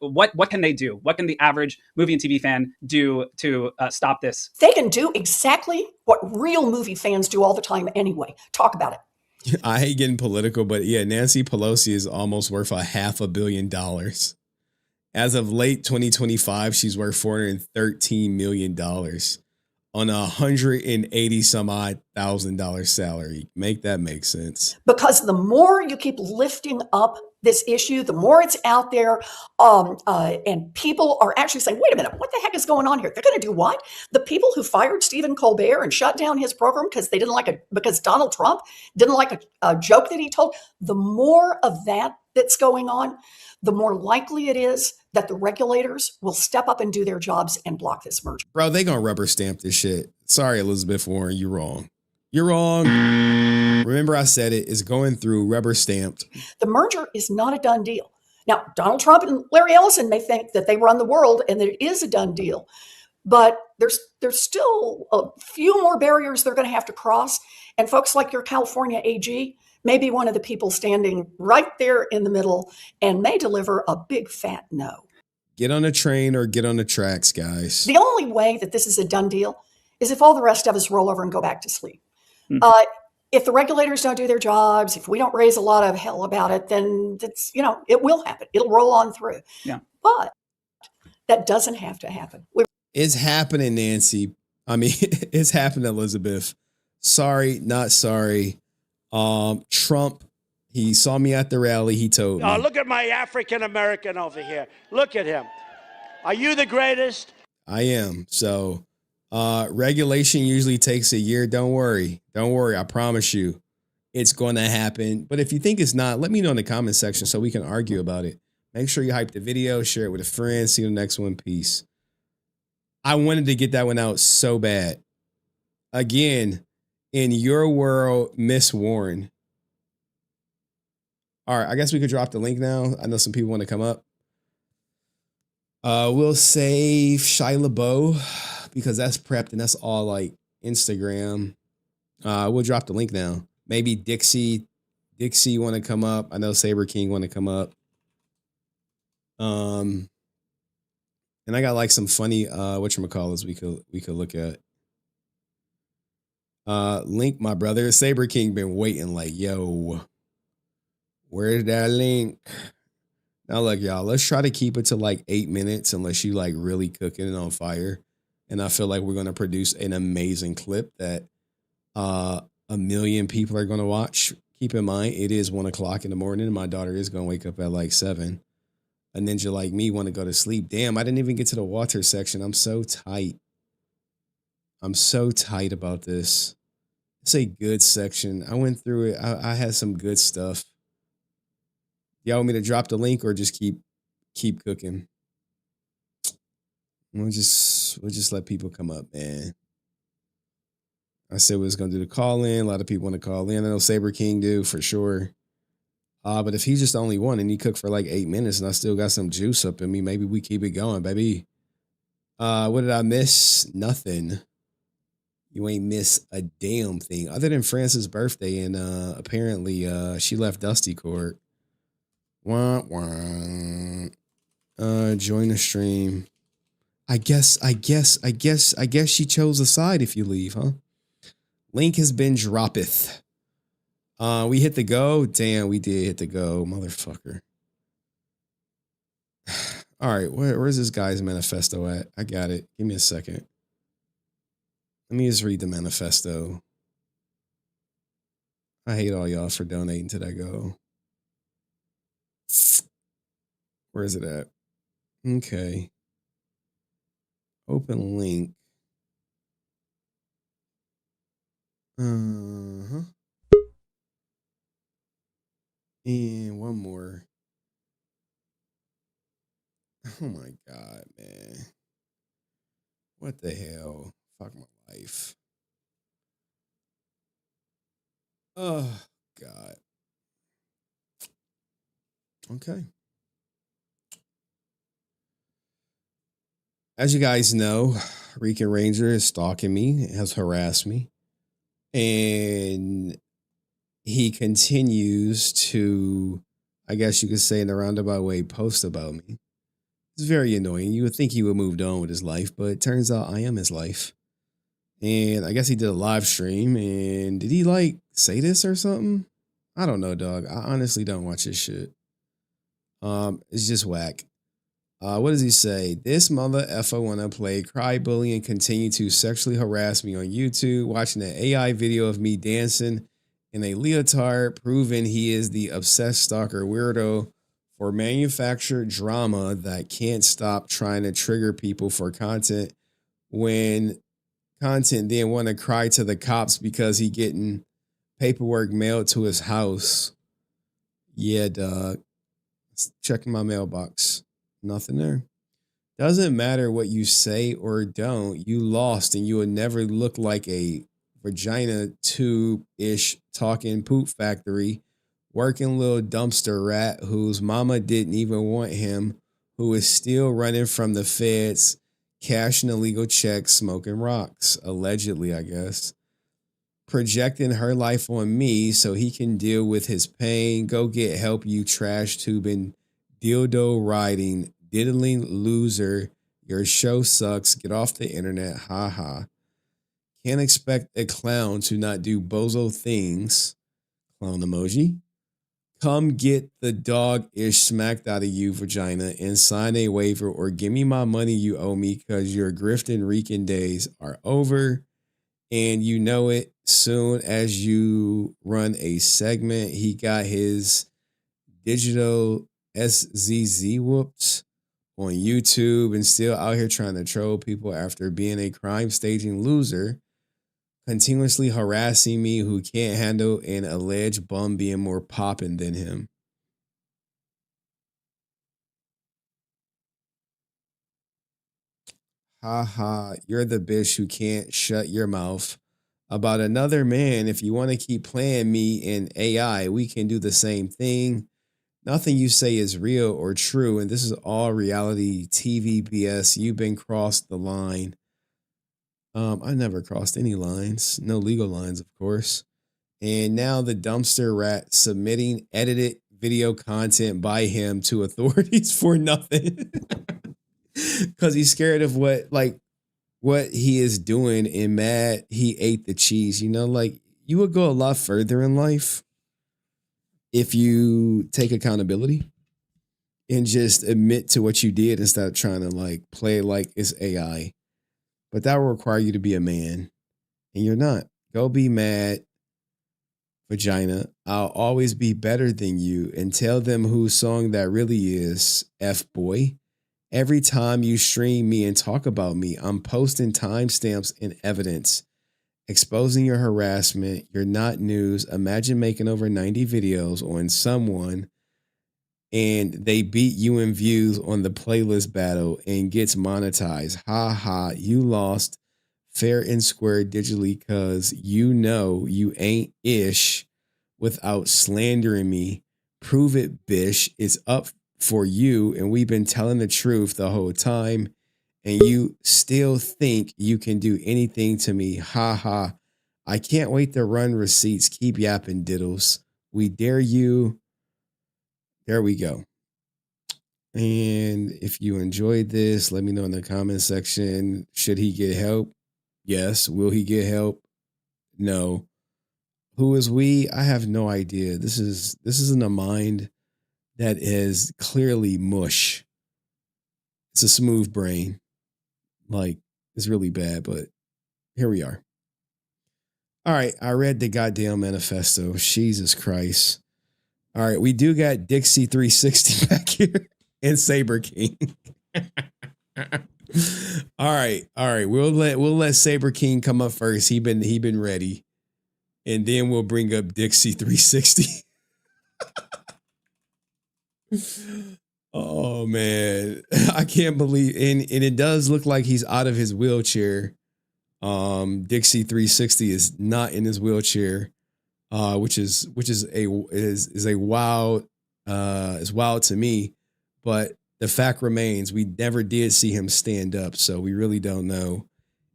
Speaker 13: What can they do? What can the average movie and TV fan do to stop this?
Speaker 12: They can do exactly what real movie fans do all the time anyway. Talk about it.
Speaker 1: I hate getting political, but yeah, Nancy Pelosi is almost worth $500 million. As of late 2025, she's worth $413 million on a $180 some odd $1,000 salary. Make that make sense.
Speaker 12: Because the more you keep lifting up this issue, the more it's out there, and people are actually saying, wait a minute, what the heck is going on here? They're going to do what? The people who fired Stephen Colbert and shut down his program because they didn't like it, because Donald Trump didn't like a joke that he told. The more of that's going on, the more likely it is that the regulators will step up and do their jobs and block this merger.
Speaker 1: Bro, they gonna rubber stamp this shit. Sorry, Elizabeth Warren, you're wrong. You're wrong. Remember I said it. It's going through, rubber stamped.
Speaker 12: The merger is not a done deal. Now, Donald Trump and Larry Ellison may think that they run the world and that it is a done deal, but there's still a few more barriers they're going to have to cross. And folks like your California AG may be one of the people standing right there in the middle and may deliver a big fat no.
Speaker 1: Get on a train or get on the tracks, guys.
Speaker 12: The only way that this is a done deal is if all the rest of us roll over and go back to sleep. If the regulators don't do their jobs, if we don't raise a lot of hell about it, then it's, it will happen. It'll roll on through.
Speaker 13: Yeah.
Speaker 12: But that doesn't have to happen.
Speaker 1: It's happening, Nancy. I mean, it's happening, Elizabeth. Sorry, not sorry. Trump, he saw me at the rally. He told me.
Speaker 22: Look at my African American over here. Look at him. Are you the greatest?
Speaker 1: I am. So regulation usually takes a year. Don't worry. I promise you it's going to happen. But if you think it's not, let me know in the comment section so we can argue about it. Make sure you hype the video, share it with a friend. See you in the next one. Peace. I wanted to get that one out so bad. Again, in your world, Miss Warren. All right, I guess we could drop the link now. I know some people want to come up. We'll save Shia LaBeouf because that's prepped and that's all like Instagram. We'll drop the link now. Maybe Dixie want to come up. I know Saber King want to come up. And I got like some funny whatchamacallits we could look at. Link, my brother, Saber King been waiting like, yo, where's that link? Now look, y'all, let's try to keep it to like 8 minutes unless you like really cooking it on fire. And I feel like we're gonna produce an amazing clip that 1 million people are gonna watch. Keep in mind, it is 1 o'clock in the morning, and my daughter is gonna wake up at like 7. A ninja like me want to go to sleep. Damn, I didn't even get to the water section. I'm so tight. I'm so tight about this. It's a good section. I went through it. I had some good stuff. Y'all want me to drop the link or just keep cooking? We'll just let people come up, man. I said we was gonna do the call in. A lot of people want to call in. I know Saber King do for sure. But if he's just the only one and he cooked for like 8 minutes and I still got some juice up in me, maybe we keep it going, baby. What did I miss? Nothing. You ain't miss a damn thing other than Francis' birthday, and apparently she left Dusty Court. Wah, wah. Join the stream. I guess she chose a side if you leave, huh? Link has been droppeth. We hit the go. Damn, we did hit the go, motherfucker. All right, where's this guy's manifesto at? I got it. Give me a second. Let me just read the manifesto. I hate all y'all for donating to that go. Where is it at? Okay. Open link. Uh-huh. And one more. Oh my God, man. What the hell? Fuck my life. Oh, God. Okay. As you guys know, Rican Ranger is stalking me, has harassed me, and he continues to, I guess you could say in a roundabout way, post about me. It's very annoying. You would think he would move on with his life, but it turns out I am his life. And I guess he did a live stream, and did he like say this or something? I don't know, dog. I honestly don't watch this shit. It's just whack. What does he say? This mother effer wanna play cry bully and continue to sexually harass me on YouTube, watching an AI video of me dancing in a leotard, proving he is the obsessed stalker weirdo for manufactured drama that can't stop trying to trigger people for content when content then want to cry to the cops because he getting paperwork mailed to his house. Yeah, dog. Checking my mailbox. Nothing there. Doesn't matter what you say or don't, you lost and you will never look like a vagina tube-ish talking poop factory, working little dumpster rat whose mama didn't even want him, who is still running from the feds, cashing illegal checks, smoking rocks, allegedly, I guess. Projecting her life on me so he can deal with his pain. Go get help, you trash tubing, dildo riding, diddling loser. Your show sucks. Get off the internet. Ha ha. Can't expect a clown to not do bozo things. Clown emoji. Come get the dog-ish smacked out of you, vagina, and sign a waiver or give me my money you owe me because your grifting Rican days are over. And you know it soon as you run a segment. He got his digital SZZ whoops on YouTube and still out here trying to troll people after being a crime staging loser, continuously harassing me who can't handle an alleged bum being more poppin' than him. Ha ha, you're the bitch who can't shut your mouth about another man. If you want to keep playing me in AI, we can do the same thing. Nothing you say is real or true, and this is all reality TV BS. You've been crossed the line. I never crossed any lines. No legal lines, of course. And now the dumpster rat submitting edited video content by him to authorities for nothing. because he's scared of what he is doing and mad he ate the cheese. You know, like you would go a lot further in life if you take accountability and just admit to what you did instead of trying to like play like it's AI. But that will require you to be a man, and you're not. Go be mad, vagina. I'll always be better than you, and tell them whose song that really is, F boy. Every time you stream me and talk about me, I'm posting timestamps and evidence, exposing your harassment. You're not news. Imagine making over 90 videos on someone and they beat you in views on the playlist battle and gets monetized. Ha ha, you lost fair and square digitally because you know you ain't ish without slandering me. Prove it, bish. It's up for you, and we've been telling the truth the whole time, and you still think you can do anything to me. Ha ha. I can't wait to run receipts. Keep yapping, diddles. We dare you. There we go. And if you enjoyed this, let me know in the comment section. Should he get help? Yes. Will he get help? No. Who is we? I have no idea. This isn't a mind that is clearly mush. It's a smooth brain. Like, it's really bad, but here we are. All right, I read the goddamn manifesto. Jesus Christ. All right, we do got Dixie 360 back here and Saber King. All right. We'll let Saber King come up first. He been ready. And then we'll bring up Dixie 360. Oh man, I can't believe, and it does look like he's out of his wheelchair. Dixie 360 is not in his wheelchair, which is a wild is wild to me. But the fact remains, we never did see him stand up, so we really don't know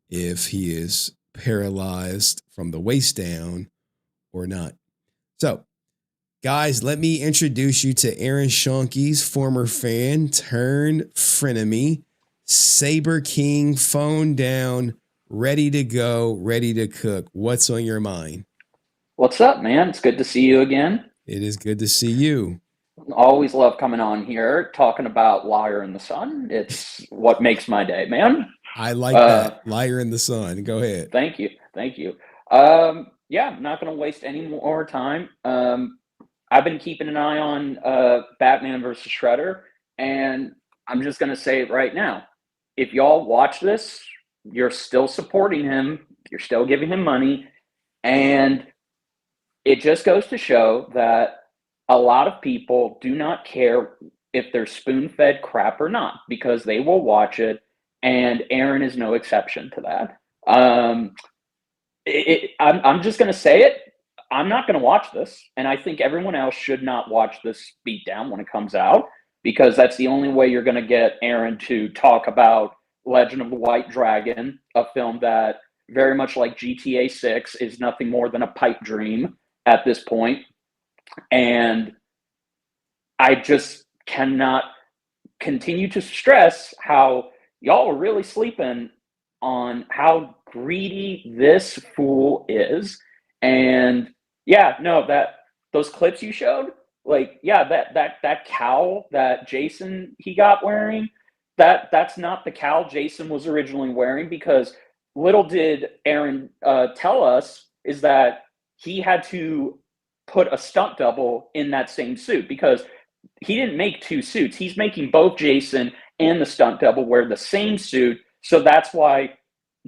Speaker 1: if he is paralyzed from the waist down or not. So, guys, let me introduce you to Aaron Schoenke's former fan turned frenemy, Saber King, phone down, ready to go, ready to cook. What's on your mind?
Speaker 16: What's up, man? It's good to see you again.
Speaker 1: It is good to see you.
Speaker 16: Always love coming on here, talking about Liar in the Sun. It's what makes my day, man.
Speaker 1: I like that. Liar in the Sun. Go ahead.
Speaker 16: Thank you. Yeah, I'm not going to waste any more time. I've been keeping an eye on Batman versus Shredder, and I'm just going to say it right now. If y'all watch this, you're still supporting him. You're still giving him money. And it just goes to show that a lot of people do not care if they're spoon-fed crap or not, because they will watch it, and Aaron is no exception to that. I'm just going to say it. I'm not going to watch this, and I think everyone else should not watch this beatdown when it comes out, because that's the only way you're going to get Aaron to talk about Legend of the White Dragon, a film that, very much like GTA 6, is nothing more than a pipe dream at this point. And I just cannot continue to stress how y'all are really sleeping on how greedy this fool is. And yeah, no, those clips you showed, like, yeah, that cowl that Jason he got wearing, that's not the cowl Jason was originally wearing, because little did Aaron tell us is that he had to put a stunt double in that same suit, because he didn't make two suits. He's making both Jason and the stunt double wear the same suit. So that's why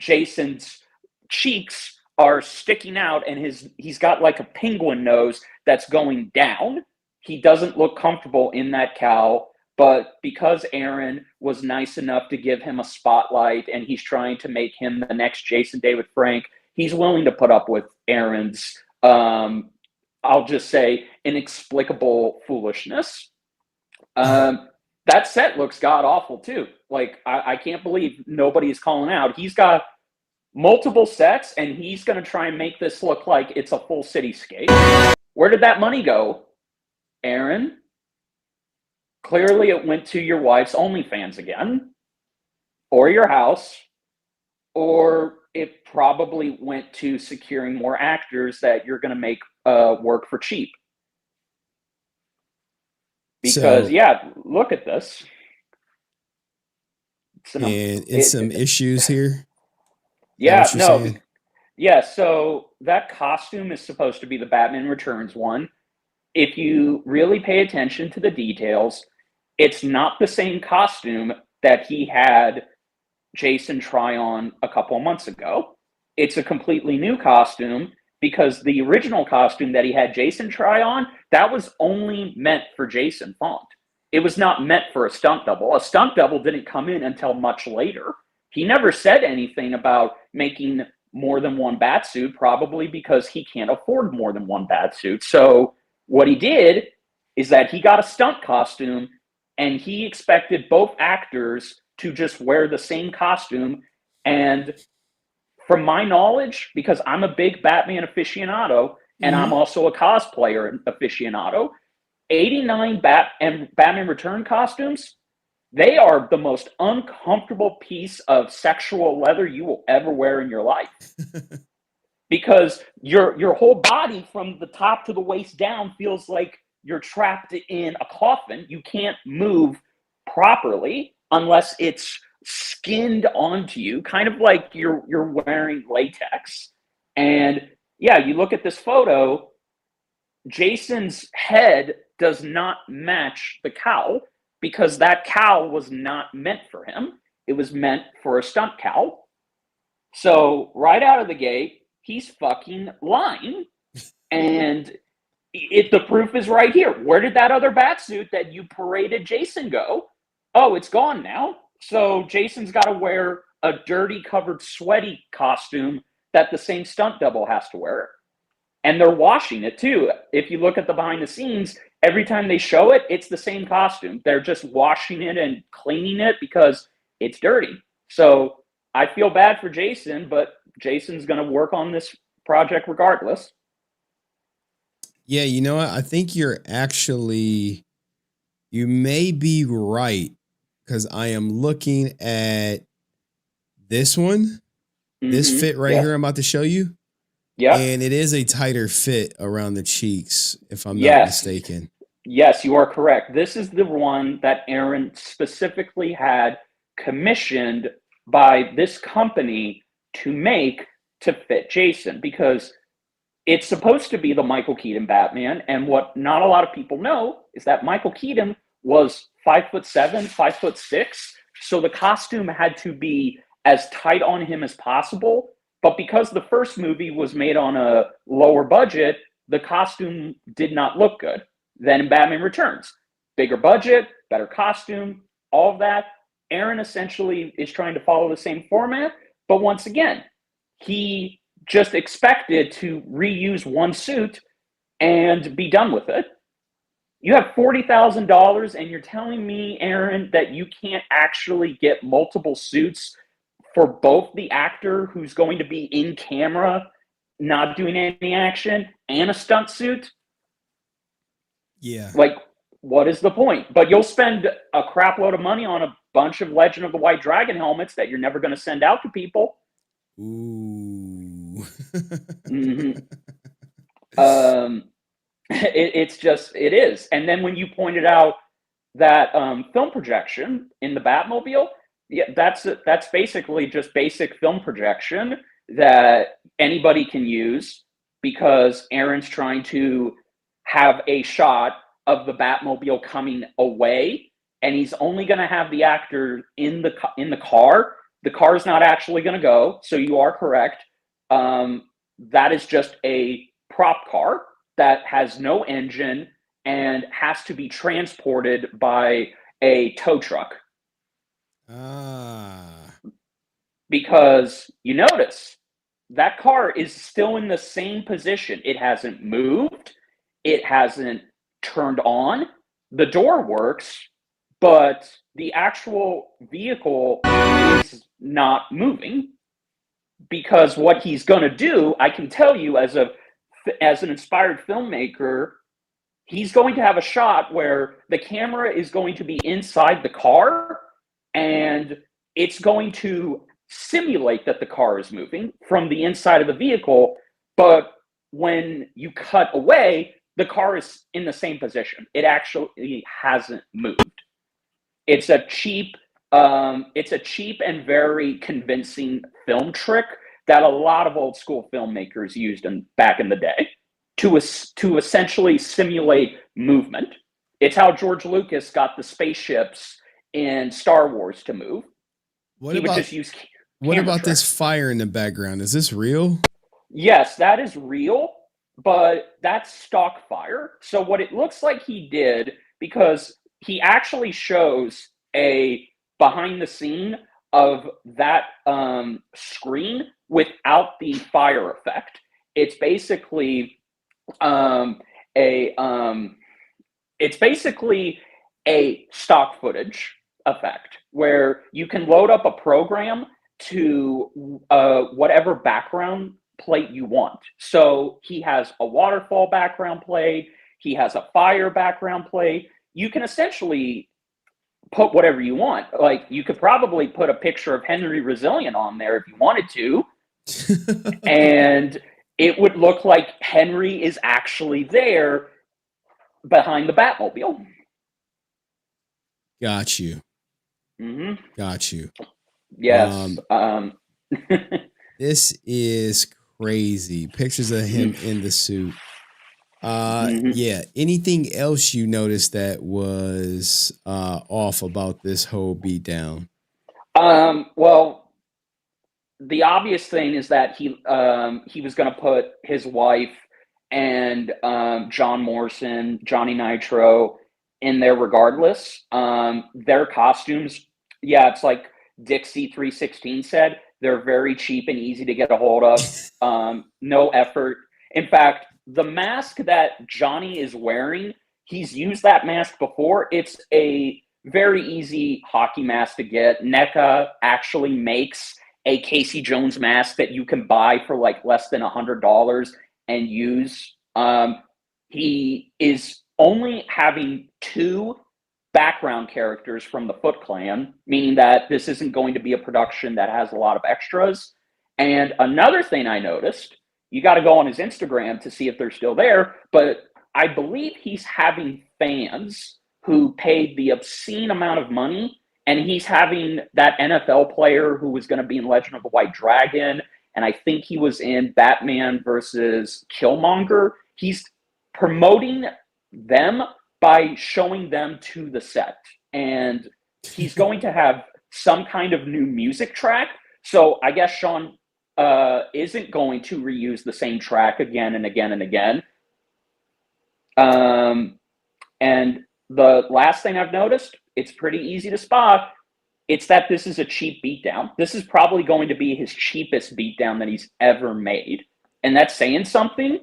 Speaker 16: Jason's cheeks are sticking out, and he's got like a penguin nose that's going down. He doesn't look comfortable in that cowl, but because Aaron was nice enough to give him a spotlight and he's trying to make him the next Jason David Frank, he's willing to put up with Aaron's I'll just say inexplicable foolishness. That set looks god awful too. Like, I can't believe nobody is calling out. He's got multiple sets, and he's going to try and make this look like it's a full cityscape. Where did that money go, Aaron? Clearly it went to your wife's OnlyFans again. or your house, or it probably went to securing more actors that you're going to make work for cheap. Because, look at this.
Speaker 1: And some issues here.
Speaker 16: Yeah, no. Yeah, so that costume is supposed to be the Batman Returns one. If you really pay attention to the details, it's not the same costume that he had Jason try on a couple of months ago. It's a completely new costume because the original costume that he had Jason try on, that was only meant for Jason Font. It was not meant for a stunt double. A stunt double didn't come in until much later. He never said anything about making more than one Batsuit, probably because he can't afford more than one Batsuit. So what he did is that he got a stunt costume and he expected both actors to just wear the same costume. And from my knowledge, because I'm a big Batman aficionado and I'm also a cosplayer aficionado, 89 Batman Return costumes, they are the most uncomfortable piece of sexual leather you will ever wear in your life. Because your whole body from the top to the waist down feels like you're trapped in a coffin. You can't move properly unless it's skinned onto you, kind of like you're wearing latex. And yeah, you look at this photo, Jason's head does not match the cowl because that cowl was not meant for him. It was meant for a stunt cowl. So right out of the gate, he's fucking lying. And the proof is right here. Where did that other Batsuit that you paraded Jason go? Oh, it's gone now. So Jason's got to wear a dirty, covered, sweaty costume that the same stunt double has to wear. And they're washing it too. If you look at the behind the scenes, every time they show it, it's the same costume. They're just washing it and cleaning it because it's dirty. So I feel bad for Jason, but Jason's going to work on this project regardless.
Speaker 1: Yeah, you know what? I think you may be right because I am looking at this one, this fit right here I'm about to show you.
Speaker 16: Yeah.
Speaker 1: And it is a tighter fit around the cheeks, if I'm not mistaken.
Speaker 16: Yes, you are correct. This is the one that Aaron specifically had commissioned by this company to make to fit Jason because it's supposed to be the Michael Keaton Batman. And what not a lot of people know is that Michael Keaton was 5'7", 5'6". So the costume had to be as tight on him as possible. But because the first movie was made on a lower budget, the costume did not look good. Then in Batman Returns, bigger budget, better costume, all of that. Aaron essentially is trying to follow the same format. But once again, he just expected to reuse one suit and be done with it. You have $40,000 and you're telling me, Aaron, that you can't actually get multiple suits for both the actor who's going to be in camera, not doing any action, and a stunt suit?
Speaker 1: Yeah.
Speaker 16: Like, what is the point? But you'll spend a crap load of money on a bunch of Legend of the White Dragon helmets that you're never going to send out to people.
Speaker 1: Ooh.
Speaker 16: It is. And then when you pointed out that film projection in the Batmobile, yeah, that's basically just basic film projection that anybody can use because Aaron's trying to have a shot of the Batmobile coming away, and he's only going to have the actor in the car. The car is not actually going to go, so you are correct. That is just a prop car that has no engine and has to be transported by a tow truck. Because you notice that car is still in the same position. It hasn't moved. It hasn't turned on. The door works, but the actual vehicle is not moving. Because what he's going to do, I can tell you as an inspired filmmaker, he's going to have a shot where the camera is going to be inside the car and it's going to simulate that the car is moving from the inside of the vehicle, but when you cut away, the car is in the same position. It actually hasn't moved. It's a cheap and very convincing film trick that a lot of old school filmmakers used back in the day to essentially simulate movement. It's how George Lucas got the spaceships in Star Wars to move.
Speaker 1: What about this fire in the background? Is this real?
Speaker 16: Yes, that is real, but that's stock fire. So what it looks like he did, because he actually shows a behind the scene of that screen without the fire effect. It's basically a stock footage effect where you can load up a program to whatever background plate you want. So he has a waterfall background plate, he has a fire background plate. You can essentially put whatever you want. Like, you could probably put a picture of HenryResilient on there if you wanted to, and it would look like Henry is actually there behind the Batmobile.
Speaker 1: Got you.
Speaker 16: Mm-hmm.
Speaker 1: Got you.
Speaker 16: Yes.
Speaker 1: This is crazy. Pictures of him in the suit. Yeah. Anything else you noticed that was off about this whole beatdown?
Speaker 16: Well, the obvious thing is that he was going to put his wife and John Morrison, Johnny Nitro in there regardless. Their costumes, yeah, it's like Dixie 316 said, they're very cheap and easy to get a hold of. No effort. In fact, the mask that Johnny is wearing, he's used that mask before. It's a very easy hockey mask to get. NECA actually makes a Casey Jones mask that you can buy for like less than $100 and use. He is only having 2 background characters from the Foot Clan, meaning that this isn't going to be a production that has a lot of extras. And another thing I noticed, you got to go on his Instagram to see if they're still there, but I believe he's having fans who paid the obscene amount of money, and he's having that NFL player who was going to be in Legend of the White Dragon, and I think he was in Batman versus Killmonger. He's promoting them by showing them to the set, and he's going to have some kind of new music track. So I guess Sean isn't going to reuse the same track again and again and again. And the last thing I've noticed, it's pretty easy to spot, it's that this is a cheap beatdown. This is probably going to be his cheapest beatdown that he's ever made. And that's saying something,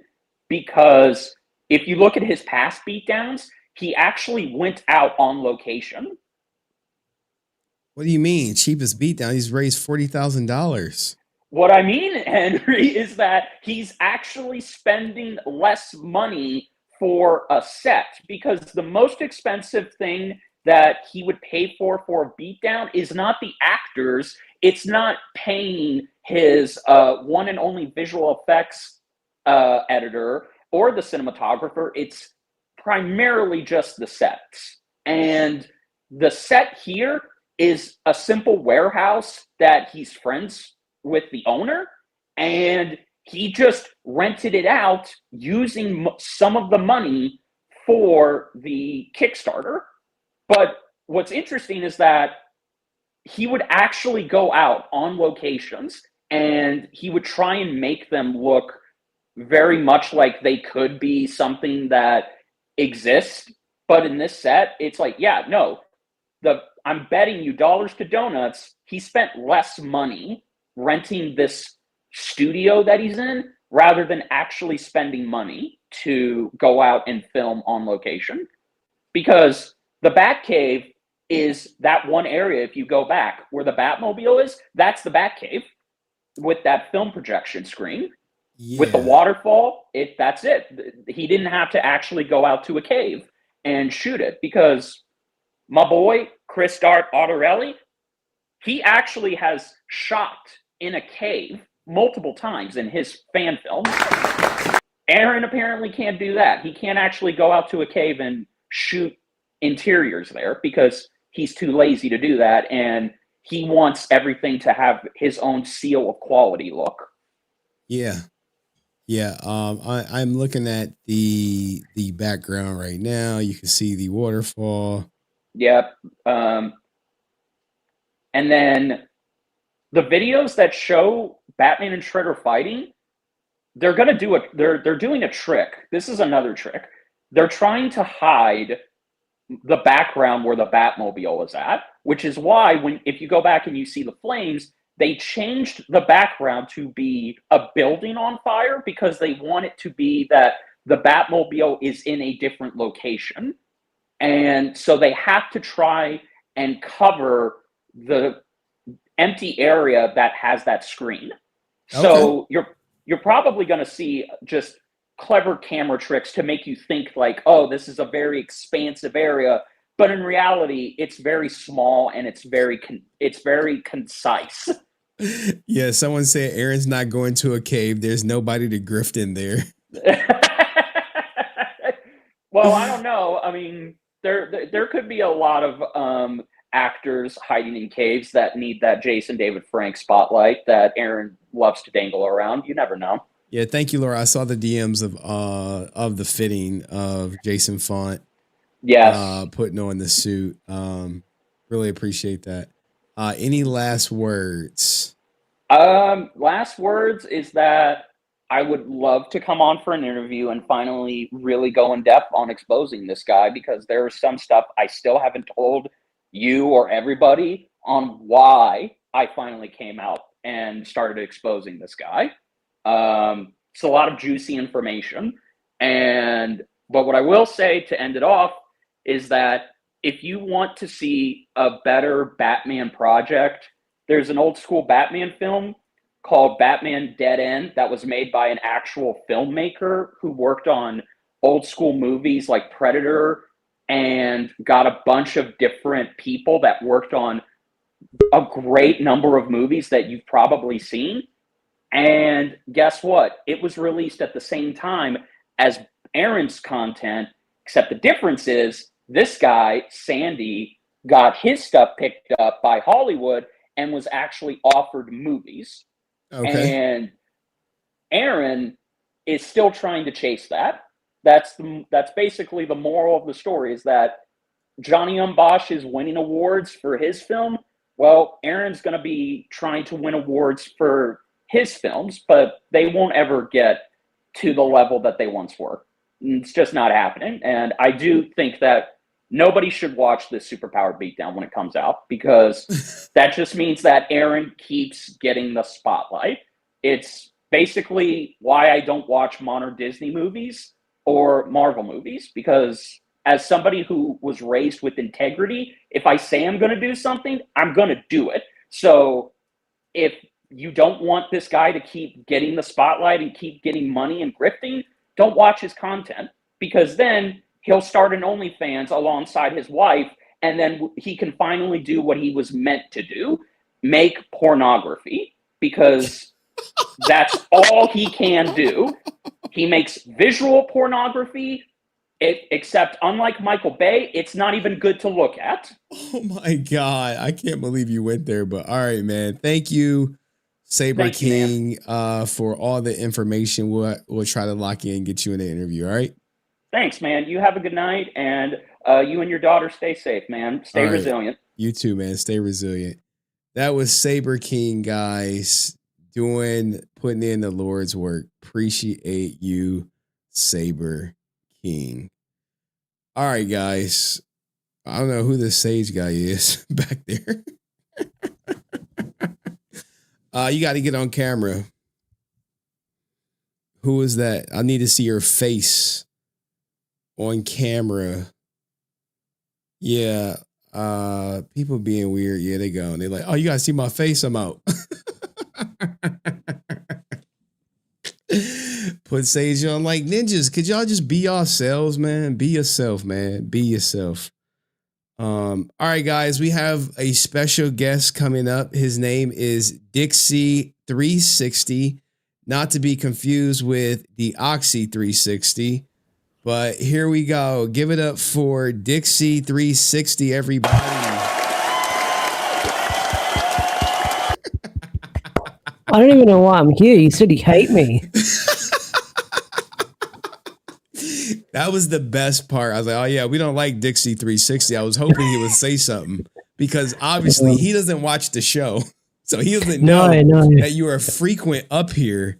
Speaker 16: because if you look at his past beatdowns, he actually went out on location.
Speaker 1: What do you mean? Cheapest beatdown? He's raised $40,000.
Speaker 16: What I mean, Henry, is that he's actually spending less money for a set, because the most expensive thing that he would pay for a beatdown is not the actors. It's not paying his one and only visual effects editor or the cinematographer. It's primarily just the sets. And the set here is a simple warehouse that he's friends with the owner, and he just rented it out using some of the money for the Kickstarter. But what's interesting is that he would actually go out on locations and he would try and make them look very much like they could be something that exists. But in this set, it's like, yeah, no, I'm betting you dollars to donuts, he spent less money renting this studio that he's in rather than actually spending money to go out and film on location. Because the Batcave is that one area, if you go back, where the Batmobile is, that's the Batcave with that film projection screen. Yeah. With the waterfall, that's it. He didn't have to actually go out to a cave and shoot it, because my boy, Chris Dart Autorelli, He actually has shot in a cave multiple times in his fan films. Aaron apparently can't do that. He can't actually go out to a cave and shoot interiors there because he's too lazy to do that, and he wants everything to have his own seal of quality look.
Speaker 1: Yeah. Yeah. I'm looking at the background right now. You can see the waterfall.
Speaker 16: Yep. And then the videos that show Batman and Shredder fighting, they're gonna do it. They're doing a trick. This is another trick. They're trying to hide the background where the Batmobile is at, which is why if you go back and you see the flames, they changed the background to be a building on fire because they want it to be that the Batmobile is in a different location. And so they have to try and cover the empty area that has that screen.
Speaker 1: Okay.
Speaker 16: So you're probably going to see just clever camera tricks to make you think like, oh, this is a very expansive area, but in reality, it's very small and it's very concise.
Speaker 1: Yeah, someone said Aaron's not going to a cave. There's nobody to grift in there.
Speaker 16: Well, I don't know. I mean, there could be a lot of actors hiding in caves that need that Jason David Frank spotlight that Aaron loves to dangle around. You never know.
Speaker 1: Yeah, thank you, Laura. I saw the DMs of the fitting of Jason Font.
Speaker 16: Yes.
Speaker 1: Putting on the suit. Really appreciate that. Any last words?
Speaker 16: Last words is that I would love to come on for an interview and finally really go in depth on exposing this guy, because there is some stuff I still haven't told you or everybody on why I finally came out and started exposing this guy. It's a lot of juicy information. But what I will say to end it off is that if you want to see a better Batman project, there's an old school Batman film called Batman Dead End that was made by an actual filmmaker who worked on old school movies like Predator and got a bunch of different people that worked on a great number of movies that you've probably seen. And guess what? It was released at the same time as Aaron's content, except the difference is this guy, Sandy, got his stuff picked up by Hollywood and was actually offered movies.
Speaker 1: Okay.
Speaker 16: And Aaron is still trying to chase that. That's basically the moral of the story, is that Johnny Bosch is winning awards for his film. Well, Aaron's going to be trying to win awards for his films, but they won't ever get to the level that they once were. It's just not happening. And I do think that nobody should watch this Superpowered Beatdown when it comes out, because that just means that Aaron keeps getting the spotlight. It's basically why I don't watch modern Disney movies or Marvel movies, because as somebody who was raised with integrity, if I say I'm going to do something, I'm going to do it. So if you don't want this guy to keep getting the spotlight and keep getting money and grifting, don't watch his content, because then he'll start an OnlyFans alongside his wife, and then he can finally do what he was meant to do, make pornography, because that's all he can do. He makes visual pornography, except unlike Michael Bay, it's not even good to look at.
Speaker 1: Oh my God. I can't believe you went there, but all right, man. Thank you, Saber
Speaker 16: Thank you,
Speaker 1: King, for all the information. We'll try to lock in and get you in the interview. All right.
Speaker 16: Thanks, man. You have a good night, and you and your daughter stay safe, man. Stay
Speaker 1: All right.
Speaker 16: resilient.
Speaker 1: You too, man. Stay resilient. That was Saber King, guys, putting in the Lord's work. Appreciate you, Saber King. All right, guys. I don't know who this Sage guy is back there. You got to get on camera. Who is that? I need to see your face on camera. Yeah. People being weird. Yeah, they go. And they're like, oh, you got to see my face. I'm out. Put Sage on like ninjas. Could y'all just be yourselves, man? Be yourself, man. Be yourself. All right, guys, we have a special guest coming up. His name is Dixie 360, not to be confused with the Oxy 360. But here we go. Give it up for Dixie 360, everybody.
Speaker 17: I don't even know why I'm here. You said you hate me.
Speaker 1: That was the best part. I was like, oh, yeah, we don't like Dixie 360. I was hoping he would say something because obviously he doesn't watch the show. So he doesn't know that you are frequent up here.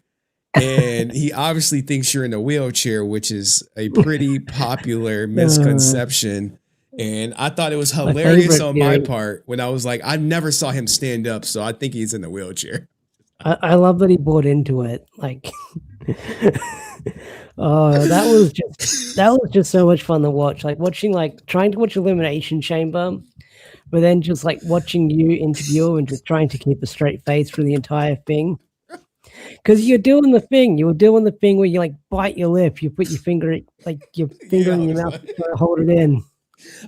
Speaker 1: And he obviously thinks you're in a wheelchair, which is a pretty popular misconception. And I thought it was hilarious on my part when I was like, I never saw him stand up. So I think he's in a wheelchair.
Speaker 17: I love that he bought into it. Like, oh, that was just so much fun to watch. Like trying to watch Elimination Chamber, but then just like watching you interview and just trying to keep a straight face through the entire thing. Because you were doing the thing where you like bite your lip, you put your finger in your mouth and try to hold it in.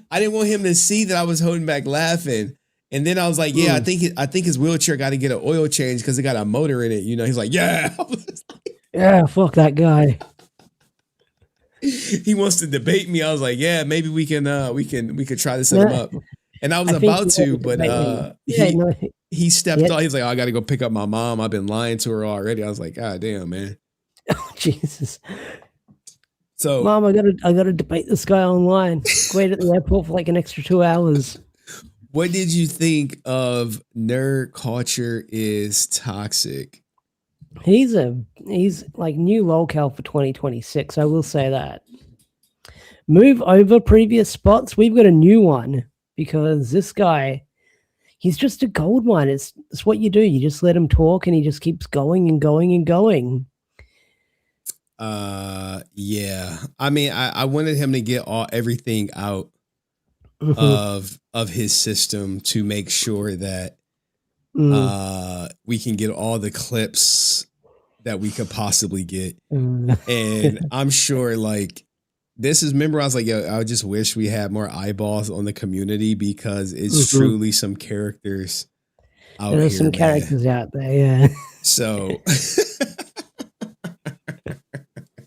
Speaker 1: I didn't want him to see that I was holding back laughing. And then I was like, yeah, I think his wheelchair got to get an oil change because it got a motor in it. You know, he's like, yeah.
Speaker 17: Yeah, fuck that guy.
Speaker 1: He wants to debate me. I was like, yeah, maybe we can try to set him up. And I was about to, but he stepped off. He's like, oh, I got to go pick up my mom. I've been lying to her already. I was like, God damn, man.
Speaker 17: Oh, Jesus.
Speaker 1: So,
Speaker 17: Mom, I gotta debate this guy online. Wait at the airport for like an extra 2 hours.
Speaker 1: What did you think of nerd culture is toxic?
Speaker 17: He's like new locale for 2026. I will say that. Move over previous spots. We've got a new one because this guy, he's just a gold mine. It's what you do. You just let him talk and he just keeps going and going and going.
Speaker 1: Yeah. I mean, I wanted him to get everything out of his system to make sure that we can get all the clips that we could possibly get. And I'm sure like remember I was like, yo, I just wish we had more eyeballs on the community because it's truly some characters out
Speaker 17: There's some characters out there, yeah.
Speaker 1: So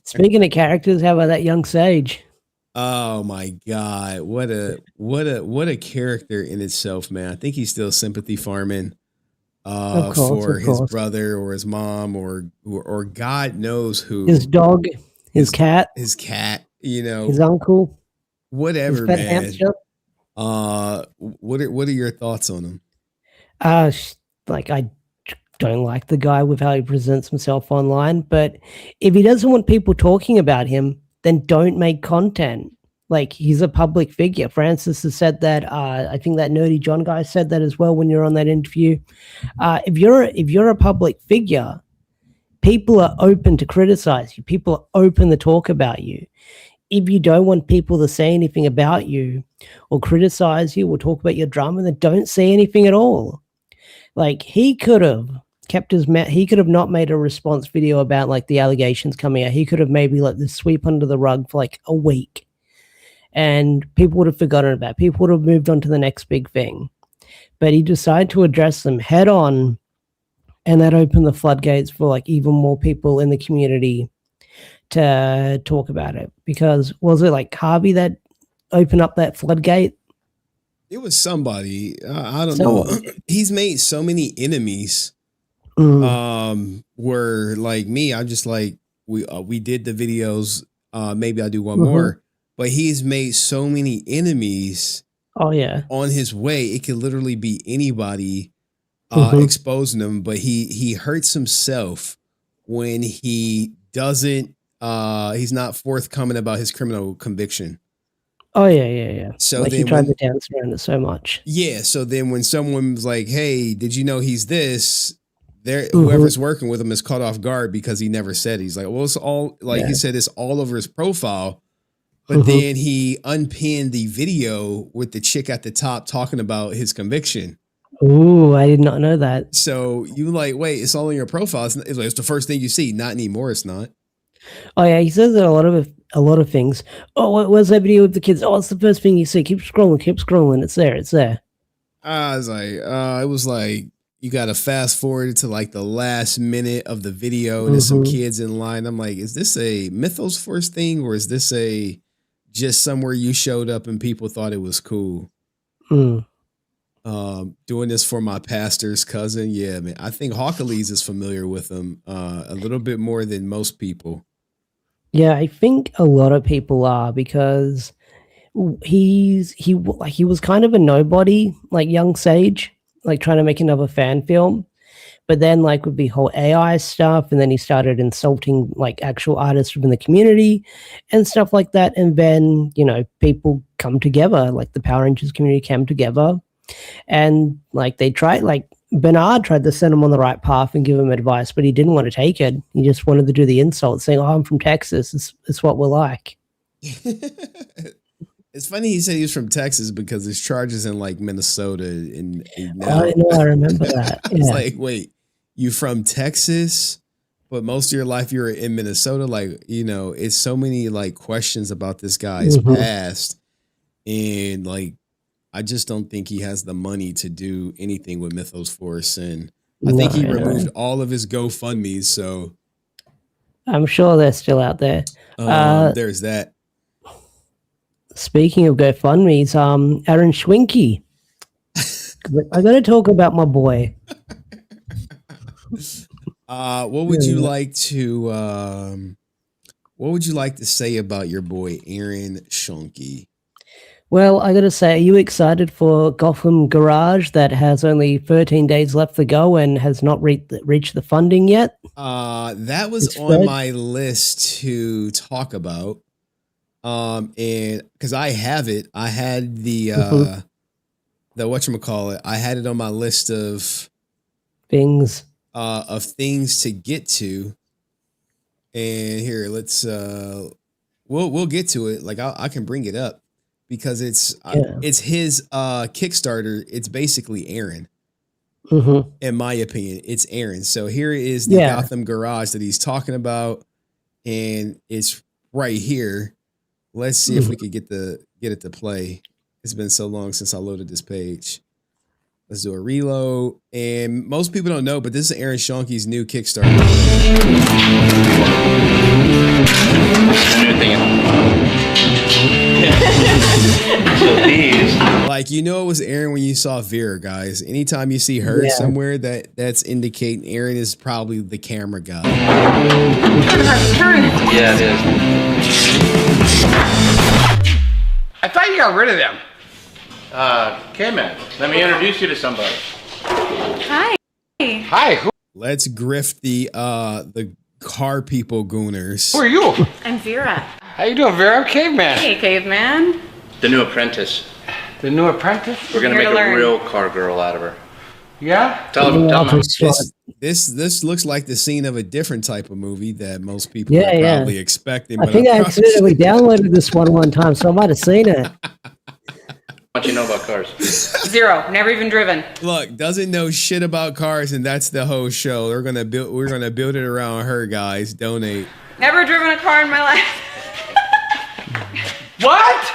Speaker 17: speaking of characters, how about that young Sage?
Speaker 1: Oh my God. What a character in itself, man. I think he's still sympathy farming for his brother or his mom or God knows who.
Speaker 17: His dog, his cat,
Speaker 1: you know,
Speaker 17: his uncle,
Speaker 1: whatever,
Speaker 17: his
Speaker 1: man.
Speaker 17: hamster.
Speaker 1: What are your thoughts on him?
Speaker 17: Like I don't like the guy with how he presents himself online, but if he doesn't want people talking about him, then don't make content. Like he's a public figure. Francis has said that. I think that Nerdy John guy said that as well when you're on that interview. If you're a public figure, people are open to criticize you. People are open to talk about you. If you don't want people to say anything about you or criticize you or talk about your drama, then don't say anything at all. Like he could have kept his mouth. He could have not made a response video about like the allegations coming out. He could have maybe let this sweep under the rug for like a week and people would have forgotten about it. People would have moved on to the next big thing. But he decided to address them head on, and that opened the floodgates for like even more people in the community to talk about it. Because was it like Harvey that opened up that floodgate?
Speaker 1: It was somebody. I don't know. He's made so many enemies. Were like me. I'm just like we did the videos. Maybe I'll do one more. But he's made so many enemies.
Speaker 17: Oh yeah.
Speaker 1: On his way, it could literally be anybody exposing them. But he hurts himself when he doesn't. He's not forthcoming about his criminal conviction.
Speaker 17: Oh yeah.
Speaker 1: So
Speaker 17: like
Speaker 1: then
Speaker 17: he tried to dance around it so much.
Speaker 1: Yeah. So then when someone's like, "Hey, did you know he's this?" Whoever's working with him is caught off guard because he never said. He's like, well, it's all like he said, it's all over his profile. But then he unpinned the video with the chick at the top talking about his conviction.
Speaker 17: Ooh, I did not know that.
Speaker 1: So you like, wait, it's all in your profile. It's the first thing you see. Not anymore. It's not.
Speaker 17: Oh yeah, he says that a lot of things. Oh, where's that video of the kids? Oh, it's the first thing you see. Keep scrolling. It's there. It's there.
Speaker 1: I was like, it was like you got to fast forward to like the last minute of the video, and there's some kids in line. I'm like, is this a Mythos Force thing, or is this a just somewhere you showed up and people thought it was cool? Doing this for my pastor's cousin. Yeah, man. I think Hawkalees is familiar with him a little bit more than most people.
Speaker 17: Yeah, I think a lot of people are, because he was kind of a nobody, like young Sage, like trying to make another fan film. But then like with the whole AI stuff, and then he started insulting like actual artists within the community and stuff like that. And then, you know, people come together, like the Power Rangers community came together, and like they tried, like Bernard tried to send him on the right path and give him advice, but he didn't want to take it. He just wanted to do the insult, saying, "Oh, I'm from Texas. It's what we're like."
Speaker 1: It's funny he said he was from Texas because his charges in like Minnesota. And
Speaker 17: I know, I remember that. Yeah.
Speaker 1: It's like, wait, you from Texas, but most of your life you're in Minnesota? Like, you know, it's so many like questions about this guy's past, and like, I just don't think he has the money to do anything with Mythos Force, and I think he removed all of his GoFundMes. So
Speaker 17: I'm sure they're still out there.
Speaker 1: There's that.
Speaker 17: Speaking of GoFundMes, Aaron Schoenke. I got to talk about my boy.
Speaker 1: What would you like to? What would you like to say about your boy Aaron Schoenke?
Speaker 17: Well, I got to say, are you excited for Gotham Garage that has only 13 days left to go and has not reached the funding yet?
Speaker 1: That was on my list to talk about. And because I have it, I had the whatchamacallit, I had it on my list of
Speaker 17: things
Speaker 1: to get to. And here, let's we'll get to it. Like I can bring it up because it's his Kickstarter. It's basically Aaron. In my opinion, it's Aaron. So here is the Gotham Garage that he's talking about, and it's right here. Let's see if we could get it to play. It's been so long since I loaded this page. Let's do a reload. And most people don't know, but this is Aaron Schoenke's new Kickstarter. Like, you know, it was Aaron when you saw Vera, guys. Anytime you see her somewhere, that's indicating Aaron is probably the camera guy.
Speaker 3: Yeah, it is. I thought you got rid of them. K-Man, let me introduce you to somebody.
Speaker 8: Hi.
Speaker 3: Hi.
Speaker 1: Let's grift the car people gooners.
Speaker 3: Who are you?
Speaker 8: I'm Vera.
Speaker 3: How you doing, Vera? I'm Caveman.
Speaker 8: Hey, Caveman.
Speaker 3: The new apprentice. The new apprentice? We're gonna make a real car girl out of her. Yeah? Tell him.
Speaker 1: This looks like the scene of a different type of movie that most people are probably expecting.
Speaker 17: I think I accidentally downloaded this one time, so I might have seen it.
Speaker 3: What you know about cars?
Speaker 8: Zero. Never even driven.
Speaker 1: Look, doesn't know shit about cars, and that's the whole show. We're gonna build it around her, guys. Donate.
Speaker 8: Never driven a car in my life.
Speaker 3: What?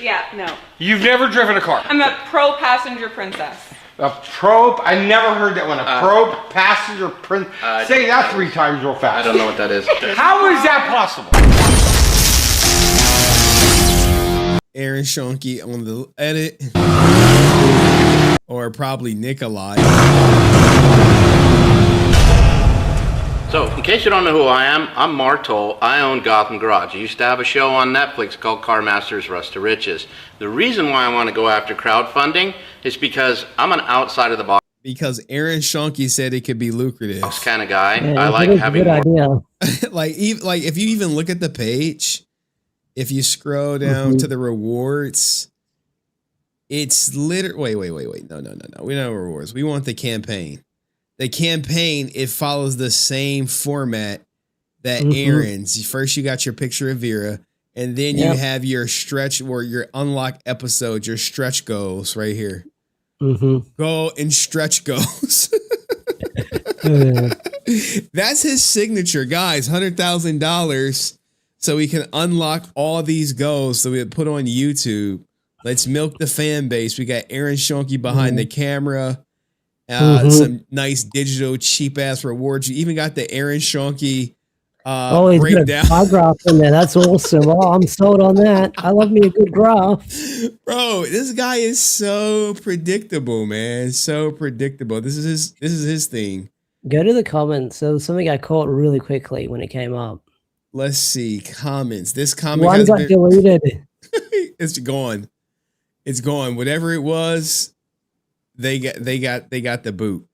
Speaker 8: Yeah, no.
Speaker 3: You've never driven a car?
Speaker 8: I'm a pro passenger princess.
Speaker 3: A probe? I never heard that one. A probe passenger prince. Say that 3 times real fast. I don't know what that is. How is that possible?
Speaker 1: Aaron Schoenke on the edit, or probably Nikolai.
Speaker 3: So, in case you don't know who I am, I'm Martol. I own Gotham Garage. I used to have a show on Netflix called Car Masters Rust to Riches. The reason why I want to go after crowdfunding is because I'm an outside of the box.
Speaker 1: Because Aaron Schoenke said it could be lucrative.
Speaker 3: Kind of guy. I like having more.
Speaker 1: like if you even look at the page, if you scroll down to the rewards, it's literally wait. No. We don't have rewards. We want the campaign. The campaign, it follows the same format that Aaron's. First, you got your picture of Vera, and then you have your stretch or your unlock episode, your stretch goals right here. Goal and stretch goals. That's his signature, guys. $100,000 so we can unlock all these goals so we put on YouTube. Let's milk the fan base. We got Aaron Schoenke behind the camera. Some nice digital cheap ass rewards. You even got the Aaron Schoenke
Speaker 17: he's
Speaker 1: breakdown.
Speaker 17: got a bar graph in there. That's awesome. Oh, I'm sold on that. I love me a good graph.
Speaker 1: Bro, this guy is so predictable, man. So predictable. This is his thing.
Speaker 17: Go to the comments. There was something I caught really quickly when it came up.
Speaker 1: Let's see comments. This comment
Speaker 17: One got deleted.
Speaker 1: It's gone. It's gone. Whatever it was, they got the boot.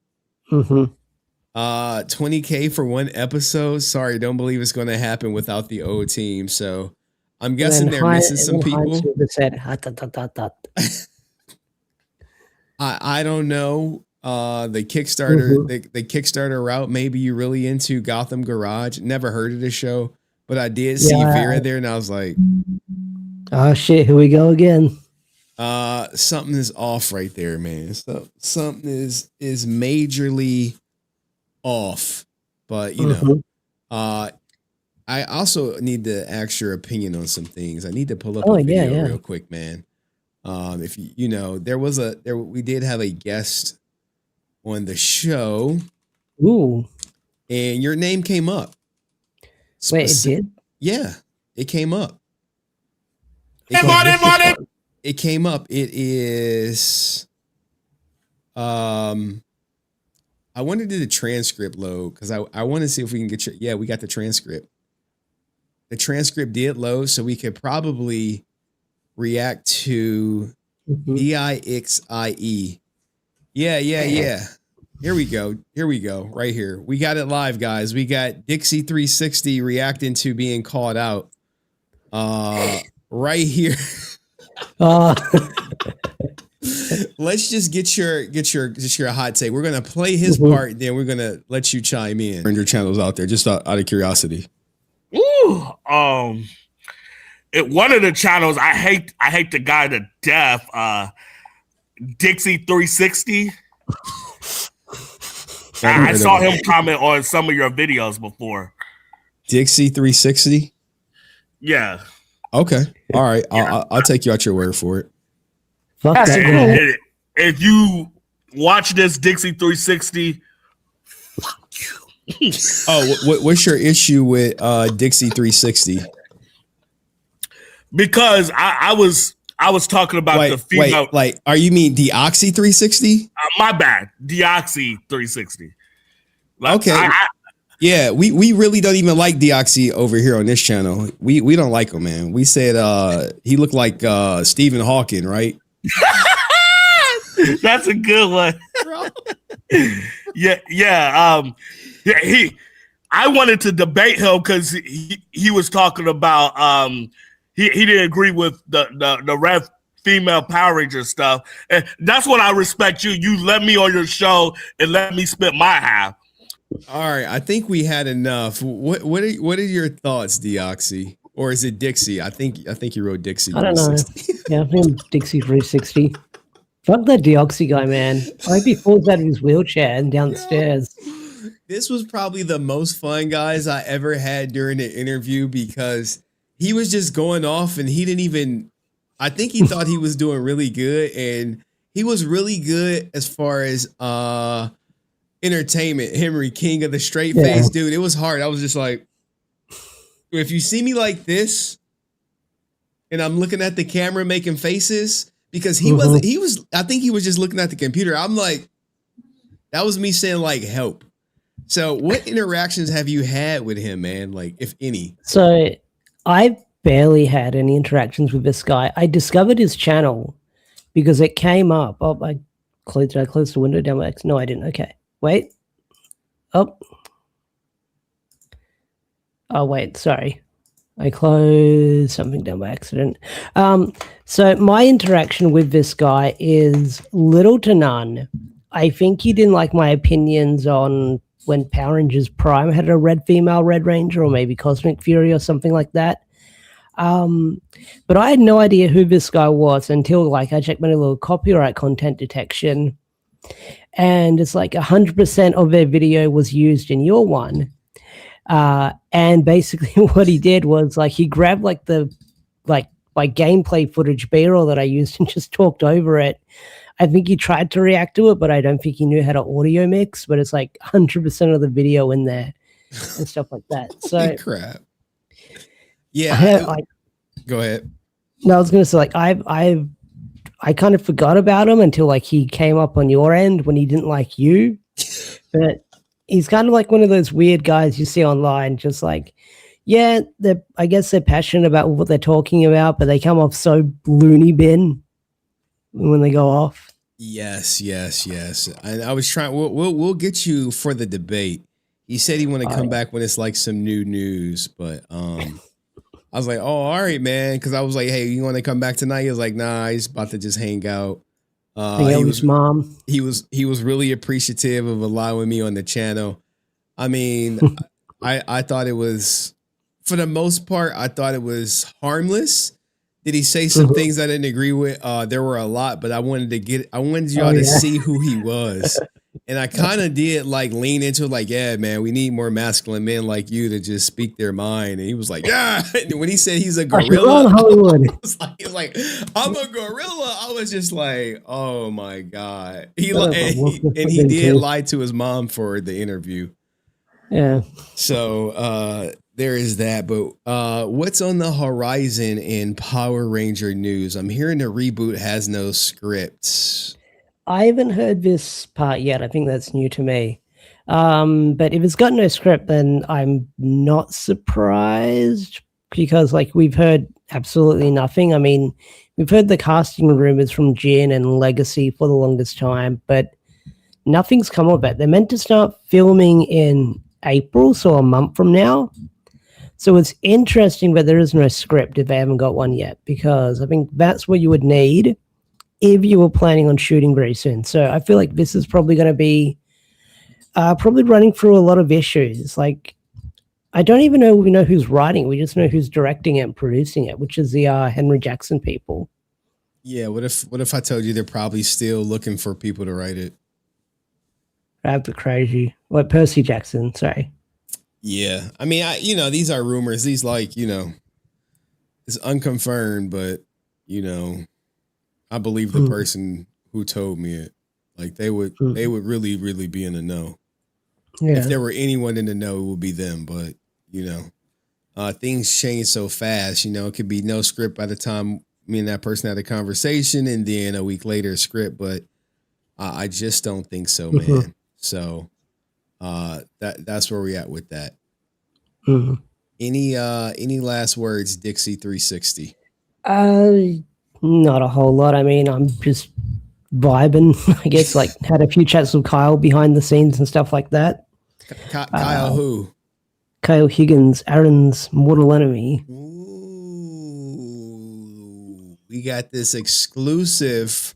Speaker 1: 20K for one episode. Sorry, don't believe it's going to happen without the O team. So I'm guessing they're missing some people. I don't know. The Kickstarter, the Kickstarter route. Maybe you're really into Gotham Garage. Never heard of the show, but I did see Vera there, and I was like,
Speaker 17: "Oh shit, here we go again."
Speaker 1: Something is off right there, man. So something is majorly off. But you know, I also need to ask your opinion on some things. I need to pull up a video real quick, man. If you know, we did have a guest on the show.
Speaker 17: Ooh.
Speaker 1: And your name came up.
Speaker 17: Wait, it did?
Speaker 1: Yeah, it came up. It came up. It is I wanted to do the transcript load because I want to see if we can get we got the transcript. The transcript did load, so we could probably react to DIXIE. Yeah. Here we go. Right here. We got it live, guys. We got Dixie 360 reacting to being called out. Right here. Let's just get your hot take. We're gonna play his part, then we're gonna let you chime in. Your channels out there, just out of curiosity.
Speaker 23: Ooh, one of the channels I hate the guy to death. Dixie 360. I saw him comment on some of your videos before.
Speaker 1: Dixie 360.
Speaker 23: Yeah.
Speaker 1: Okay. All right. I'll take you at your word for it.
Speaker 23: If you watch this Dixie 360, fuck you.
Speaker 1: What's your issue with Dixie 360?
Speaker 23: Because I was talking about the female.
Speaker 1: Are you mean Deoxy 360?
Speaker 23: My bad. Deoxy 360.
Speaker 1: Okay. Yeah, we really don't even like Deoxy over here on this channel. We don't like him, man. We said he looked like Stephen Hawking, right?
Speaker 23: That's a good one. I wanted to debate him because he was talking about he didn't agree with the Red Female Power Ranger stuff. And that's what I respect you. You let me on your show and let me spit my half.
Speaker 1: All right, I think we had enough. What are your thoughts, Deoxy? Or is it Dixie? I think you wrote Dixie.
Speaker 17: I don't know. Yeah, I think Dixie 360. Fuck that Deoxy guy, man. I hope he falls out of his wheelchair and down the stairs.
Speaker 1: This was probably the most fun, guys, I ever had during the interview because he was just going off and he didn't even, I think he thought he was doing really good, and he was really good as far as entertainment. Henry, king of the straight face, dude. It was hard. I was just like, if you see me like this and I'm looking at the camera making faces, because he was I think he was just looking at the computer. I'm like, that was me saying like help. So what interactions have you had with him, man? Like, if any?
Speaker 17: So I barely had any interactions with this guy. I discovered his channel because it came up. Oh, did I close the window down by accident? No, I didn't. Okay. Wait. Oh, wait. Sorry. I closed something down by accident. So my interaction with this guy is little to none. I think he didn't like my opinions on when Power Rangers Prime had a red female Red Ranger, or maybe Cosmic Fury or something like that. But I had no idea who this guy was until I checked my little copyright content detection, and it's like 100% of their video was used in your one. And basically what he did was like he grabbed like my gameplay footage B-roll that I used and just talked over it. I think he tried to react to it, but I don't think he knew how to audio mix, but it's like 100% of the video in there and stuff like that. So
Speaker 1: Holy crap. Yeah. Go ahead.
Speaker 17: No, I was going to say, like, I kind of forgot about him until like he came up on your end when he didn't like you. But he's kind of like one of those weird guys you see online, just like, yeah, I guess they're passionate about what they're talking about, but they come off so loony bin when they go off.
Speaker 1: Yes. And I was trying. We'll get you for the debate. He said he want to come back when it's like some new news, but I was like, oh, all right, man, because I was like, hey, you want to come back tonight? He was like, nah, he's about to just hang out.
Speaker 17: His mom.
Speaker 1: He was really appreciative of allowing me on the channel. I mean, I thought it was, for the most part, I thought it was harmless. Did he say some things I didn't agree with? There were a lot, but I wanted y'all to see who he was. And I kind of did like lean into it, like, yeah, man, we need more masculine men like you to just speak their mind. And he was like, yeah. And when he said he's a gorilla, I was like, I'm a gorilla. I was just like, oh my God. He did lie to his mom for the interview.
Speaker 17: Yeah.
Speaker 1: So there is that. But what's on the horizon in Power Ranger news? I'm hearing the reboot has no scripts.
Speaker 17: I haven't heard this part yet. I think that's new to me. But if it's got no script, then I'm not surprised because like we've heard absolutely nothing. I mean, we've heard the casting rumors from Jin and Legacy for the longest time, but nothing's come of it. They're meant to start filming in April, so a month from now. So it's interesting that there is no script if they haven't got one yet, because I think that's what you would need if you were planning on shooting very soon. So I feel like this is probably going to be probably running through a lot of issues. Like, I don't even know we know who's writing. We just know who's directing it and producing it, which is the Henry Jackson people.
Speaker 1: Yeah. What if I told you they're probably still looking for people to write it?
Speaker 17: That'd be crazy. What, Percy Jackson? Sorry.
Speaker 1: Yeah. I mean, these are rumors. These it's unconfirmed, but I believe the person who told me it. Like they would really, really be in the know. Yeah. If there were anyone in the know, it would be them. But things change so fast. It could be no script by the time me and that person had a conversation, and then a week later, a script. But I just don't think so, man. So that's where we at with that. Any last words, Dixie 360?
Speaker 17: Not a whole lot. I mean, I'm just vibing. I guess like had a few chats with Kyle behind the scenes and stuff like that.
Speaker 1: Kyle who?
Speaker 17: Kyle Higgins, Aaron's mortal enemy.
Speaker 1: Ooh, we got this exclusive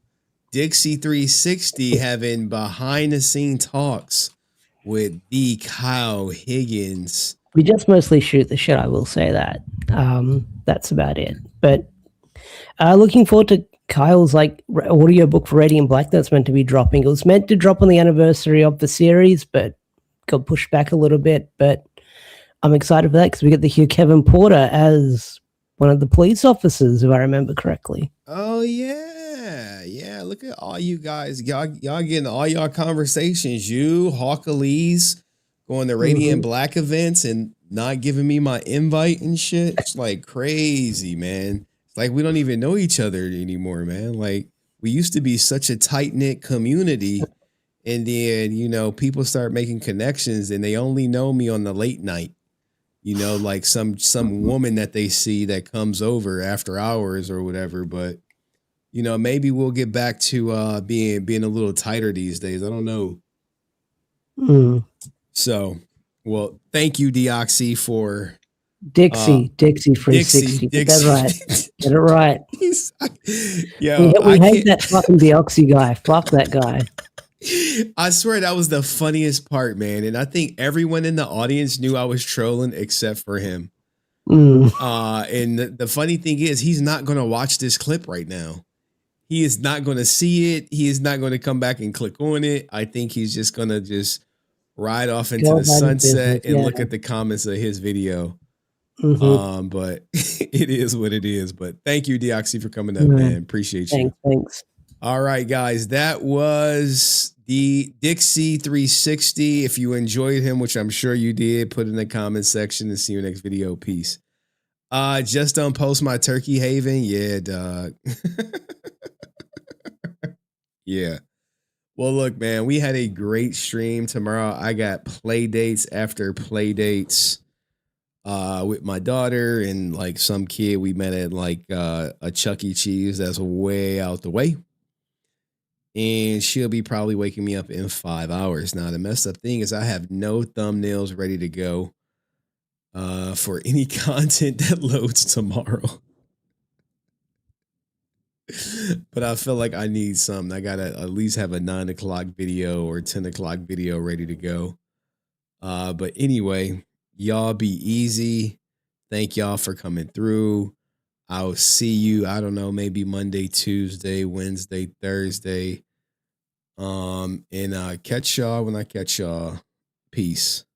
Speaker 1: Dixie 360 having behind the scene talks with the Kyle Higgins.
Speaker 17: We just mostly shoot the shit, I will say that. That's about it. But looking forward to Kyle's audiobook for Radiant Black that's meant to be dropping. It was meant to drop on the anniversary of the series, but got pushed back a little bit. But I'm excited for that because we get to hear Kevin Porter as one of the police officers, if I remember correctly.
Speaker 1: Oh yeah. Look at all you guys. Y'all getting all y'all conversations. You, Hawkalees, going to Radiant Black events and not giving me my invite and shit. It's like crazy, man. It's like we don't even know each other anymore, man. Like we used to be such a tight-knit community, and then people start making connections and they only know me on the late night. Like some woman that they see that comes over after hours or whatever. But maybe we'll get back to being a little tighter these days. I don't know. So, well, thank you, Deoxy, for
Speaker 17: Dixie 360. Get that right. Get it right. We hate that fucking Deoxy guy. Fuck that guy.
Speaker 1: I swear that was the funniest part, man. And I think everyone in the audience knew I was trolling except for him. And the funny thing is, he's not going to watch this clip right now. he is not going to see it. He is not going to come back and click on it. I think he's just going to just ride off into
Speaker 17: Go
Speaker 1: the
Speaker 17: about his
Speaker 1: sunset
Speaker 17: business,
Speaker 1: and look
Speaker 17: yeah.
Speaker 1: at the comments of his video.
Speaker 17: Mhm.
Speaker 1: But it is what it is. But thank you, Deoxy, for coming up,
Speaker 17: Yeah.
Speaker 1: man. Appreciate you.
Speaker 17: Thanks.
Speaker 1: All right, guys, that was the Dixie 360. If you enjoyed him, which I'm sure you did, put it in the comment section and see you next video. Peace. Just don't post my turkey haven. Yeah, dog. Yeah. Well, look, man, we had a great stream tomorrow. I got play dates after play dates with my daughter and like some kid we met at like a Chuck E. Cheese that's way out the way. And she'll be probably waking me up in 5 hours. Now, the messed up thing is I have no thumbnails ready to go for any content that loads tomorrow. But I feel like I need something. I got to at least have a 9 o'clock video or 10 o'clock video ready to go. But anyway, y'all be easy. Thank y'all for coming through. I'll see you, I don't know, maybe Monday, Tuesday, Wednesday, Thursday. And catch y'all when I catch y'all. Peace.